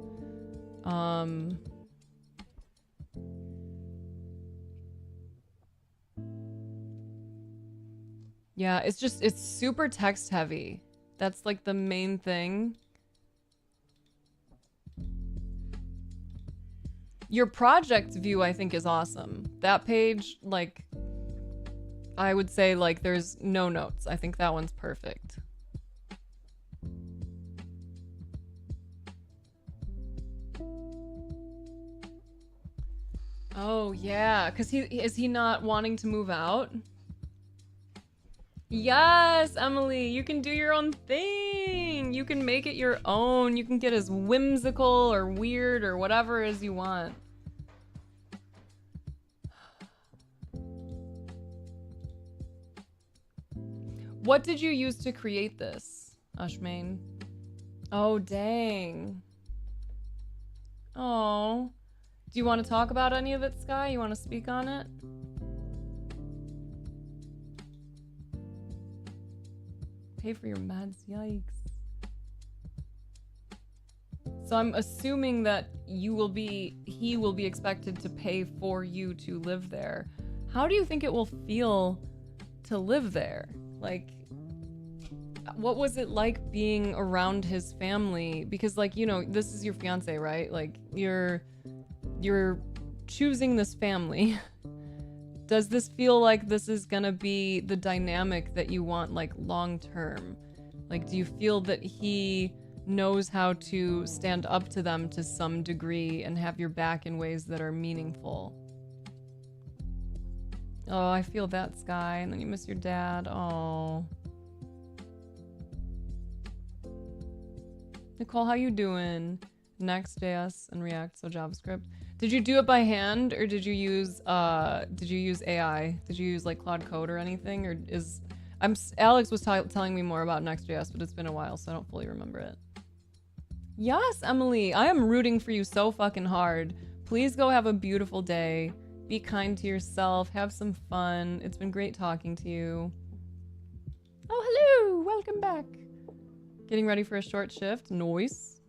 Yeah, it's super text heavy. That's like the main thing. Your project view, I think, is awesome. That page, like, I would say, like, there's no notes. I think that one's perfect. Oh, yeah, because is he not wanting to move out? Yes, Emily, you can do your own thing. You can make it your own. You can get as whimsical or weird or whatever as you want. What did you use to create this, Ushmain? Oh, dang. Oh. Do you want to talk about any of it, Sky? You want to speak on it? Pay for your meds, yikes. So I'm assuming that he will be expected to pay for you to live there. How do you think it will feel to live there? Like, what was it like being around his family? Because, like, you know, this is your fiance, right? Like, you're choosing this family. Does this feel like this is gonna be the dynamic that you want, like, long term? Like, do you feel that he knows how to stand up to them to some degree and have your back in ways that are meaningful? Oh, I feel that, Sky. And then you miss your dad. Oh. Nicole, how you doing? Next.js and React, so JavaScript. Did you do it by hand or did you use AI? Did you use like Claude Code or anything? Or Alex was telling me more about Next.js, but it's been a while, so I don't fully remember it. Yes, Emily, I am rooting for you so fucking hard. Please go have a beautiful day. Be kind to yourself. Have some fun. It's been great talking to you. Oh, hello. Welcome back. Getting ready for a short shift. Noise.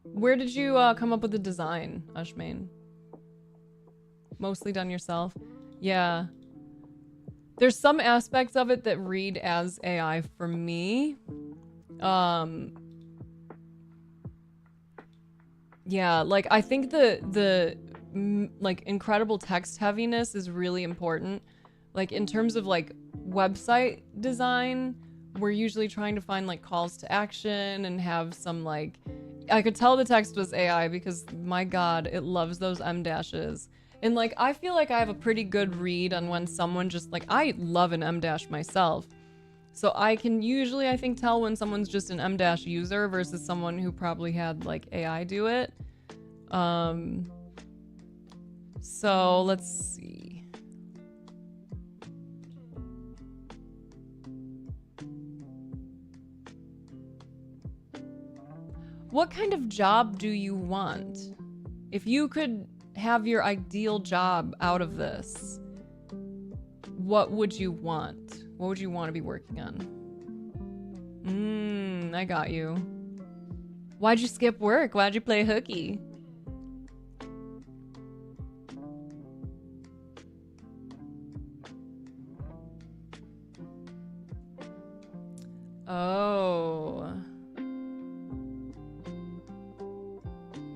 Where did you come up with the design, Ushmain? Mostly done yourself? Yeah. There's some aspects of it that read as AI for me. Yeah, like, I think the like, incredible text heaviness is really important. Like, in terms of, like, website design, we're usually trying to find, like, calls to action and have some, like... I could tell the text was AI because, my god, it loves those M dashes. And, like, I feel like I have a pretty good read on when someone just, like, I love an M dash myself. So I can usually, I think, tell when someone's just an M dash user versus someone who probably had, like, AI do it. So let's see. What kind of job do you want? If you could have your ideal job out of this, what would you want? What would you want to be working on? I got you. Why'd you skip work? Why'd you play hooky? Oh.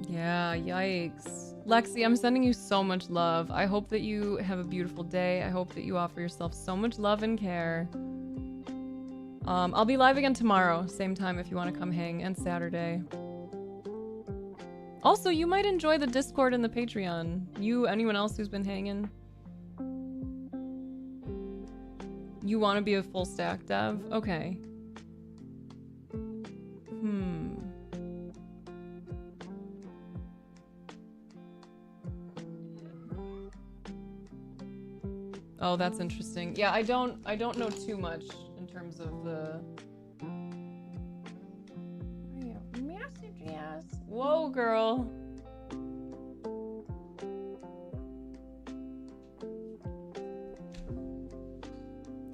Yeah, yikes. Lexi, I'm sending you so much love. I hope that you have a beautiful day. I hope that you offer yourself so much love and care. I'll be live again tomorrow, same time if you want to come hang, and Saturday. Also, you might enjoy the Discord and the Patreon. You, anyone else who's been hanging? You want to be a full stack dev? Okay. Oh, that's interesting. Yeah, I don't know too much in terms of the messages. Whoa, girl.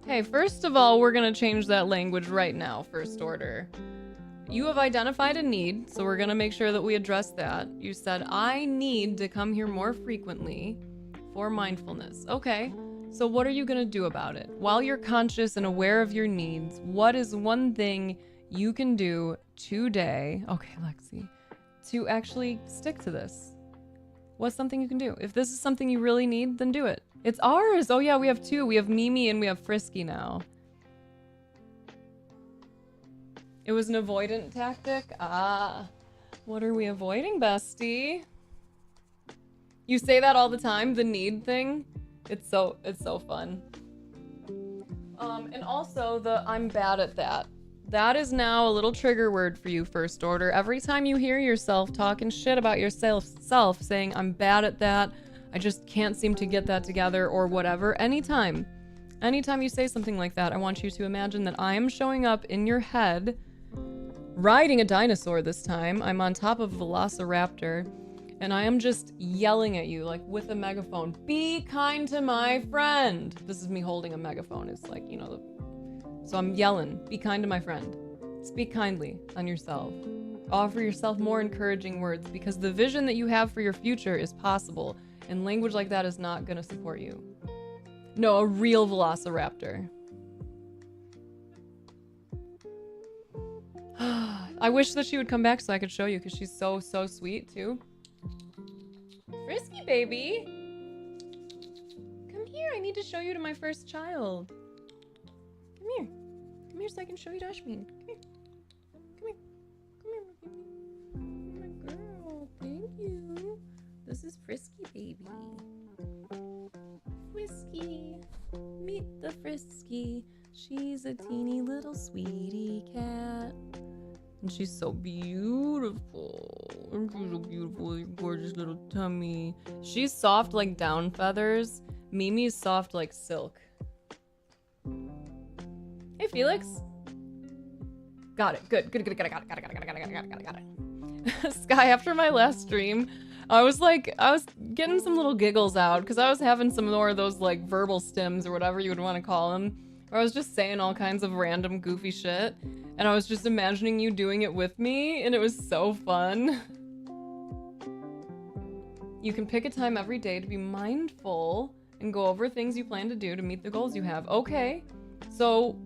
Hey, first of all, we're gonna change that language right now, first order. You have identified a need, so we're gonna make sure that we address that. You said, I need to come here more frequently for mindfulness. Okay. So what are you gonna do about it? While you're conscious and aware of your needs, what is one thing you can do today, okay, Lexi, to actually stick to this? What's something you can do? If this is something you really need, then do it. It's ours. Oh yeah, we have two. We have Mimi and we have Frisky now. It was an avoidant tactic? Ah. What are we avoiding, bestie? You say that all the time, the need thing. It's so fun. And also the I'm bad at that. That is now a little trigger word for you, First Order. Every time you hear yourself talking shit about yourself, saying, I'm bad at that, I just can't seem to get that together, or whatever, anytime you say something like that, I want you to imagine that I am showing up in your head, riding a dinosaur this time. I'm on top of a velociraptor, and I am just yelling at you, like with a megaphone, be kind to my friend. This is me holding a megaphone. It's like, you know, so I'm yelling, be kind to my friend. Speak kindly on yourself. Offer yourself more encouraging words, because the vision that you have for your future is possible, and language like that is not gonna support you. No, a real velociraptor. I wish that she would come back so I could show you, because she's so sweet too. Frisky baby! Come here, I need to show you to my first child. Come here. Come here so I can show you to Ashmin. Come here. Come here. Come here, my baby. My girl. Thank you. This is Frisky baby. Frisky. Meet the Frisky. She's a teeny little sweetie cat. And she's so beautiful. And she's so beautiful, your gorgeous little tummy. She's soft like down feathers. Mimi's soft like silk. Hey, Felix. Got it. Good. Got it. Sky, after my last stream, I was getting some little giggles out because I was having some more of those like verbal stims or whatever you would want to call them. Where I was just saying all kinds of random goofy shit. And I was just imagining you doing it with me, and it was so fun. You can pick a time every day to be mindful and go over things you plan to do to meet the goals you have. Okay, so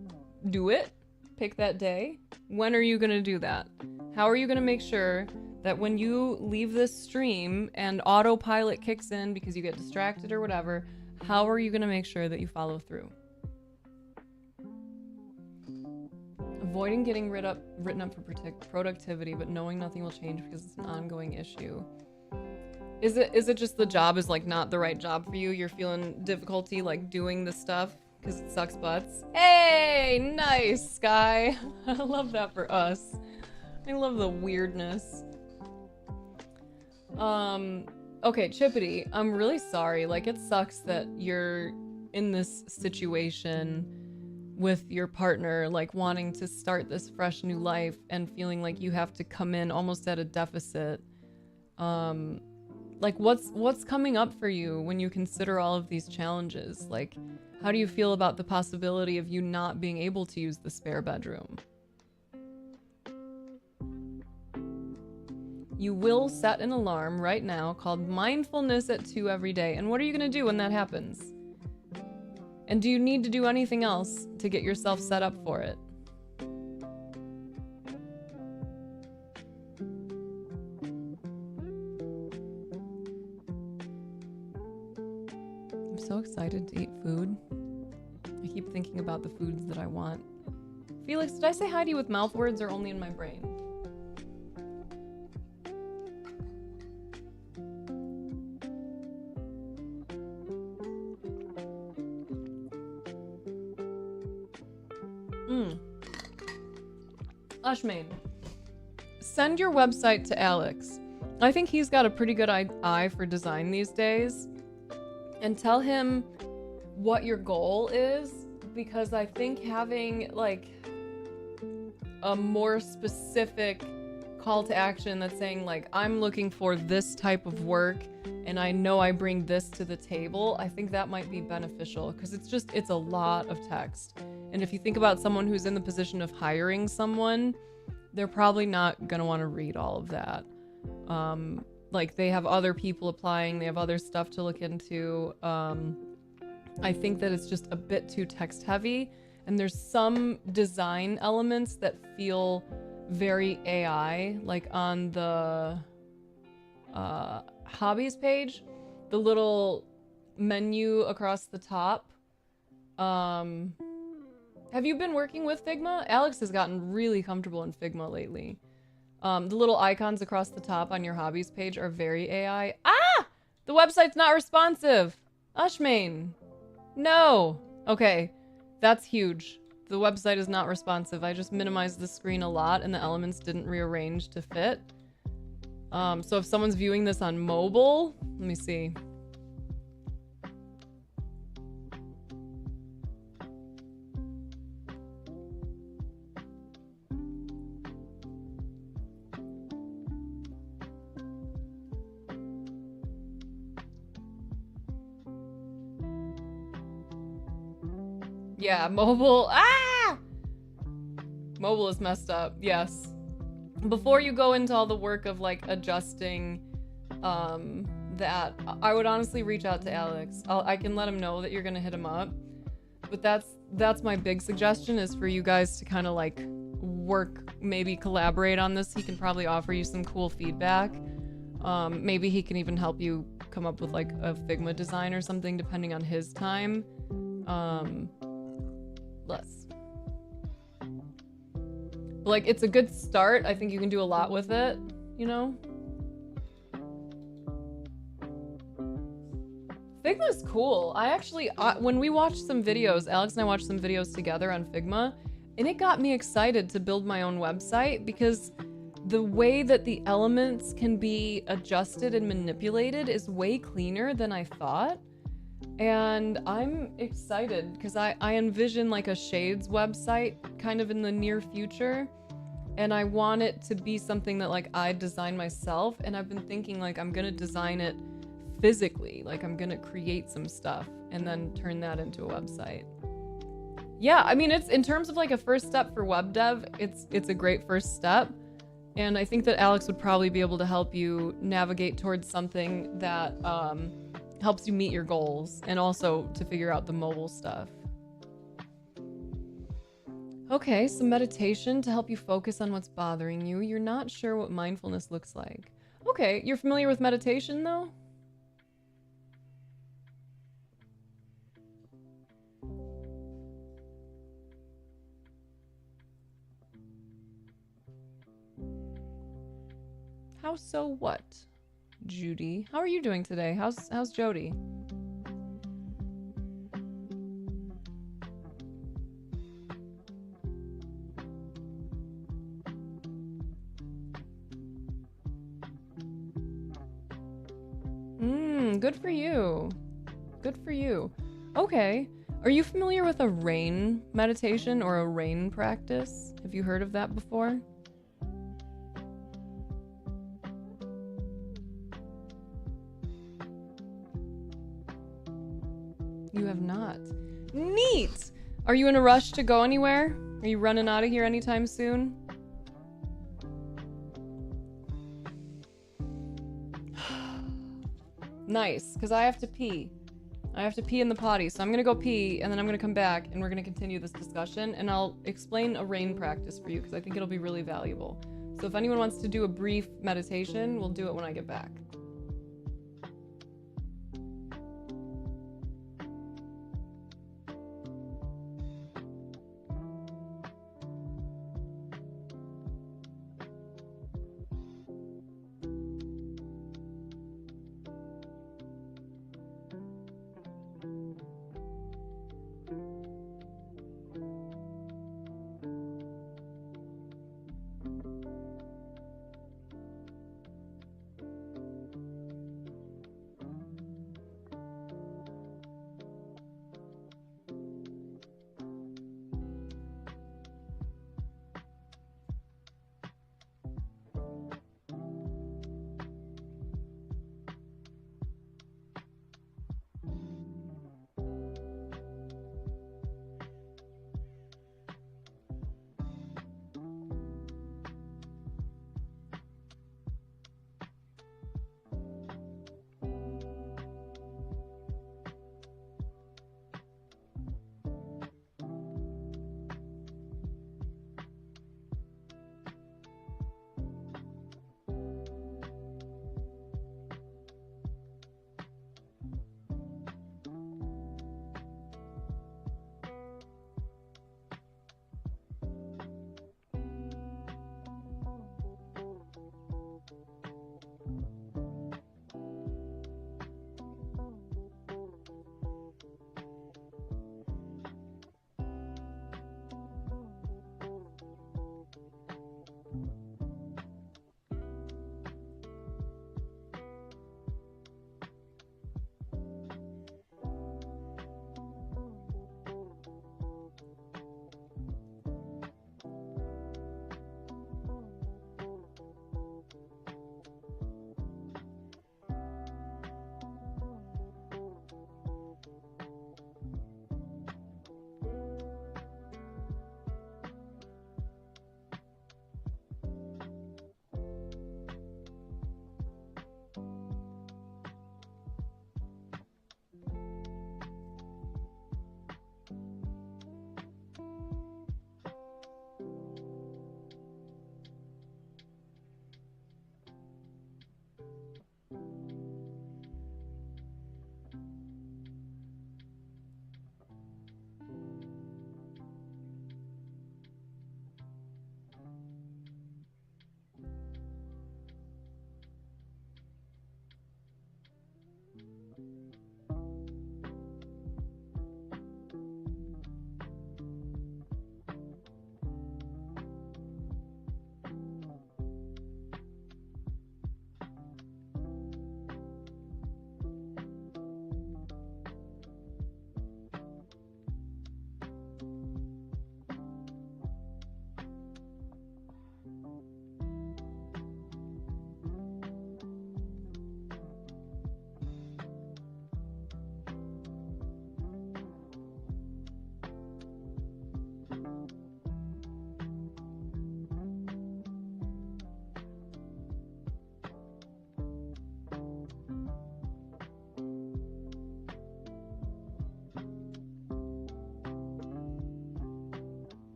do it. Pick that day. When are you gonna do that? How are you gonna make sure that when you leave this stream and autopilot kicks in because you get distracted or whatever, how are you gonna make sure that you follow through? Avoiding getting written up for productivity, but knowing nothing will change because it's an ongoing issue. Is it just the job is like not the right job for you? You're feeling difficulty like doing the stuff because it sucks butts? Hey, nice, Sky. I love that for us. I love the weirdness. Okay, Chippity, I'm really sorry. Like, it sucks that you're in this situation with your partner, like wanting to start this fresh new life and feeling like you have to come in almost at a deficit. Like what's coming up for you when you consider all of these challenges? Like, how do you feel about the possibility of you not being able to use the spare bedroom? You will set an alarm right now called mindfulness at 2 every day. And what are you gonna do when that happens? And do you need to do anything else to get yourself set up for it? I'm so excited to eat food. I keep thinking about the foods that I want. Felix, did I say hi to you with mouth words or only in my brain? Ashmain, send your website to Alex. I think he's got a pretty good eye for design these days. And tell him what your goal is, because I think having like a more specific call to action that's saying like, I'm looking for this type of work and I know I bring this to the table, I think that might be beneficial, because it's a lot of text. And if you think about someone who's in the position of hiring someone, they're probably not gonna want to read all of that. Like, they have other people applying, they have other stuff to look into. I think that it's just a bit too text heavy, and there's some design elements that feel very AI, like on the hobbies page, the little menu across the top. Have you been working with Figma? Alex has gotten really comfortable in Figma lately. The little icons across the top on your hobbies page are very AI. Ah! The website's not responsive! Ushmane! No! Okay, that's huge. The website is not responsive. I just minimized the screen a lot and the elements didn't rearrange to fit. So if someone's viewing this on mobile, let me see. Yeah, mobile. Ah! Mobile is messed up. Yes. Before you go into all the work of like adjusting that, I would honestly reach out to Alex. I can let him know that you're gonna hit him up. But that's my big suggestion, is for you guys to kind of like work, maybe collaborate on this. He can probably offer you some cool feedback. Maybe he can even help you come up with like a Figma design or something depending on his time. Like, it's a good start. I think you can do a lot with it, you know? Figma's cool. I actually, when we watched some videos, Alex and I watched some videos together on Figma, and it got me excited to build my own website because the way that the elements can be adjusted and manipulated is way cleaner than I thought. And I'm excited because I envision like a Shades website kind of in the near future. And I want it to be something that like I design myself. And I've been thinking like I'm going to design it physically. Like I'm going to create some stuff and then turn that into a website. Yeah, I mean, it's in terms of like a first step for web dev, it's a great first step. And I think that Alex would probably be able to help you navigate towards something that helps you meet your goals and also to figure out the mobile stuff. Okay, some meditation to help you focus on what's bothering you. You're not sure what mindfulness looks like. Okay, you're familiar with meditation though? How so what? Judy, how are you doing today? How's Jody? Good for you. Good for you. Okay. Are you familiar with a rain meditation or a rain practice? Have you heard of that before? You have not. Neat! Are you in a rush to go anywhere? Are you running out of here anytime soon? Nice, because I have to pee. I have to pee in the potty, so I'm gonna go pee, and then I'm gonna come back, and we're gonna continue this discussion, and I'll explain a rain practice for you, because I think it'll be really valuable. So if anyone wants to do a brief meditation, we'll do it when I get back.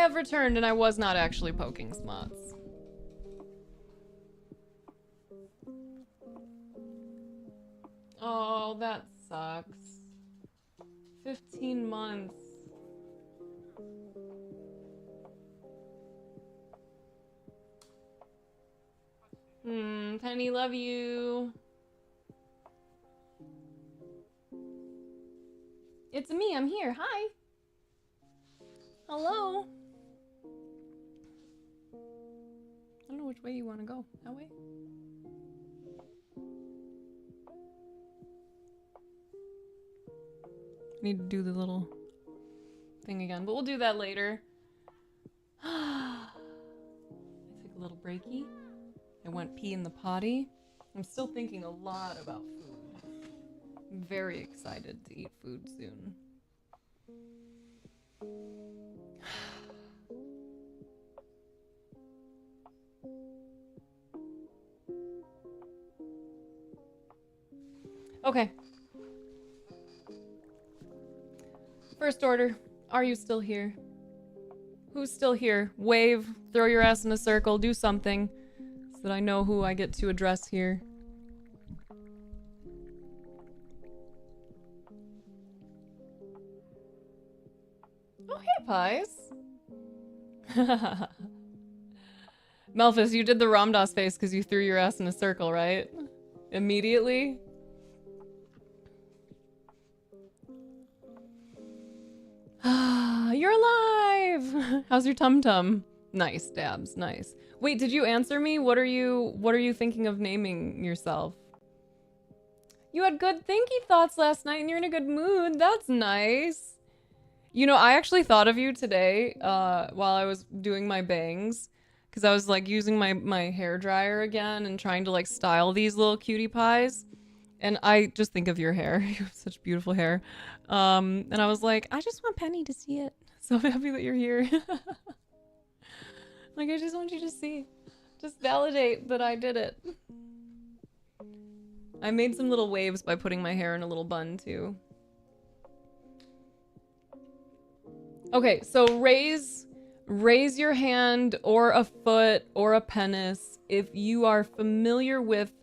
have returned and I was not actually poking Smuts. Oh, that sucks. 15 months. Penny, love you. It's me, I'm here. Hi. Hello. I don't know which way you want to go. That way? Need to do the little thing again, but we'll do that later. I took a little breaky. I went pee in the potty. I'm still thinking a lot about food. I'm very excited to eat food soon. Okay. First order. Are you still here? Who's still here? Wave, throw your ass in a circle, do something so that I know who I get to address here. Oh, hey, Pies. Melphis, you did the Ramdas face because you threw your ass in a circle, right? Immediately? You're alive! How's your tum-tum? Nice, Dabs, nice. Wait, did you answer me? What are you thinking of naming yourself? You had good thinky thoughts last night and you're in a good mood. That's nice. You know, I actually thought of you today while I was doing my bangs. Because I was like using my hair dryer again and trying to like style these little cutie pies. And I just think of your hair. You have such beautiful hair. And I was like, I just want Penny to see it. So happy that you're here. Like, I just want you to see. Just validate that I did it. I made some little waves by putting my hair in a little bun, too. Okay, so raise your hand or a foot or a penis if you are familiar with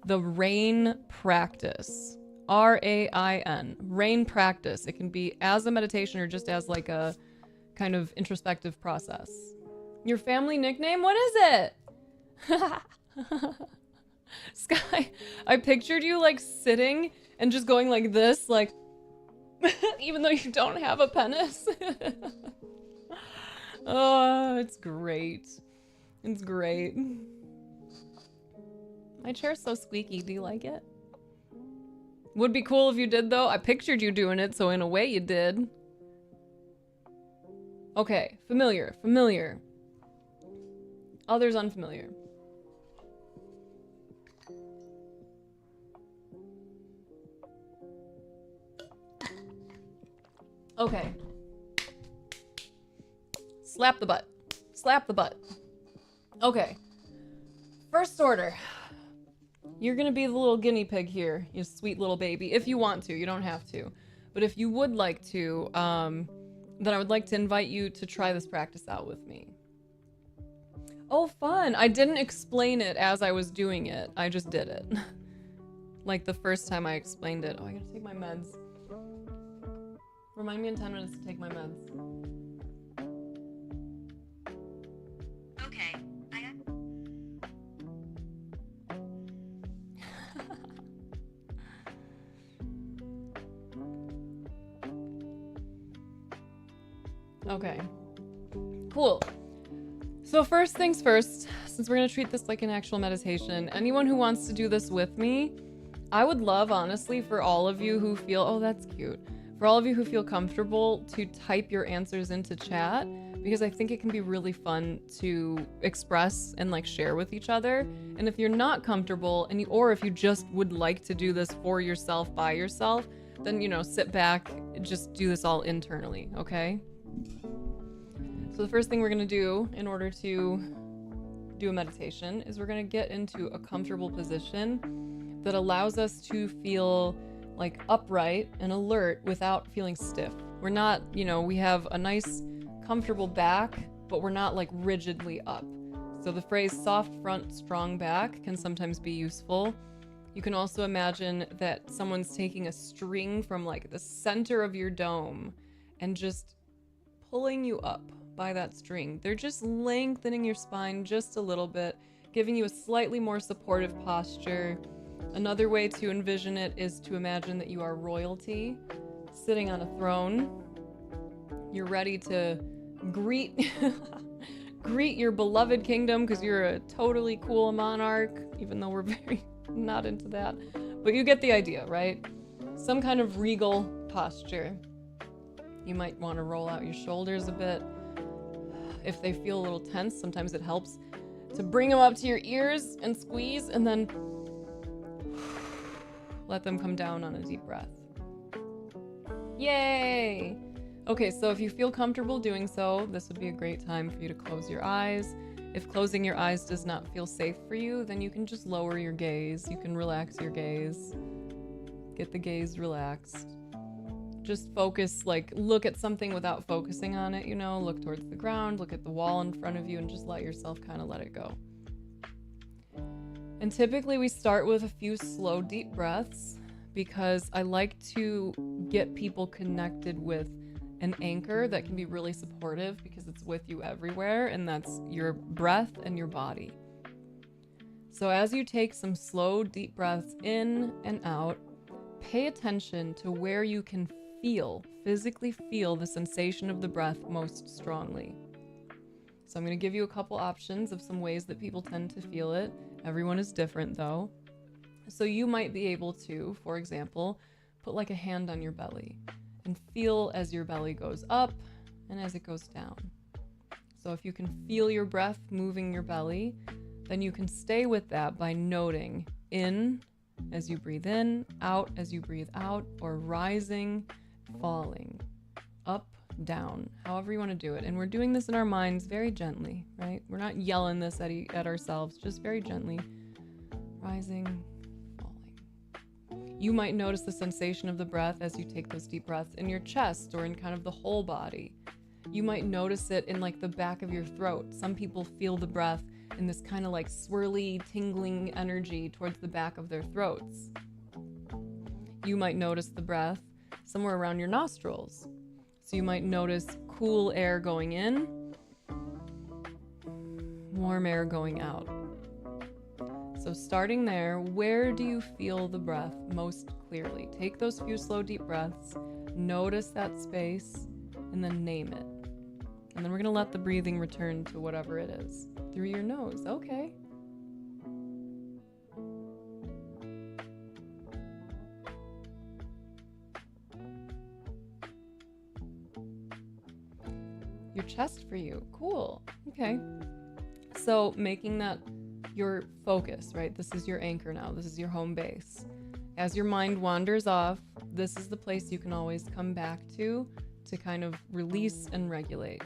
the RAIN practice. R-A-I-N. RAIN practice. It can be as a meditation or just as like a kind of introspective process. Your family nickname? What is it? Sky, I pictured you like sitting and just going like this, like, even though you don't have a penis. Oh, it's great. It's great. My chair's so squeaky. Do you like it? Would be cool if you did, though. I pictured you doing it, so in a way you did. Okay, familiar, familiar. Others unfamiliar. Okay. Slap the butt. Slap the butt. Okay. First order. You're gonna be the little guinea pig here, you sweet little baby. If you want to, you don't have to. But if you would like to, then I would like to invite you to try this practice out with me. Oh, fun. I didn't explain it as I was doing it. I just did it. Like the first time I explained it. Oh, I gotta take my meds. Remind me in 10 minutes to take my meds. Okay. Okay. Cool. So first things first, since we're gonna treat this like an actual meditation, anyone who wants to do this with me, I would love, honestly, for all of you who feel, oh, that's cute. For all of you who feel comfortable to type your answers into chat, because I think it can be really fun to express and like share with each other. And if you're not comfortable, or if you just would like to do this for yourself, by yourself, then, you know, sit back, just do this all internally, okay? So the first thing we're gonna do in order to do a meditation is we're gonna get into a comfortable position that allows us to feel like upright and alert without feeling stiff. We're not, you know, we have a nice comfortable back but we're not like rigidly up. So the phrase soft front, strong back can sometimes be useful. You can also imagine that someone's taking a string from like the center of your dome and just pulling you up by that string. They're just lengthening your spine just a little bit, giving you a slightly more supportive posture. Another way to envision it is to imagine that you are royalty sitting on a throne. You're ready to greet greet your beloved kingdom because you're a totally cool monarch, even though we're very not into that. But you get the idea, right? Some kind of regal posture. You might want to roll out your shoulders a bit. If they feel a little tense, sometimes it helps to bring them up to your ears and squeeze, and then let them come down on a deep breath. Yay! Okay, so if you feel comfortable doing so, this would be a great time for you to close your eyes. If closing your eyes does not feel safe for you, then you can just lower your gaze. You can relax your gaze. Get the gaze relaxed. Just focus, like, look at something without focusing on it, you know? Look towards the ground, look at the wall in front of you, and just let yourself kind of let it go. And typically we start with a few slow, deep breaths because I like to get people connected with an anchor that can be really supportive because it's with you everywhere, and that's your breath and your body. So as you take some slow, deep breaths in and out, pay attention to where you can physically feel the sensation of the breath most strongly. So I'm going to give you a couple options of some ways that people tend to feel it. Everyone is different though. So you might be able to, for example, put like a hand on your belly and feel as your belly goes up and as it goes down. So if you can feel your breath moving your belly, then you can stay with that by noting in as you breathe in, out as you breathe out, or rising, falling, up, down, however you want to do it. And we're doing this in our minds very gently, right? We're not yelling this at ourselves, just very gently. Rising, falling. You might notice the sensation of the breath as you take those deep breaths in your chest or in kind of the whole body. You might notice it in like the back of your throat. Some people feel the breath in this kind of like swirly, tingling energy towards the back of their throats. You might notice the breath somewhere around your nostrils. So you might notice cool air going in, warm air going out. So starting there, where do you feel the breath most clearly? Take those few slow, deep breaths, notice that space, and then name it. And then we're gonna let the breathing return to whatever it is. Through your nose, okay. Your chest for you, cool, okay. So making that your focus, right? This is your anchor now, this is your home base. As your mind wanders off, this is the place you can always come back to kind of release and regulate,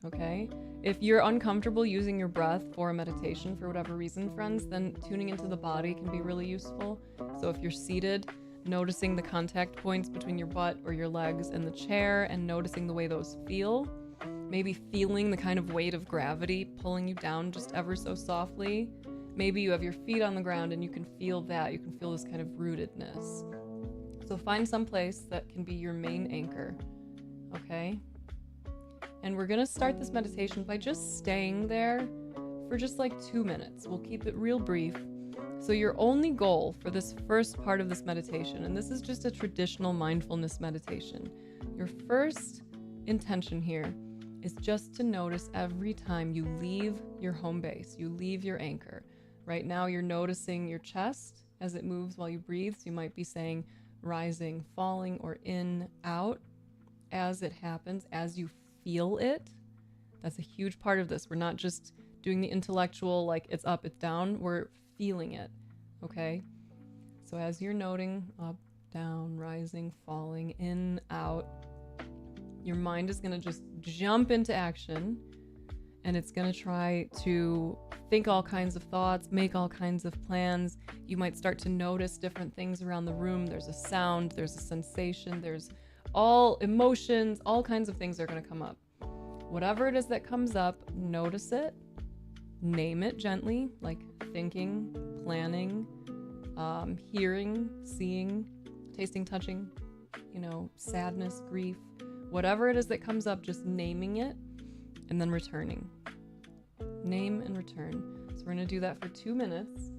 okay? If you're uncomfortable using your breath for a meditation for whatever reason, friends, then tuning into the body can be really useful. So if you're seated, noticing the contact points between your butt or your legs and the chair and noticing the way those feel, maybe feeling the kind of weight of gravity pulling you down just ever so softly. Maybe you have your feet on the ground and you can feel that. You can feel this kind of rootedness. So find some place that can be your main anchor, okay? And we're gonna start this meditation by just staying there for just like 2 minutes. We'll keep it real brief. So your only goal for this first part of this meditation, and this is just a traditional mindfulness meditation, your first intention here is just to notice every time you leave your home base, you leave your anchor. Right now you're noticing your chest as it moves while you breathe. So you might be saying rising, falling, or in, out as it happens, as you feel it. That's a huge part of this. We're not just doing the intellectual, like it's up, it's down. We're feeling it, okay? So as you're noting up, down, rising, falling, in, out, your mind is gonna just jump into action and it's gonna try to think all kinds of thoughts, make all kinds of plans. You might start to notice different things around the room. There's a sound, there's a sensation, there's all emotions, all kinds of things are gonna come up. Whatever it is that comes up, notice it, name it gently, like thinking, planning, hearing, seeing, tasting, touching, sadness, grief, whatever it is that comes up, just naming it and then returning. Name and return. So we're going to do that for 2 minutes.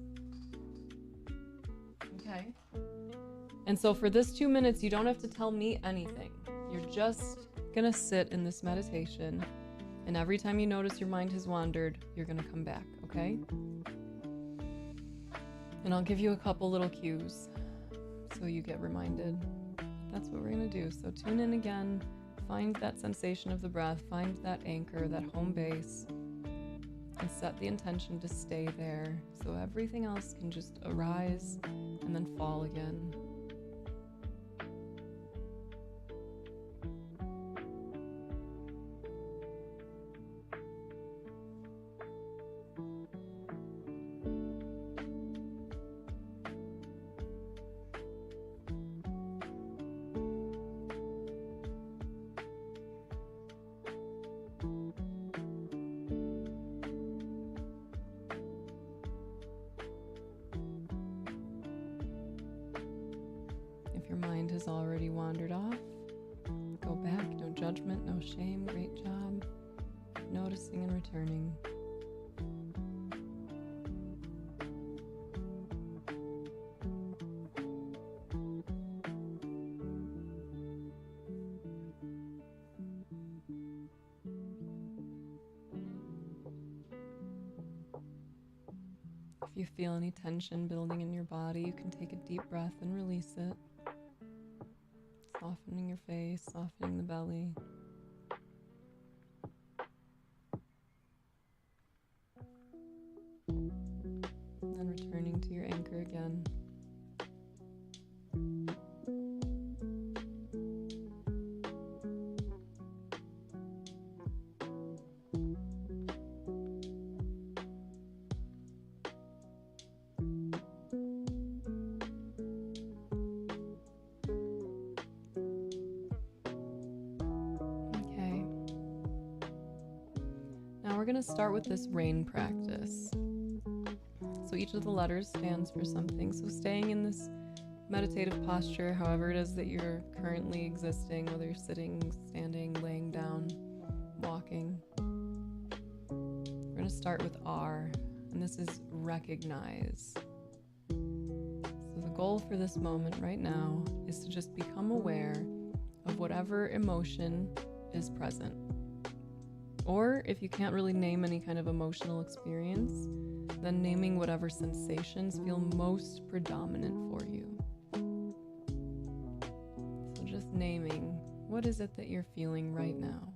Okay. And so for this 2 minutes, you don't have to tell me anything. You're just going to sit in this meditation. And every time you notice your mind has wandered, you're going to come back, okay? And I'll give you a couple little cues so you get reminded. That's what we're going to do. So tune in again, find that sensation of the breath, find that anchor, that home base, and set the intention to stay there so everything else can just arise and then fall again. If your mind has already wandered off, go back, no judgment, no shame, great job. Noticing and returning. If you feel any tension building in your body, you can take a deep breath and release it. Softening your face, softening the belly. And then returning to your anchor again. We're going to start with this rain practice. So each of the letters stands for something. So staying in this meditative posture, however it is that you're currently existing, whether you're sitting, standing, laying down, walking. We're going to start with R, and this is recognize. So the goal for this moment right now is to just become aware of whatever emotion is present. Or if you can't really name any kind of emotional experience, then naming whatever sensations feel most predominant for you. So just naming, what is it that you're feeling right now?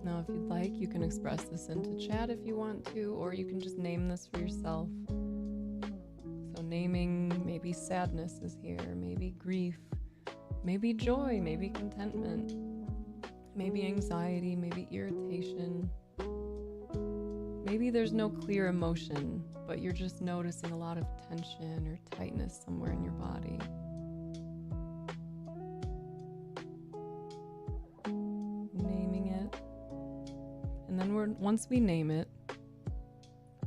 Now, if you'd like, you can express this into chat if you want to, or you can just name this for yourself. So naming, maybe sadness is here, maybe grief, maybe joy, maybe contentment, maybe anxiety, maybe irritation. Maybe there's no clear emotion, but you're just noticing a lot of tension or tightness somewhere in your body. Naming it. And then once we name it,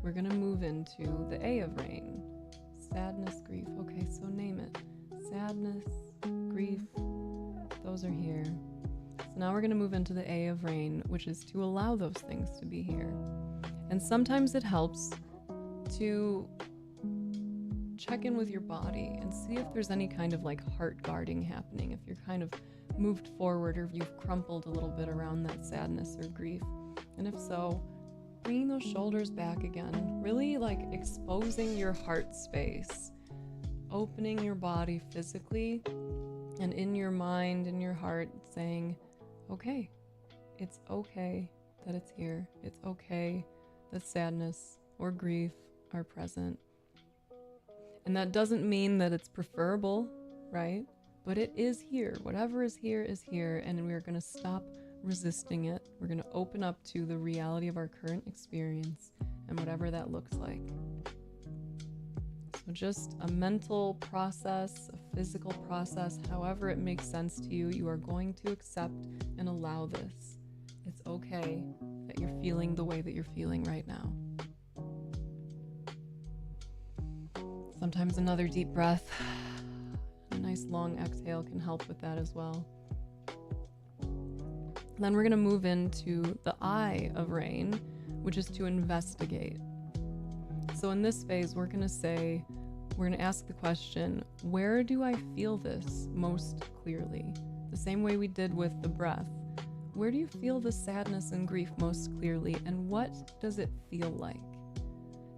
we're going to move into the A of rain. Sadness, grief. Okay, so name it. Sadness, grief, those are here. So now we're going to move into the A of rain, which is to allow those things to be here. And sometimes it helps to check in with your body and see if there's any kind of like heart guarding happening, if you're kind of moved forward or if you've crumpled a little bit around that sadness or grief. And if so, bringing those shoulders back again, really like exposing your heart space, opening your body physically and in your mind, in your heart, saying, okay, it's okay that it's here. It's okay that sadness or grief are present. And that doesn't mean that it's preferable, right? But it is here. Whatever is here, and we're going to stop resisting it. We're going to open up to the reality of our current experience and whatever that looks like. So just a mental process, a physical process, however it makes sense to you, you are going to accept and allow this. It's okay that you're feeling the way that you're feeling right now. Sometimes another deep breath, a nice long exhale can help with that as well. Then we're going to move into the I of rain, which is to investigate. So in this phase, we're going to ask the question, where do I feel this most clearly? The same way we did with the breath. Where do you feel the sadness and grief most clearly, and what does it feel like?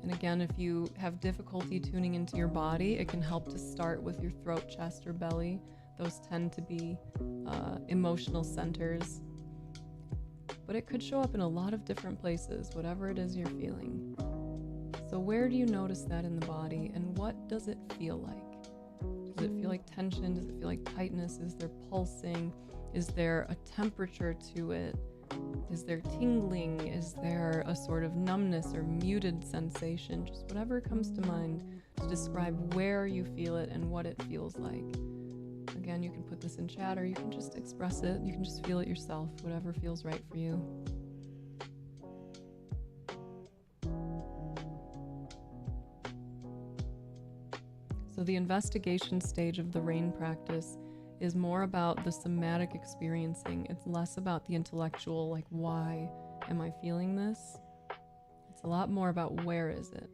And again, if you have difficulty tuning into your body, it can help to start with your throat, chest, or belly. Those tend to be emotional centers. But it could show up in a lot of different places, whatever it is you're feeling. So where do you notice that in the body, and what does it feel like? Does it feel like tension? Does it feel like tightness? Is there pulsing? Is there a temperature to it? Is there tingling? Is there a sort of numbness or muted sensation? Just whatever comes to mind to describe where you feel it and what it feels like. Again, you can put this in chat, or you can just express it. You can just feel it yourself, whatever feels right for you. So the investigation stage of the rain practice is more about the somatic experiencing. It's less about the intellectual, like, why am I feeling this? It's a lot more about where is it?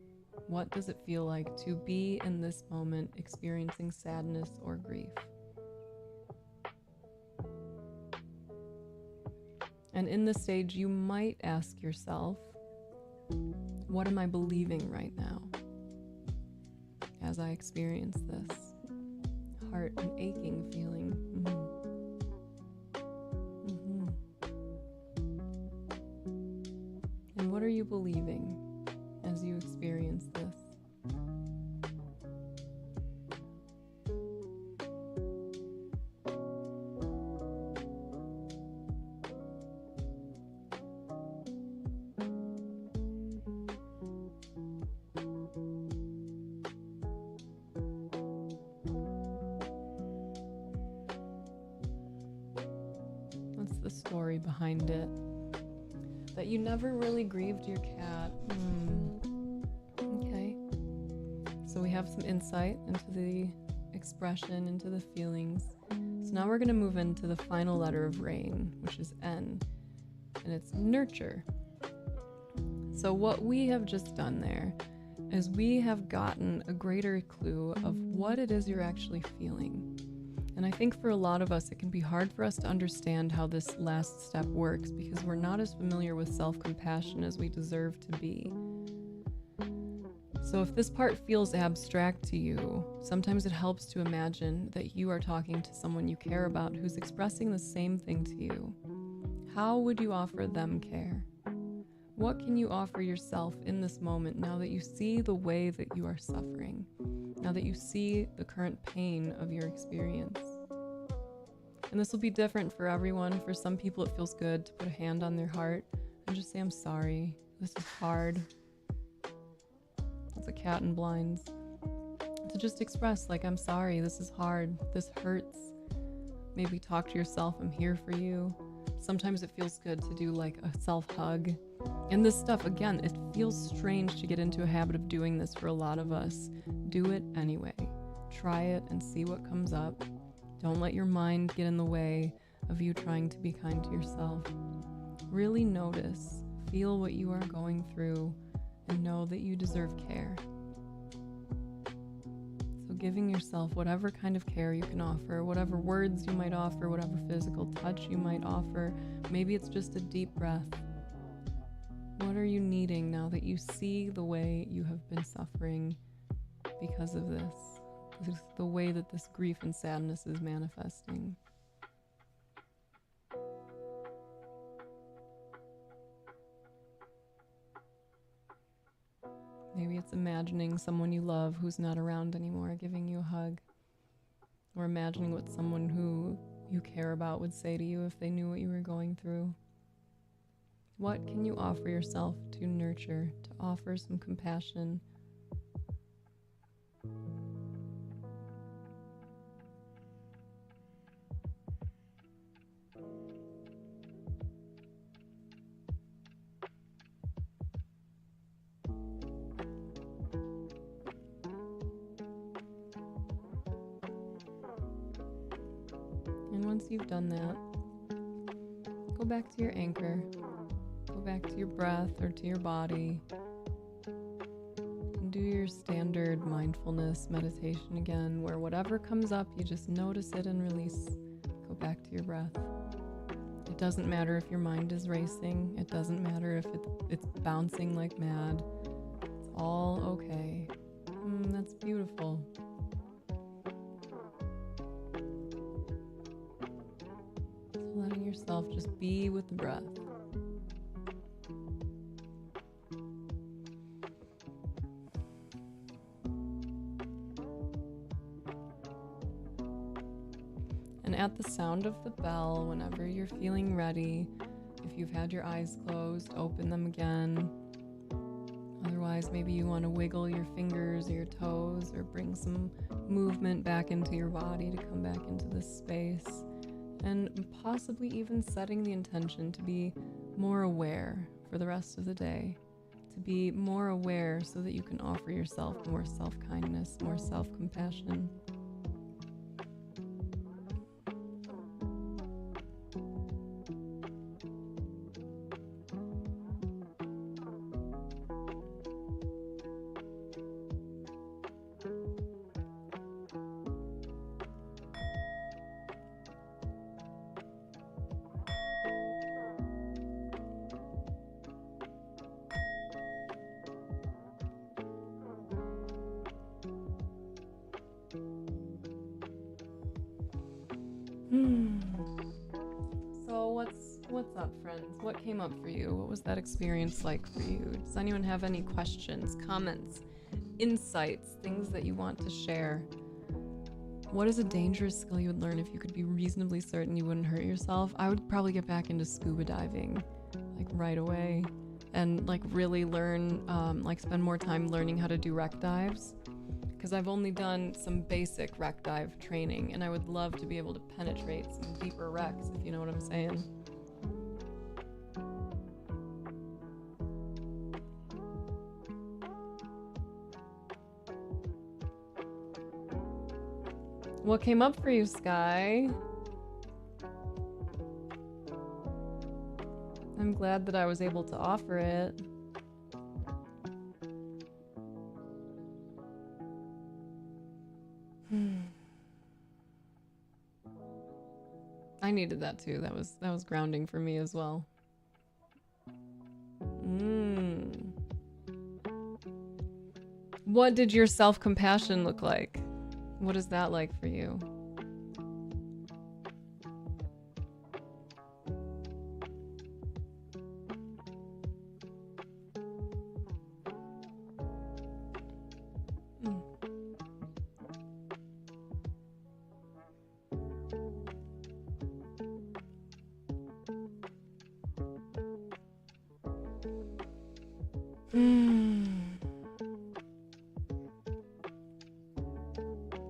What does it feel like to be in this moment experiencing sadness or grief? And in this stage, you might ask yourself, what am I believing right now as I experience this? Heart and aching feeling. And what are you believing as you experience this? What's the story behind it? That you never really grieved your cat. Okay. So we have some insight into the expression, into the feelings. So now we're going to move into the final letter of rain, which is N, and it's nurture. So what we have just done there is we have gotten a greater clue of what it is you're actually feeling. And I think for a lot of us, it can be hard for us to understand how this last step works because we're not as familiar with self-compassion as we deserve to be. So if this part feels abstract to you, sometimes it helps to imagine that you are talking to someone you care about who's expressing the same thing to you. How would you offer them care? What can you offer yourself in this moment now that you see the way that you are suffering? Now that you see the current pain of your experience? And this will be different for everyone. For some people, it feels good to put a hand on their heart and just say, I'm sorry, this is hard. It's a cat in blinds. To just express, like, I'm sorry, this is hard, this hurts. Maybe talk to yourself, I'm here for you. Sometimes it feels good to do like a self-hug. And this stuff, again, it feels strange to get into a habit of doing this for a lot of us. Do it anyway. Try it and see what comes up. Don't let your mind get in the way of you trying to be kind to yourself. Really notice, feel what you are going through, and know that you deserve care. So giving yourself whatever kind of care you can offer, whatever words you might offer, whatever physical touch you might offer, maybe it's just a deep breath. What are you needing now that you see the way you have been suffering because of this? The way that this grief and sadness is manifesting. Maybe it's imagining someone you love who's not around anymore giving you a hug. Or imagining what someone who you care about would say to you if they knew what you were going through. What can you offer yourself to nurture, to offer some compassion? And once you've done that, go back to your anchor. Go back to your breath or to your body. And do your standard mindfulness meditation again, where whatever comes up, you just notice it and release. Go back to your breath. It doesn't matter if your mind is racing. It doesn't matter if it's bouncing like mad. It's all okay. That's beautiful. So letting yourself just be with the breath. And at the sound of the bell, whenever you're feeling ready, if you've had your eyes closed, open them again. Otherwise, maybe you want to wiggle your fingers or your toes or bring some movement back into your body to come back into this space. And possibly even setting the intention to be more aware for the rest of the day. To be more aware so that you can offer yourself more self-kindness, more self-compassion. So what's up, friends? What came up for you? What was that experience like for you? Does anyone have any questions, comments, insights, things that you want to share? What is a dangerous skill you would learn if you could be reasonably certain you wouldn't hurt yourself? I would probably get back into scuba diving, like right away, and like really learn, like spend more time learning how to do wreck dives. Because I've only done some basic wreck dive training, and I would love to be able to penetrate some deeper wrecks, if you know what I'm saying. What came up for you, Sky? I'm glad that I was able to offer it. I needed that too. That was grounding for me as well. What did your self-compassion look like? What is that like for you?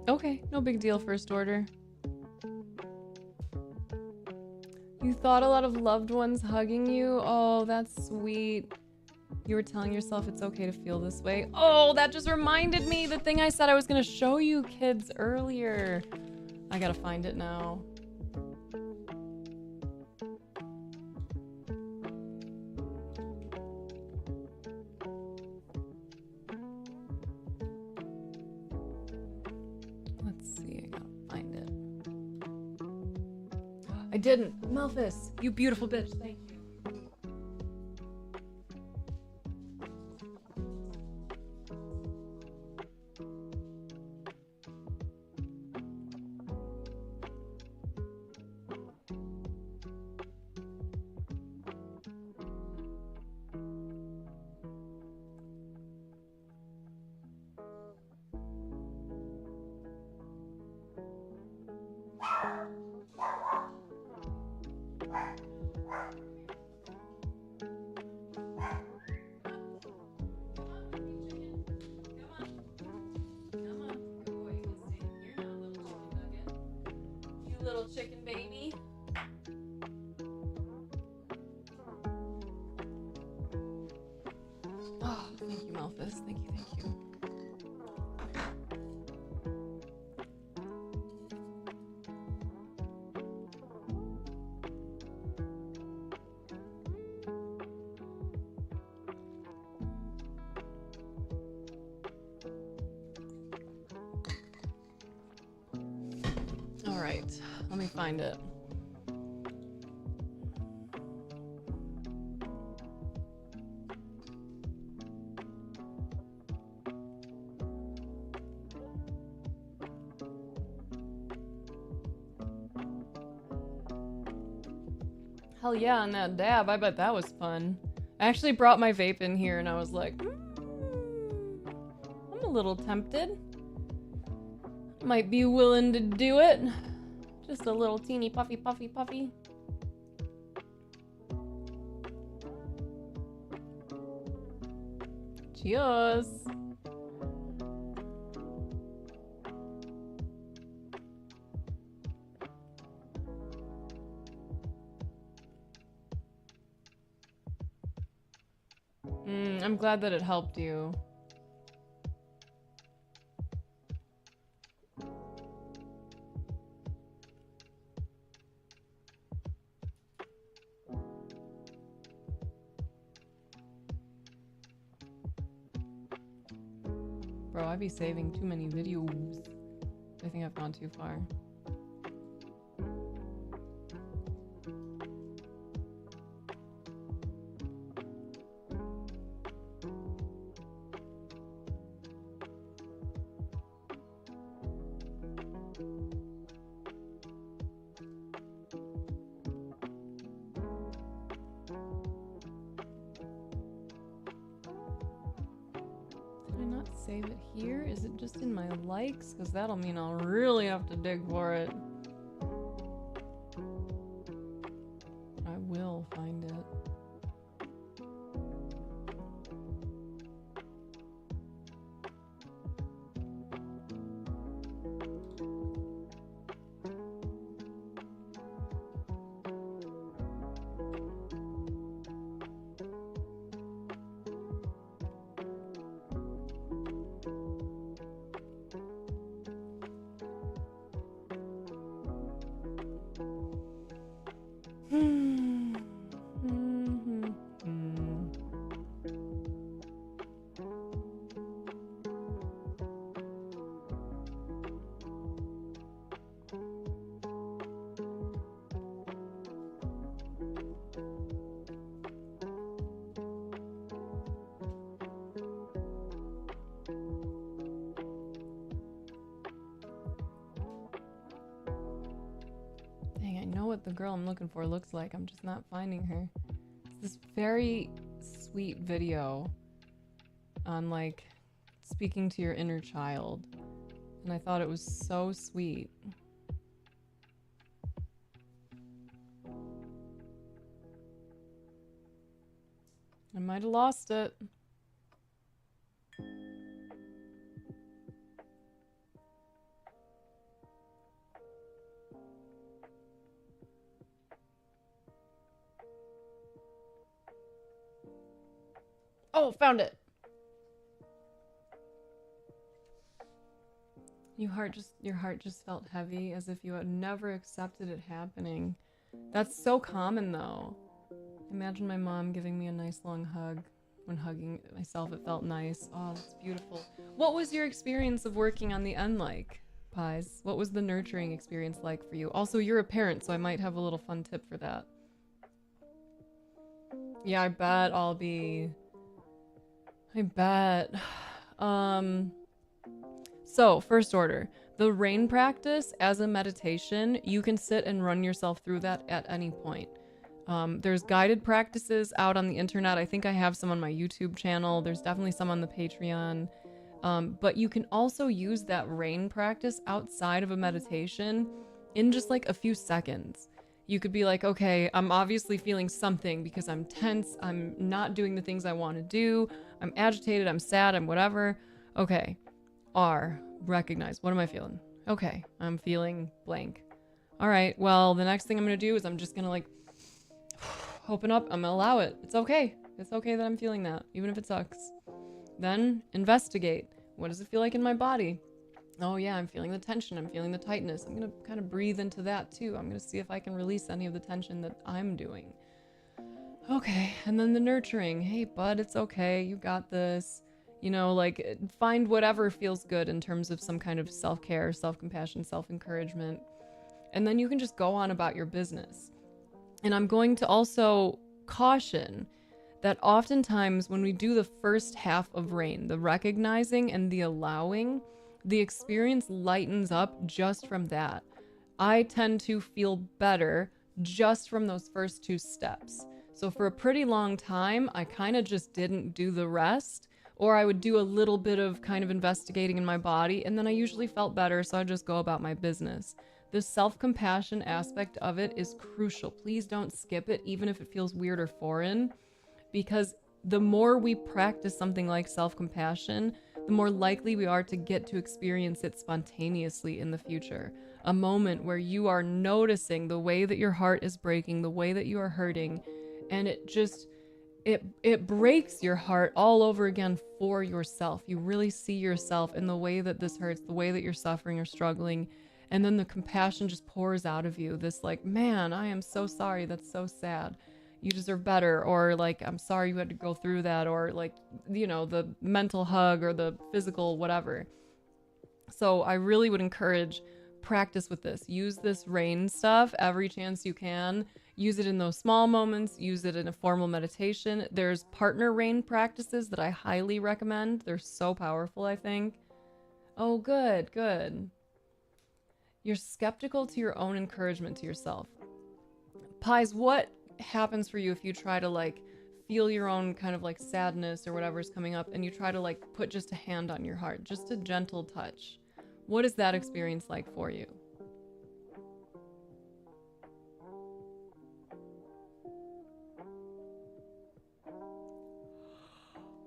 Okay, no big deal, first order. You thought a lot of loved ones hugging you? Oh, that's sweet. You were telling yourself it's okay to feel this way. Oh, that just reminded me the thing I said I was gonna show you kids earlier. I gotta find it now. I didn't. Melphis, you beautiful bitch. Thank you. Little chicken baby. Oh, thank you, Malphus. Thank you, thank you. All right, let me find it. Hell yeah, on that dab. I bet that was fun. I actually brought my vape in here and I was like, I'm a little tempted. Might be willing to do it. Just a little teeny puffy, puffy, puffy. Cheers. I'm glad that it helped you. Bro, I be saving too many videos. I think I've gone too far. Save it here? Is it just in my likes? Because that'll mean I'll really have to dig for it. I will find it. The girl I'm looking for looks like. I'm just not finding her. It's this very sweet video on like speaking to your inner child, and I thought it was so sweet. I might have lost it. Oh, found it. Your heart just felt heavy, as if you had never accepted it happening. That's so common though. Imagine my mom giving me a nice long hug. When hugging myself, it felt nice. Oh, that's beautiful. What was your experience of working on the end like, Pies? What was the nurturing experience like for you? Also, you're a parent, so I might have a little fun tip for that. Yeah, I bet I'll be... I bet. So, first order. The rain practice as a meditation, you can sit and run yourself through that at any point. There's guided practices out on the internet. I think I have some on my YouTube channel. There's definitely some on the Patreon. But you can also use that rain practice outside of a meditation in just like a few seconds. You could be like, okay, I'm obviously feeling something because I'm tense. I'm not doing the things I want to do. I'm agitated. I'm sad. I'm whatever. Okay. R, recognize. What am I feeling? Okay. I'm feeling blank. All right. Well, the next thing I'm going to do is I'm just going to like open up. I'm going to allow it. It's okay. It's okay that I'm feeling that, even if it sucks. Then investigate. What does it feel like in my body? Oh yeah, I'm feeling the tension. I'm feeling the tightness. I'm going to kind of breathe into that too. I'm going to see if I can release any of the tension that I'm doing. Okay. And then the nurturing. Hey, bud, it's okay. You got this. You know, like find whatever feels good in terms of some kind of self-care, self-compassion, self-encouragement. And then you can just go on about your business. And I'm going to also caution that oftentimes when we do the first half of rain, the recognizing and the allowing, the experience lightens up just from that. I tend to feel better just from those first 2 steps. So for a pretty long time, I kind of just didn't do the rest, or I would do a little bit of kind of investigating in my body, and then I usually felt better, so I'd just go about my business. The self-compassion aspect of it is crucial. Please don't skip it, even if it feels weird or foreign, because the more we practice something like self-compassion, the more likely we are to get to experience it spontaneously in the future. A moment where you are noticing the way that your heart is breaking, the way that you are hurting, and it breaks your heart all over again for yourself. You really see yourself in the way that this hurts, the way that you're suffering or struggling, and then the compassion just pours out of you. This like, man, I am so sorry. That's so sad. You deserve better. Or like, I'm sorry you had to go through that. Or like, you know, the mental hug or the physical whatever. So I really would encourage practice with this. Use this rain stuff every chance you can. Use it in those small moments. Use it in a formal meditation. There's partner rain practices that I highly recommend. They're so powerful, I think. Oh, good, good. You're skeptical to your own encouragement to yourself. Pies, what happens for you if you try to like feel your own kind of like sadness or whatever's coming up and you try to like put just a hand on your heart, just a gentle touch? What is that experience like for you?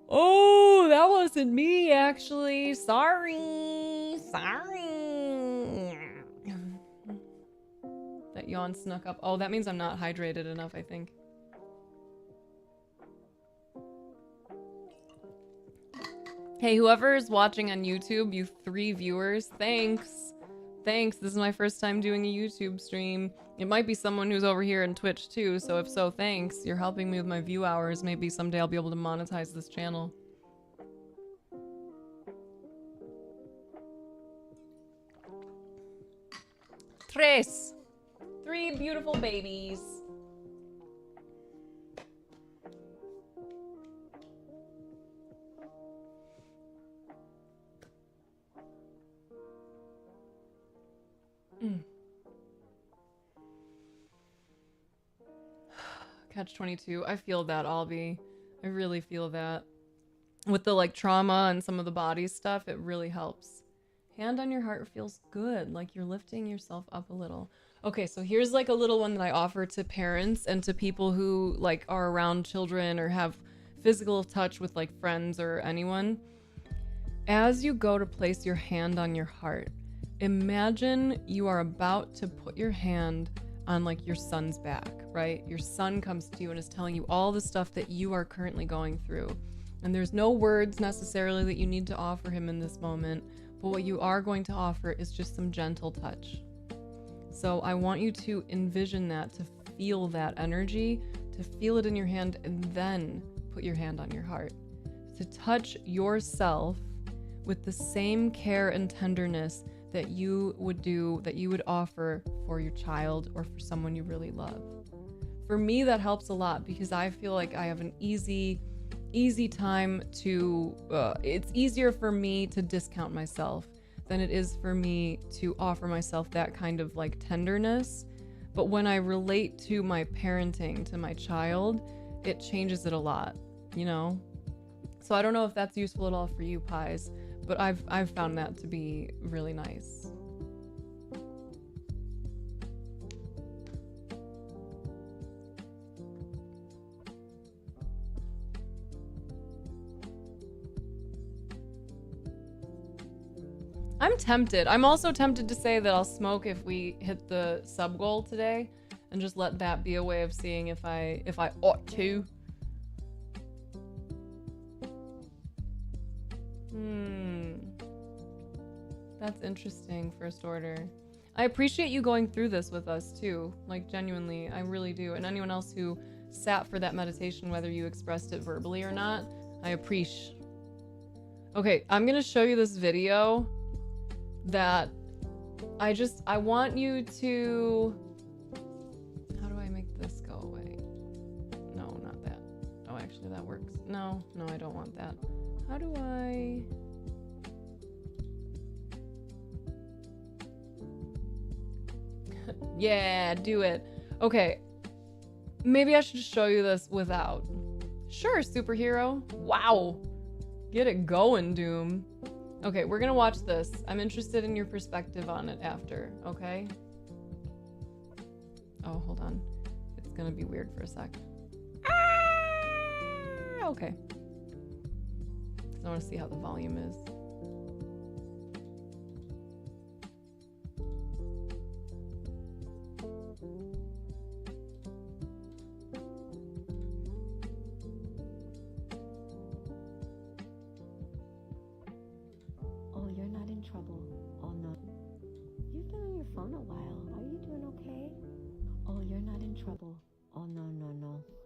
Oh, that wasn't me, actually. Sorry. That yawn snuck up. Oh, that means I'm not hydrated enough, I think. Hey, whoever is watching on YouTube, you 3 viewers, thanks. Thanks. This is my first time doing a YouTube stream. It might be someone who's over here on Twitch too, so if so, thanks. You're helping me with my view hours. Maybe someday I'll be able to monetize this channel. Tres. 3 beautiful babies. Catch 22. I feel that, Albie. I really feel that. With the like trauma and some of the body stuff, it really helps. Hand on your heart feels good, like you're lifting yourself up a little. Okay, so here's like a little one that I offer to parents and to people who like are around children or have physical touch with like friends or anyone. As you go to place your hand on your heart, imagine you are about to put your hand on like your son's back, right? Your son comes to you and is telling you all the stuff that you are currently going through. And there's no words necessarily that you need to offer him in this moment, but what you are going to offer is just some gentle touch. So I want you to envision that, to feel that energy, to feel it in your hand, and then put your hand on your heart. To touch yourself with the same care and tenderness that you would offer for your child or for someone you really love. For me, that helps a lot because I feel like I have an easy time to, it's easier for me to discount myself than it is for me to offer myself that kind of like tenderness. But when I relate to my parenting, to my child, it changes it a lot, you know? So I don't know if that's useful at all for you, Pies, but I've found that to be really nice. I'm tempted. I'm also tempted to say that I'll smoke if we hit the sub goal today, and just let that be a way of seeing if I ought to. That's interesting, First Order. I appreciate you going through this with us too. Like, genuinely, I really do. And anyone else who sat for that meditation, whether you expressed it verbally or not, I appreciate. Okay, I'm gonna show you this video that I want you to... How do I make this go away? No, not that. Oh, actually that works. No, I don't want that. How do I... Yeah, do it. Okay. Maybe I should just show you this without. Sure, superhero. Wow. Get it going, Doom. Okay, we're gonna watch this. I'm interested in your perspective on it after, okay? Oh, hold on. It's gonna be weird for a sec. Ah! Okay. 'Cause I wanna see how the volume is. Oh, you're not in trouble. Oh, no. You've been on your phone a while. Are you doing okay? Oh, you're not in trouble. Oh, no.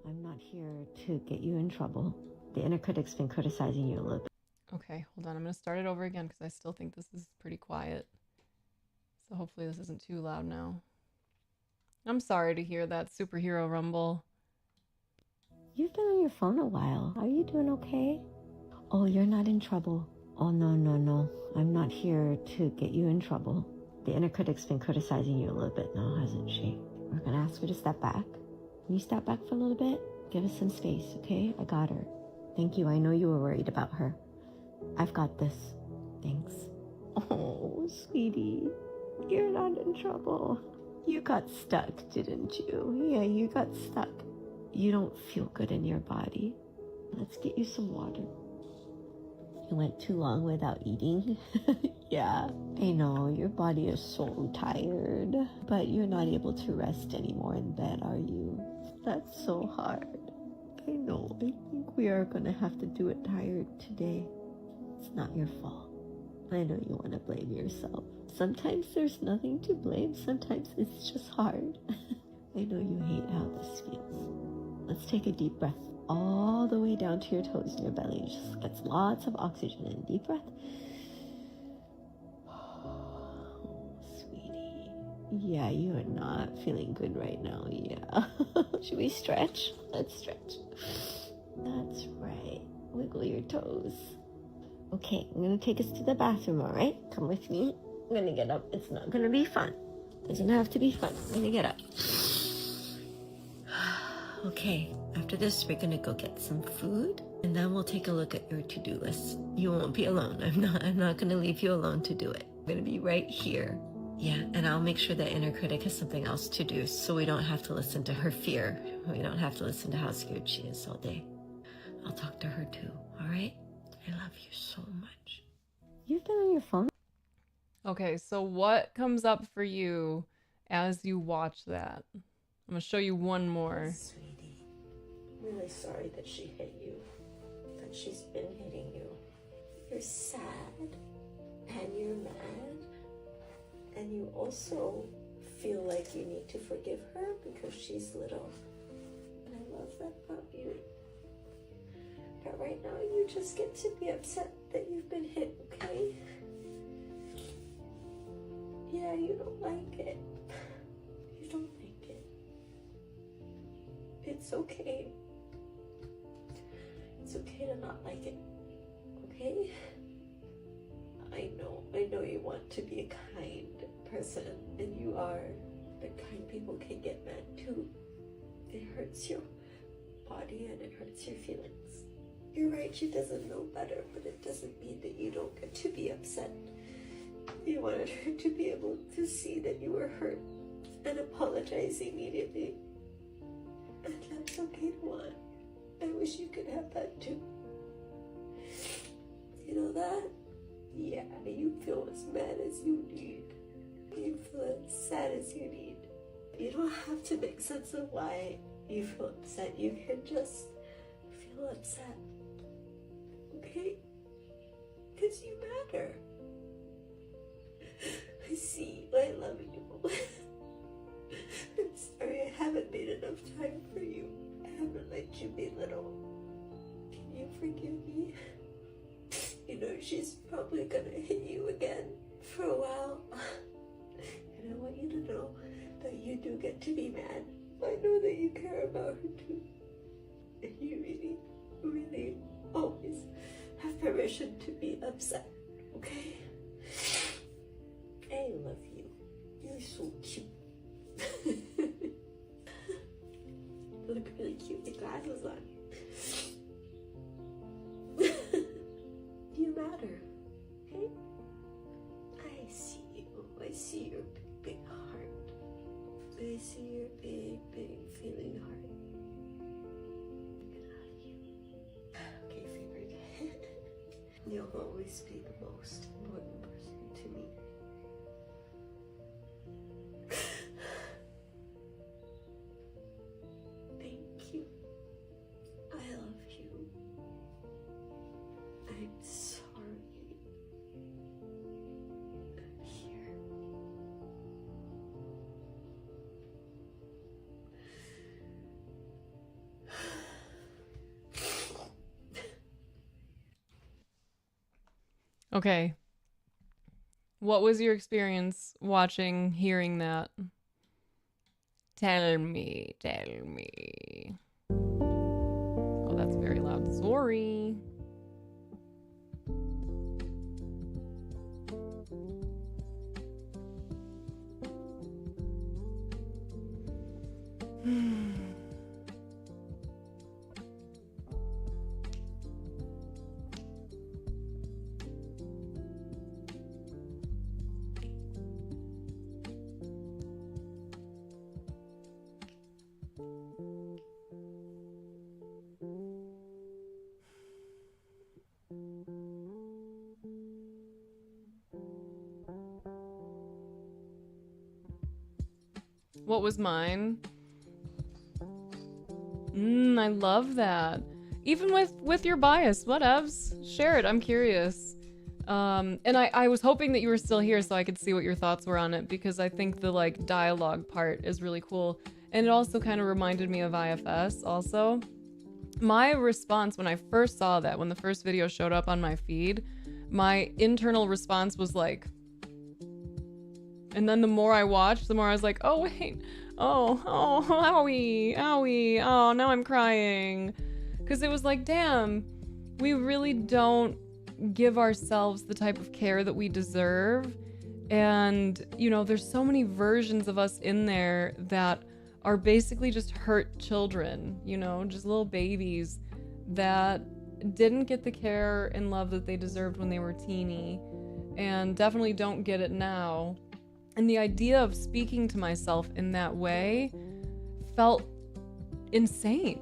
I'm not here to get you in trouble. The inner critic's been criticizing you a little bit. Okay, hold on. I'm gonna start it over again because I still think this is pretty quiet. So hopefully this isn't too loud now. I'm sorry to hear that, superhero rumble. You've been on your phone a while. Are you doing okay? Oh, you're not in trouble. Oh, no. I'm not here to get you in trouble. The inner critic's been criticizing you a little bit now, hasn't she? We're gonna ask her to step back. Can you step back for a little bit? Give us some space, okay? I got her. Thank you. I know you were worried about her. I've got this. Thanks. Oh, sweetie. You're not in trouble. You got stuck, didn't you? Yeah, you got stuck. You don't feel good in your body. Let's get you some water. You went too long without eating. Yeah, I know, your body is so tired, but you're not able to rest anymore in bed, are you? That's so hard. I know, I think we are gonna have to do it tired today. It's not your fault. I know you want to blame yourself. Sometimes there's nothing to blame, sometimes it's just hard. I know you hate how this feels. Let's take a deep breath all the way down to your toes and your belly. Just gets lots of oxygen in. Deep breath. Oh, sweetie. Yeah, you are not feeling good right now. Yeah. Should we stretch? Let's stretch. That's right. Wiggle your toes. Okay, I'm gonna take us to the bathroom, all right? Come with me. I'm gonna get up. It's not gonna be fun. Doesn't have to be fun. I'm gonna get up. Okay, after this, we're gonna go get some food, and then we'll take a look at your to-do list. You won't be alone. I'm not gonna leave you alone to do it. I'm gonna be right here. Yeah, and I'll make sure that inner critic has something else to do, so we don't have to listen to her fear. We don't have to listen to how scared she is all day. I'll talk to her too, all right? I love you so much. You've been on your phone? Okay, so what comes up for you as you watch that? I'm gonna show you one more. Sweetie, I'm really sorry that she hit you, that she's been hitting you. You're sad, and you're mad, and you also feel like you need to forgive her because she's little. And I love that about you. But right now, you just get to be upset that you've been hit, okay? Yeah, you don't like it. You don't like it. It's okay. It's okay to not like it, okay? I know you want to be a kind person, and you are, but kind people can get mad too. It hurts your body and it hurts your feelings. You're right, she doesn't know better, but it doesn't mean that you don't get to be upset. You wanted her to be able to see that you were hurt and apologize immediately. And that's okay to want. I wish you could have that too. You know that? Yeah, you feel as mad as you need. You feel as sad as you need. You don't have to make sense of why you feel upset. You can just feel upset. Okay? Because you matter. See, I love you. I'm sorry I haven't made enough time for you. I haven't let you be little. Can you forgive me? You know, she's probably gonna hit you again for a while. And I want you to know that you do get to be mad. I know that you care about her too. And you really, really always have permission to be upset, okay? I love you. You're so cute. You look really cute with glasses on. You matter, okay? I see you. I see your big heart. I see your big feeling heart. I love you. Okay, favorite. You'll always be the most important person to me. Thank you. I love you. I'm sorry. I'm here. Okay. What was your experience watching, hearing that? Tell me, tell me. Oh, that's very loud. Sorry. What was mine? I love that. Even with your bias, whatevs. Share it, I'm curious. And I was hoping that you were still here so I could see what your thoughts were on it, because I think the like dialogue part is really cool. And it also kind of reminded me of IFS also. My response when I first saw that, when the first video showed up on my feed, my internal response was like, and then the more I watched, the more I was like, oh wait, oh, owie, oh, now I'm crying. Because it was like, damn, we really don't give ourselves the type of care that we deserve. And, you know, there's so many versions of us in there that are basically just hurt children, you know, just little babies that didn't get the care and love that they deserved when they were teeny, and definitely don't get it now. And the idea of speaking to myself in that way felt insane.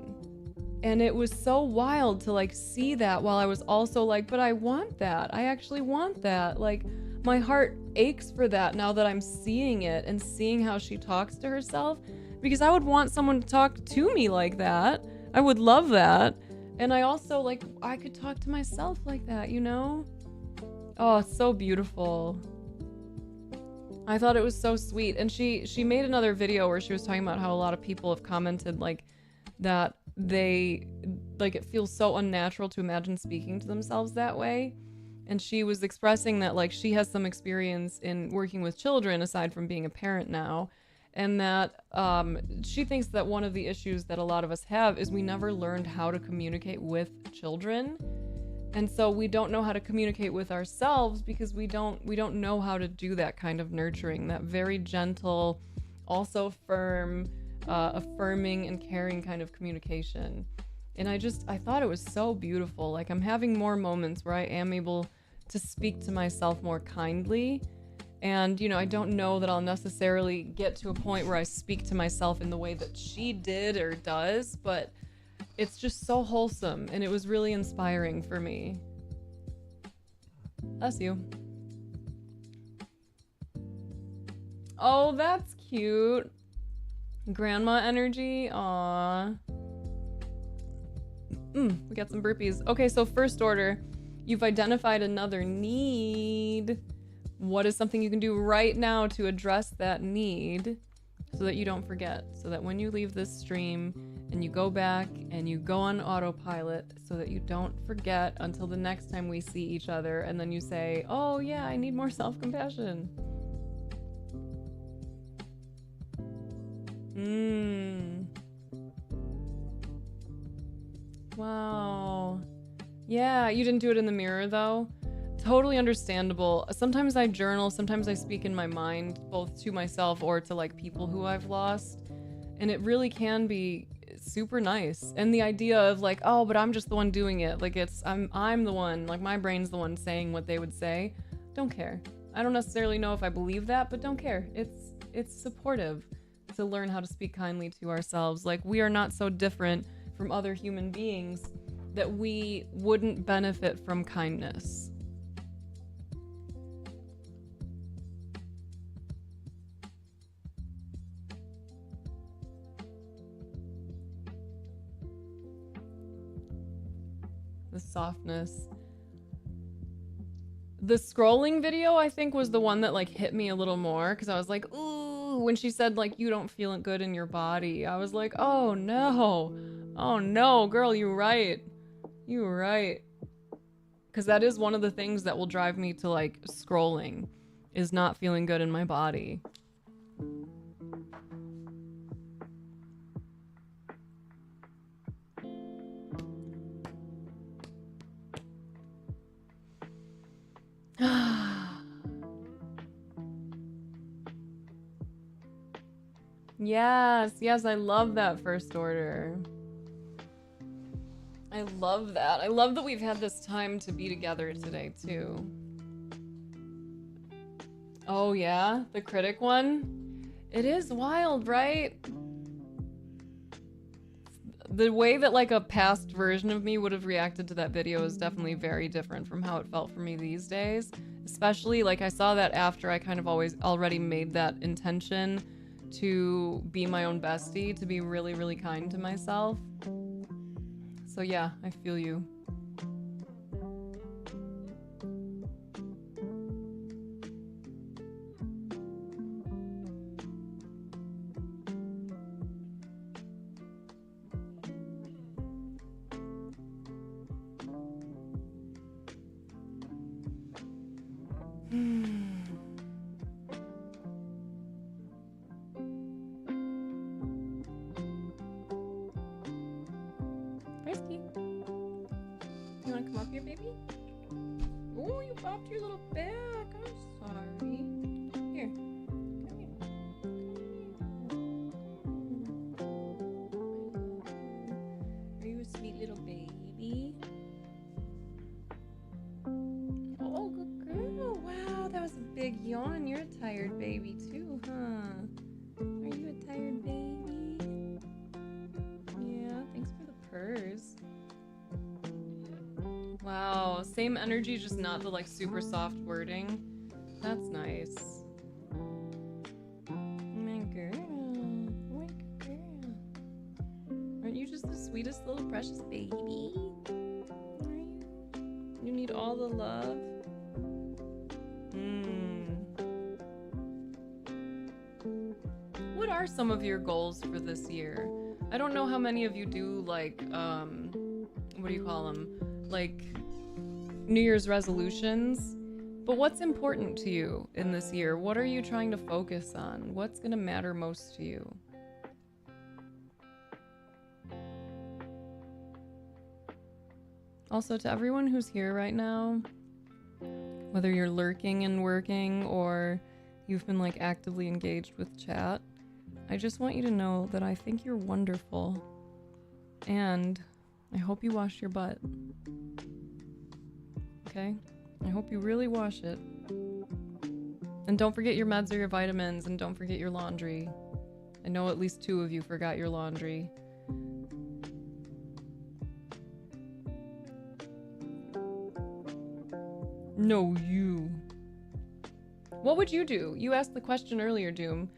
And it was so wild to like see that, while I was also like, but I want that. I actually want that. Like, my heart aches for that now that I'm seeing it and seeing how she talks to herself, because I would want someone to talk to me like that. I would love that. And I also like, I could talk to myself like that, you know? Oh, it's so beautiful. I thought it was so sweet. And she made another video where she was talking about how a lot of people have commented like that they like, it feels so unnatural to imagine speaking to themselves that way. And she was expressing that like she has some experience in working with children aside from being a parent now, and that she thinks that one of the issues that a lot of us have is we never learned how to communicate with children. And so we don't know how to communicate with ourselves because we don't know how to do that kind of nurturing, that very gentle, also firm, affirming and caring kind of communication. And I thought it was so beautiful. Like, I'm having more moments where I am able to speak to myself more kindly. And, you know, I don't know that I'll necessarily get to a point where I speak to myself in the way that she did or does, but it's just so wholesome, and it was really inspiring for me. Bless you. Oh, that's cute. Grandma energy. Aww. We got some burpees. Okay, so first order. You've identified another need. What is something you can do right now to address that need so that you don't forget? So that when you leave this stream and you go back and you go on autopilot so that you don't forget until the next time we see each other, and then you say, oh yeah, I need more self-compassion. Wow. Yeah, you didn't do it in the mirror though. Totally understandable. Sometimes I journal, sometimes I speak in my mind, both to myself or to like people who I've lost. And it really can be super nice. And the idea of like, oh, but I'm just the one doing it. Like I'm the one, like my brain's the one saying what they would say. Don't care. I don't necessarily know if I believe that, but don't care. It's supportive to learn how to speak kindly to ourselves. Like we are not so different from other human beings that we wouldn't benefit from kindness. The softness. The scrolling video, I think, was the one that like hit me a little more because I was like, ooh, when she said like you don't feel good in your body, I was like, oh no, girl, you're right. You're right. Because that is one of the things that will drive me to like scrolling, is not feeling good in my body. Yes, I love that first order. I love that. I love that we've had this time to be together today, too. Oh, yeah? The critic one? It is wild, right? The way that, like, a past version of me would have reacted to that video is definitely very different from how it felt for me these days. Especially, like, I saw that after I kind of already made that intention to be my own bestie, to be really, really kind to myself. So yeah, I feel you. Frisky. You wanna come up here, baby? Oh, you popped your little back. I'm sorry. Here. Come here. Are you a sweet little baby? Oh, good girl. Wow, that was a big yawn. You're a tired baby too, huh? Are you a tired baby? Yeah, thanks for the purrs. Wow, same energy, just not the like super soft wording. That's nice. My girl. My girl. Aren't you just the sweetest little precious baby? Are you? You need all the love? What are some of your goals for this year? I don't know how many of you do like, what do you call them? Like New Year's resolutions, but what's important to you in this year? What are you trying to focus on? What's gonna matter most to you? Also, to everyone who's here right now, whether you're lurking and working or you've been like actively engaged with chat, I just want you to know that I think you're wonderful, and I hope you wash your butt. Okay? I hope you really wash it. And don't forget your meds or your vitamins, and don't forget your laundry. I know at least 2 of you forgot your laundry. No, you. What would you do? You asked the question earlier, Doom.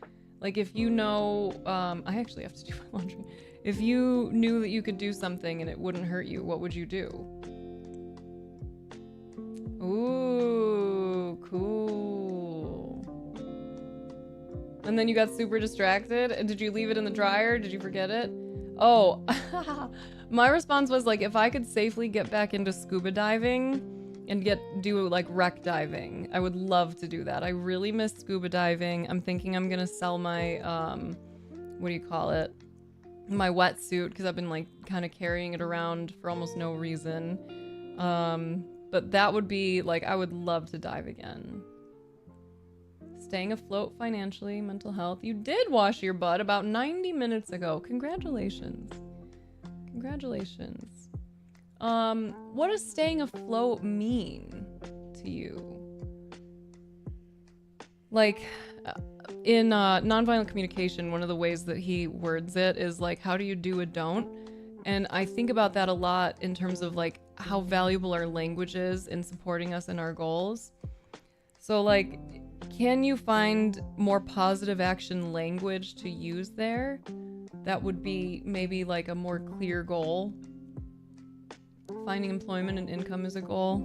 Like, if you know, I actually have to do my laundry. If you knew that you could do something and it wouldn't hurt you, what would you do? Ooh, cool. And then you got super distracted? And did you leave it in the dryer? Did you forget it? Oh, my response was like, if I could safely get back into scuba diving and do like wreck diving, I would love to do that. I really miss scuba diving. I'm thinking I'm gonna sell my, what do you call it? My wetsuit, because I've been like kind of carrying it around for almost no reason. But that would be like, I would love to dive again. Staying afloat financially, mental health. You did wash your butt about 90 minutes ago. Congratulations. Congratulations. What does staying afloat mean to you? Like, in nonviolent communication, one of the ways that he words it is like, how do you do a don't? And I think about that a lot in terms of like how valuable our language is in supporting us in our goals. So like, can you find more positive action language to use there? That would be maybe like a more clear goal. Finding employment and income is a goal.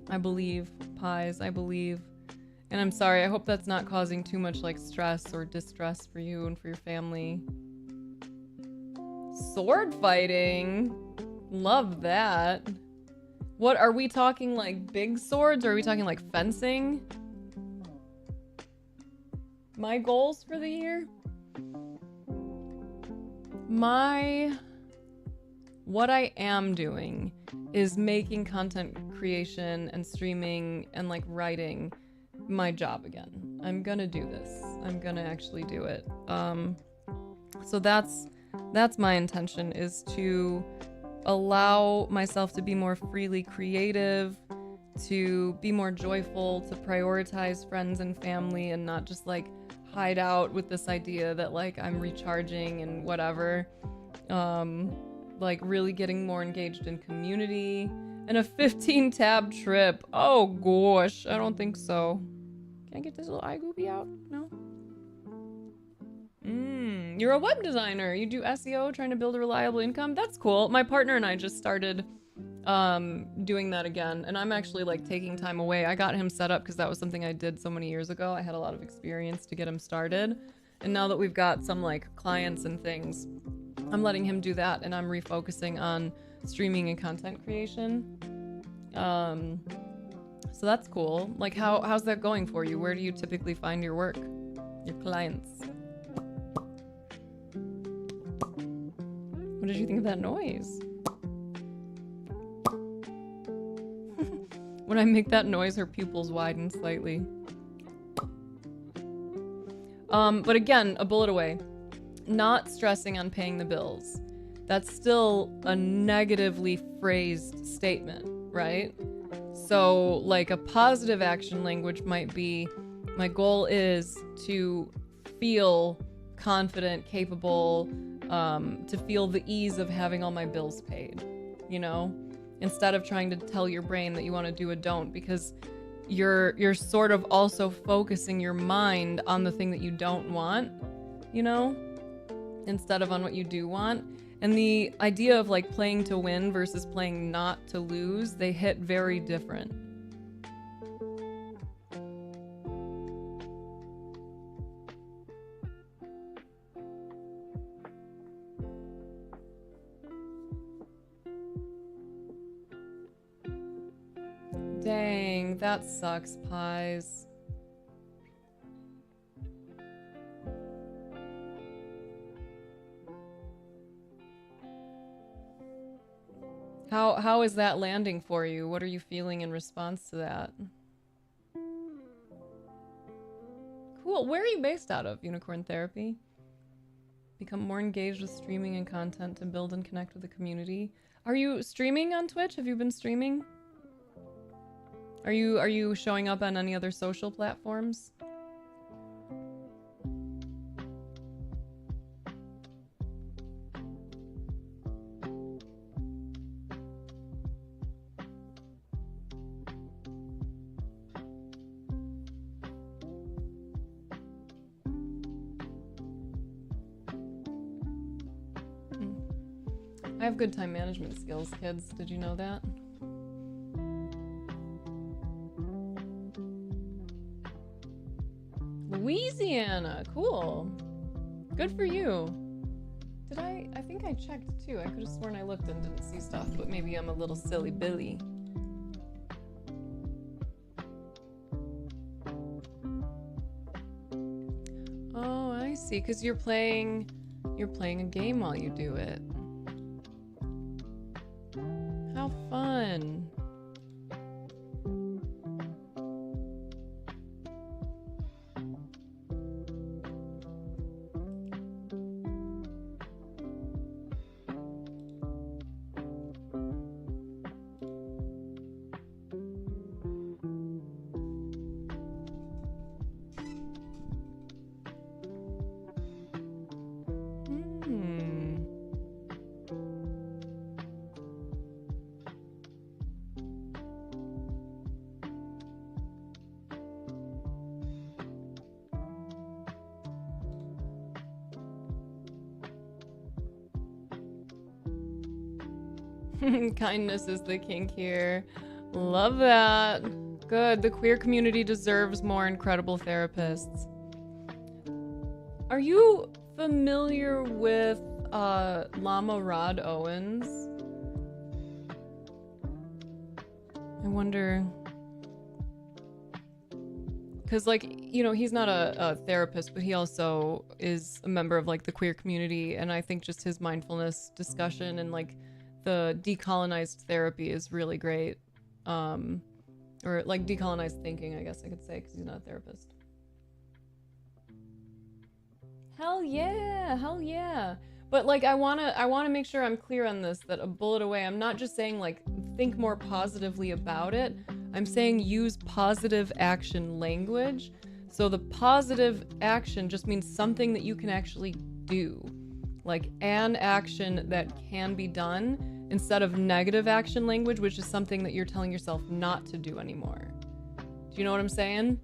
I believe, Pies, I believe. And I'm sorry, I hope that's not causing too much like stress or distress for you and for your family. Sword fighting? Love that. What, are we talking like big swords or are we talking like fencing? My goals for the year? What I am doing is making content creation and streaming and like writing my job again. I'm gonna do this. I'm gonna actually do it. So that's my intention, is to allow myself to be more freely creative, to be more joyful, to prioritize friends and family and not just like hide out with this idea that like I'm recharging and whatever. Like really getting more engaged in community, and a 15 tab trip. Oh gosh, I don't think so. Can I get this little iGoopy out? No? You're a web designer. You do SEO, trying to build a reliable income? That's cool. My partner and I just started doing that again, and I'm actually like taking time away. I got him set up because that was something I did so many years ago. I had a lot of experience to get him started, and now that we've got some like clients and things, I'm letting him do that, and I'm refocusing on streaming and content creation. So that's cool. Like, how's that going for you? Where do you typically find your work, your clients? What did you think of that noise? When I make that noise, her pupils widen slightly. But again, a bullet away. Not stressing on paying the bills. That's still a negatively phrased statement, right? So like a positive action language might be, my goal is to feel confident, capable, to feel the ease of having all my bills paid, you know? Instead of trying to tell your brain that you want to do a don't, because you're sort of also focusing your mind on the thing that you don't want, you know? Instead of on what you do want. And the idea of like playing to win versus playing not to lose, they hit very different. Dang, that sucks, Pies. How is that landing for you? What are you feeling in response to that? Cool. Where are you based out of, Unicorn Therapy? Become more engaged with streaming and content to build and connect with the community. Are you streaming on Twitch? Have you been streaming? Are you showing up on any other social platforms? I have good time management skills, kids. Did you know that? Louisiana, cool. Good for you. Did I think I checked too. I could have sworn I looked and didn't see stuff, but maybe I'm a little silly Billy. Oh, I see, because you're playing a game while you do it. How fun. Kindness is the kink here. Love that. Good. The queer community deserves more incredible therapists. Are you familiar with Llama Rod Owens? I wonder... Because, like, you know, he's not a therapist, but he also is a member of, like, the queer community, and I think just his mindfulness discussion and, like, the decolonized therapy is really great. Or like decolonized thinking, I guess I could say, because he's not a therapist. Hell yeah, hell yeah. But like I wanna make sure I'm clear on this, that a bullet away, I'm not just saying like think more positively about it. I'm saying use positive action language. So the positive action just means something that you can actually do. Like an action that can be done instead of negative action language, which is something that you're telling yourself not to do anymore. Do you know what I'm saying?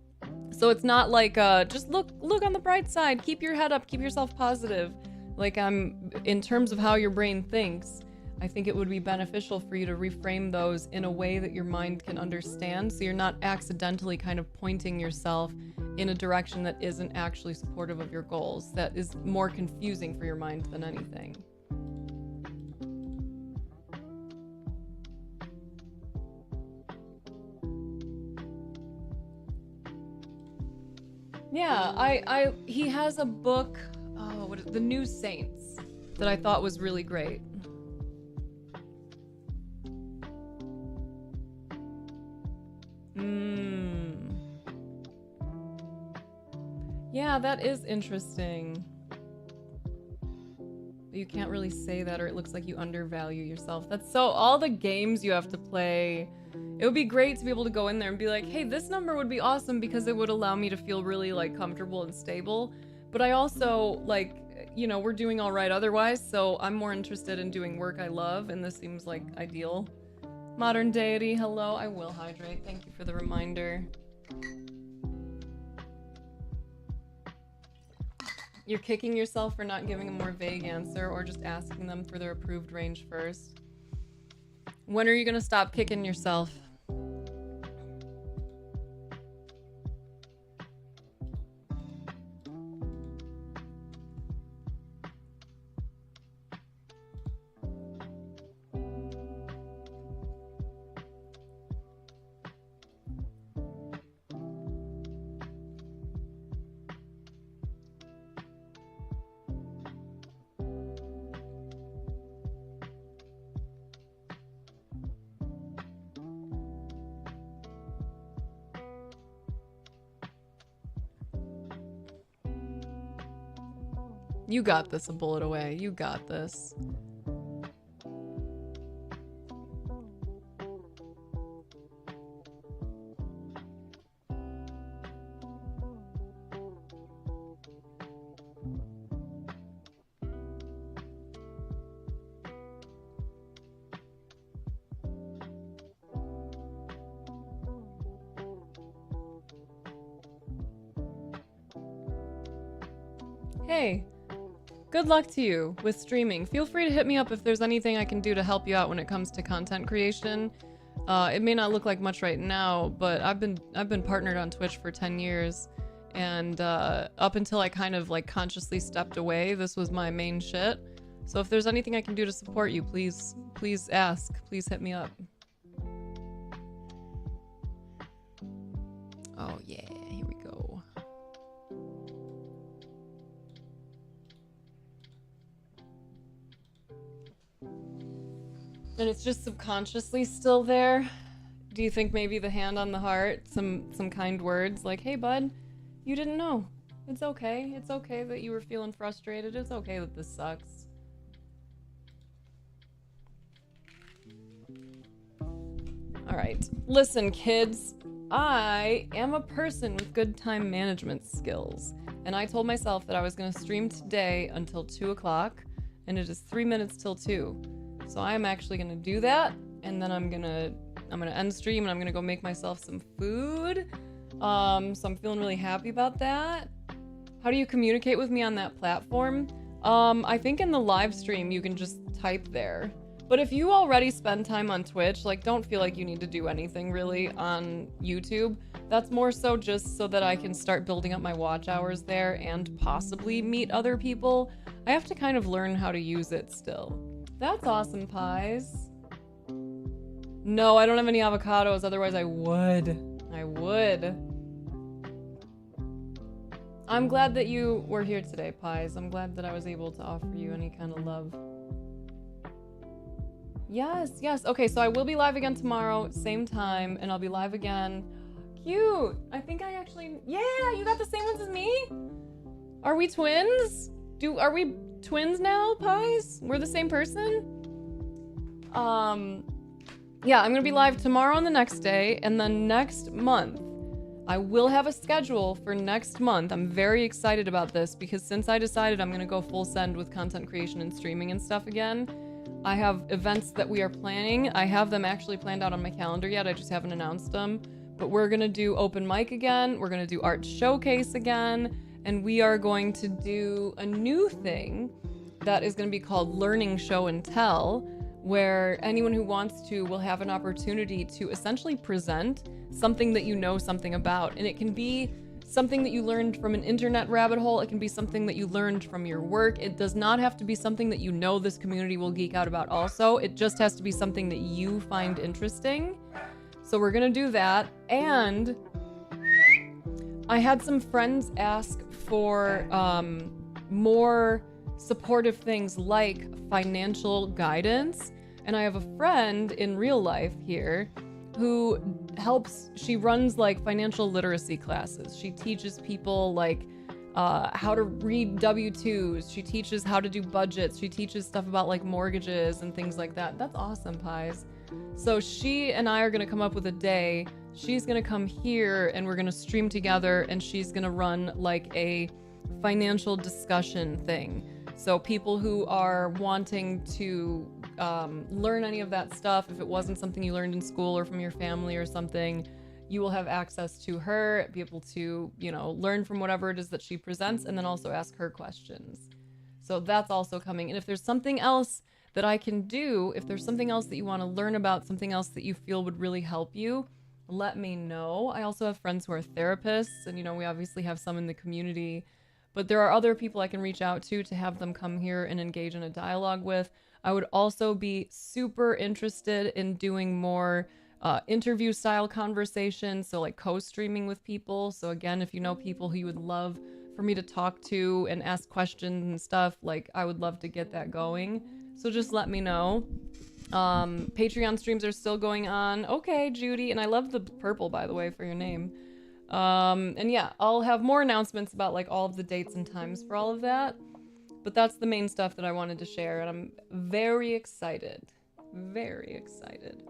So it's not like just look on the bright side, keep your head up, keep yourself positive. Like in terms of how your brain thinks, I think it would be beneficial for you to reframe those in a way that your mind can understand, so you're not accidentally kind of pointing yourself in a direction that isn't actually supportive of your goals, that is more confusing for your mind than anything. Yeah, he has a book, what is it? The New Saints, that I thought was really great. Yeah, that is interesting. But you can't really say that, or it looks like you undervalue yourself. That's so, all the games you have to play. It would be great to be able to go in there and be like, hey, this number would be awesome because it would allow me to feel really like comfortable and stable. But I also like, you know, we're doing all right otherwise, so I'm more interested in doing work I love, and this seems like ideal. Modern Deity, hello, I will hydrate. Thank you for the reminder. You're kicking yourself for not giving a more vague answer or just asking them for their approved range first. When are you gonna stop kicking yourself? You got this, a bullet away. You got this. Hey. good luck to you with streaming. Feel free to hit me up if there's anything I can do to help you out when it comes to content creation. It may not look like much right now, but I've been partnered on Twitch for 10 years, and up until I kind of like consciously stepped away, this was my main shit. So if there's anything I can do to support you, please ask. Please hit me up. Oh yeah, here we go. And it's just subconsciously still there. Do you think maybe the hand on the heart, some kind words like, "Hey bud, you didn't know. It's okay. It's okay that you were feeling frustrated. It's okay that this sucks." All right, listen kids, I am a person with good time management skills, and I told myself that I was gonna stream today until 2 o'clock, and it is 3 minutes till 2. So I'm actually gonna do that, and then I'm gonna end stream and I'm gonna go make myself some food. So I'm feeling really happy about that. How do you communicate with me on that platform? I think in the live stream you can just type there. But if you already spend time on Twitch, like, don't feel like you need to do anything really on YouTube. That's more so just so that I can start building up my watch hours there and possibly meet other people. I have to kind of learn how to use it still. That's awesome, Pies. No, I don't have any avocados, otherwise I would. I'm glad that you were here today, Pies. I'm glad that I was able to offer you any kind of love. Yes. Okay, so I will be live again tomorrow, same time, and I'll be live again. Cute. I think I actually... Yeah, you got the same ones as me? Are we twins? Are we twins now, Pies? We're the same person? Yeah, I'm gonna be live tomorrow and the next day, and then next month, I will have a schedule for next month. I'm very excited about this because since I decided I'm gonna go full send with content creation and streaming and stuff again, I have events that we are planning. I have them actually planned out on my calendar yet. I just haven't announced them. But we're gonna do open mic again. We're gonna do art showcase again. And we are going to do a new thing that is gonna be called Learning Show and Tell, where anyone who wants to will have an opportunity to essentially present something that you know something about. And it can be something that you learned from an internet rabbit hole. It can be something that you learned from your work. It does not have to be something that you know this community will geek out about also. It just has to be something that you find interesting. So we're gonna do that. And I had some friends ask for more supportive things like financial guidance. And I have a friend in real life here who she runs like financial literacy classes. She teaches people like how to read W-2s. She teaches how to do budgets. She teaches stuff about like mortgages and things like that. That's awesome, Pies. So she and I are gonna come up with a day. She's gonna come here and we're gonna stream together, and she's gonna run like a financial discussion thing. So people who are wanting to learn any of that stuff, if it wasn't something you learned in school or from your family or something, you will have access to her, be able to, learn from whatever it is that she presents, and then also ask her questions. So that's also coming. And if there's something else that I can do, if there's something else that you want to learn about, something else that you feel would really help you, let me know. I also have friends who are therapists, and we obviously have some in the community, but there are other people I can reach out to have them come here and engage in a dialogue with. I would also be super interested in doing more interview style conversations, so like co-streaming with people. So again, if you know people who you would love for me to talk to and ask questions and stuff, like I would love to get that going. So just let me know. Patreon streams are still going on. Okay, Judy, and I love the purple, by the way, for your name. And yeah, I'll have more announcements about like all of the dates and times for all of that. But that's the main stuff that I wanted to share, and I'm very excited. Very excited.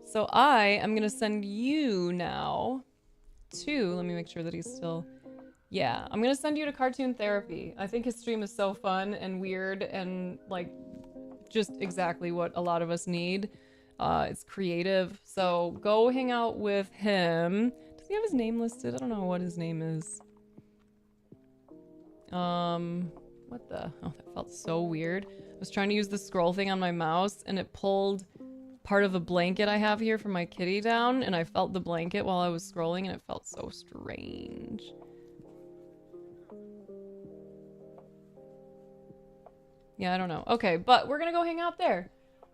So I am gonna send you now to, let me make sure that he's still, yeah, I'm gonna send you to Cartoon Therapy. I think his stream is so fun and weird and like just exactly what a lot of us need. It's creative, so go hang out with him. Does he have his name listed? I don't know what his name is. What the? Oh, that felt so weird. I was trying to use the scroll thing on my mouse and it pulled part of a blanket I have here for my kitty down, and I felt the blanket while I was scrolling and it felt so strange. Yeah, I don't know. Okay, but we're gonna go hang out there.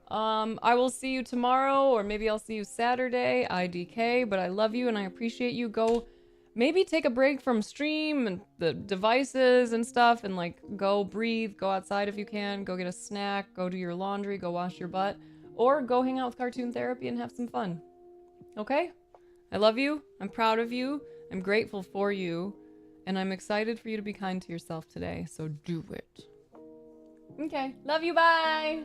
I will see you tomorrow, or maybe I'll see you Saturday, IDK, but I love you and I appreciate you. Go maybe take a break from stream and the devices and stuff, and like go breathe, go outside if you can, go get a snack, go do your laundry, go wash your butt, or go hang out with Cartoon Therapy and have some fun. Okay? I love you. I'm proud of you. I'm grateful for you. And I'm excited for you to be kind to yourself today, so do it. Okay. Love you. Bye.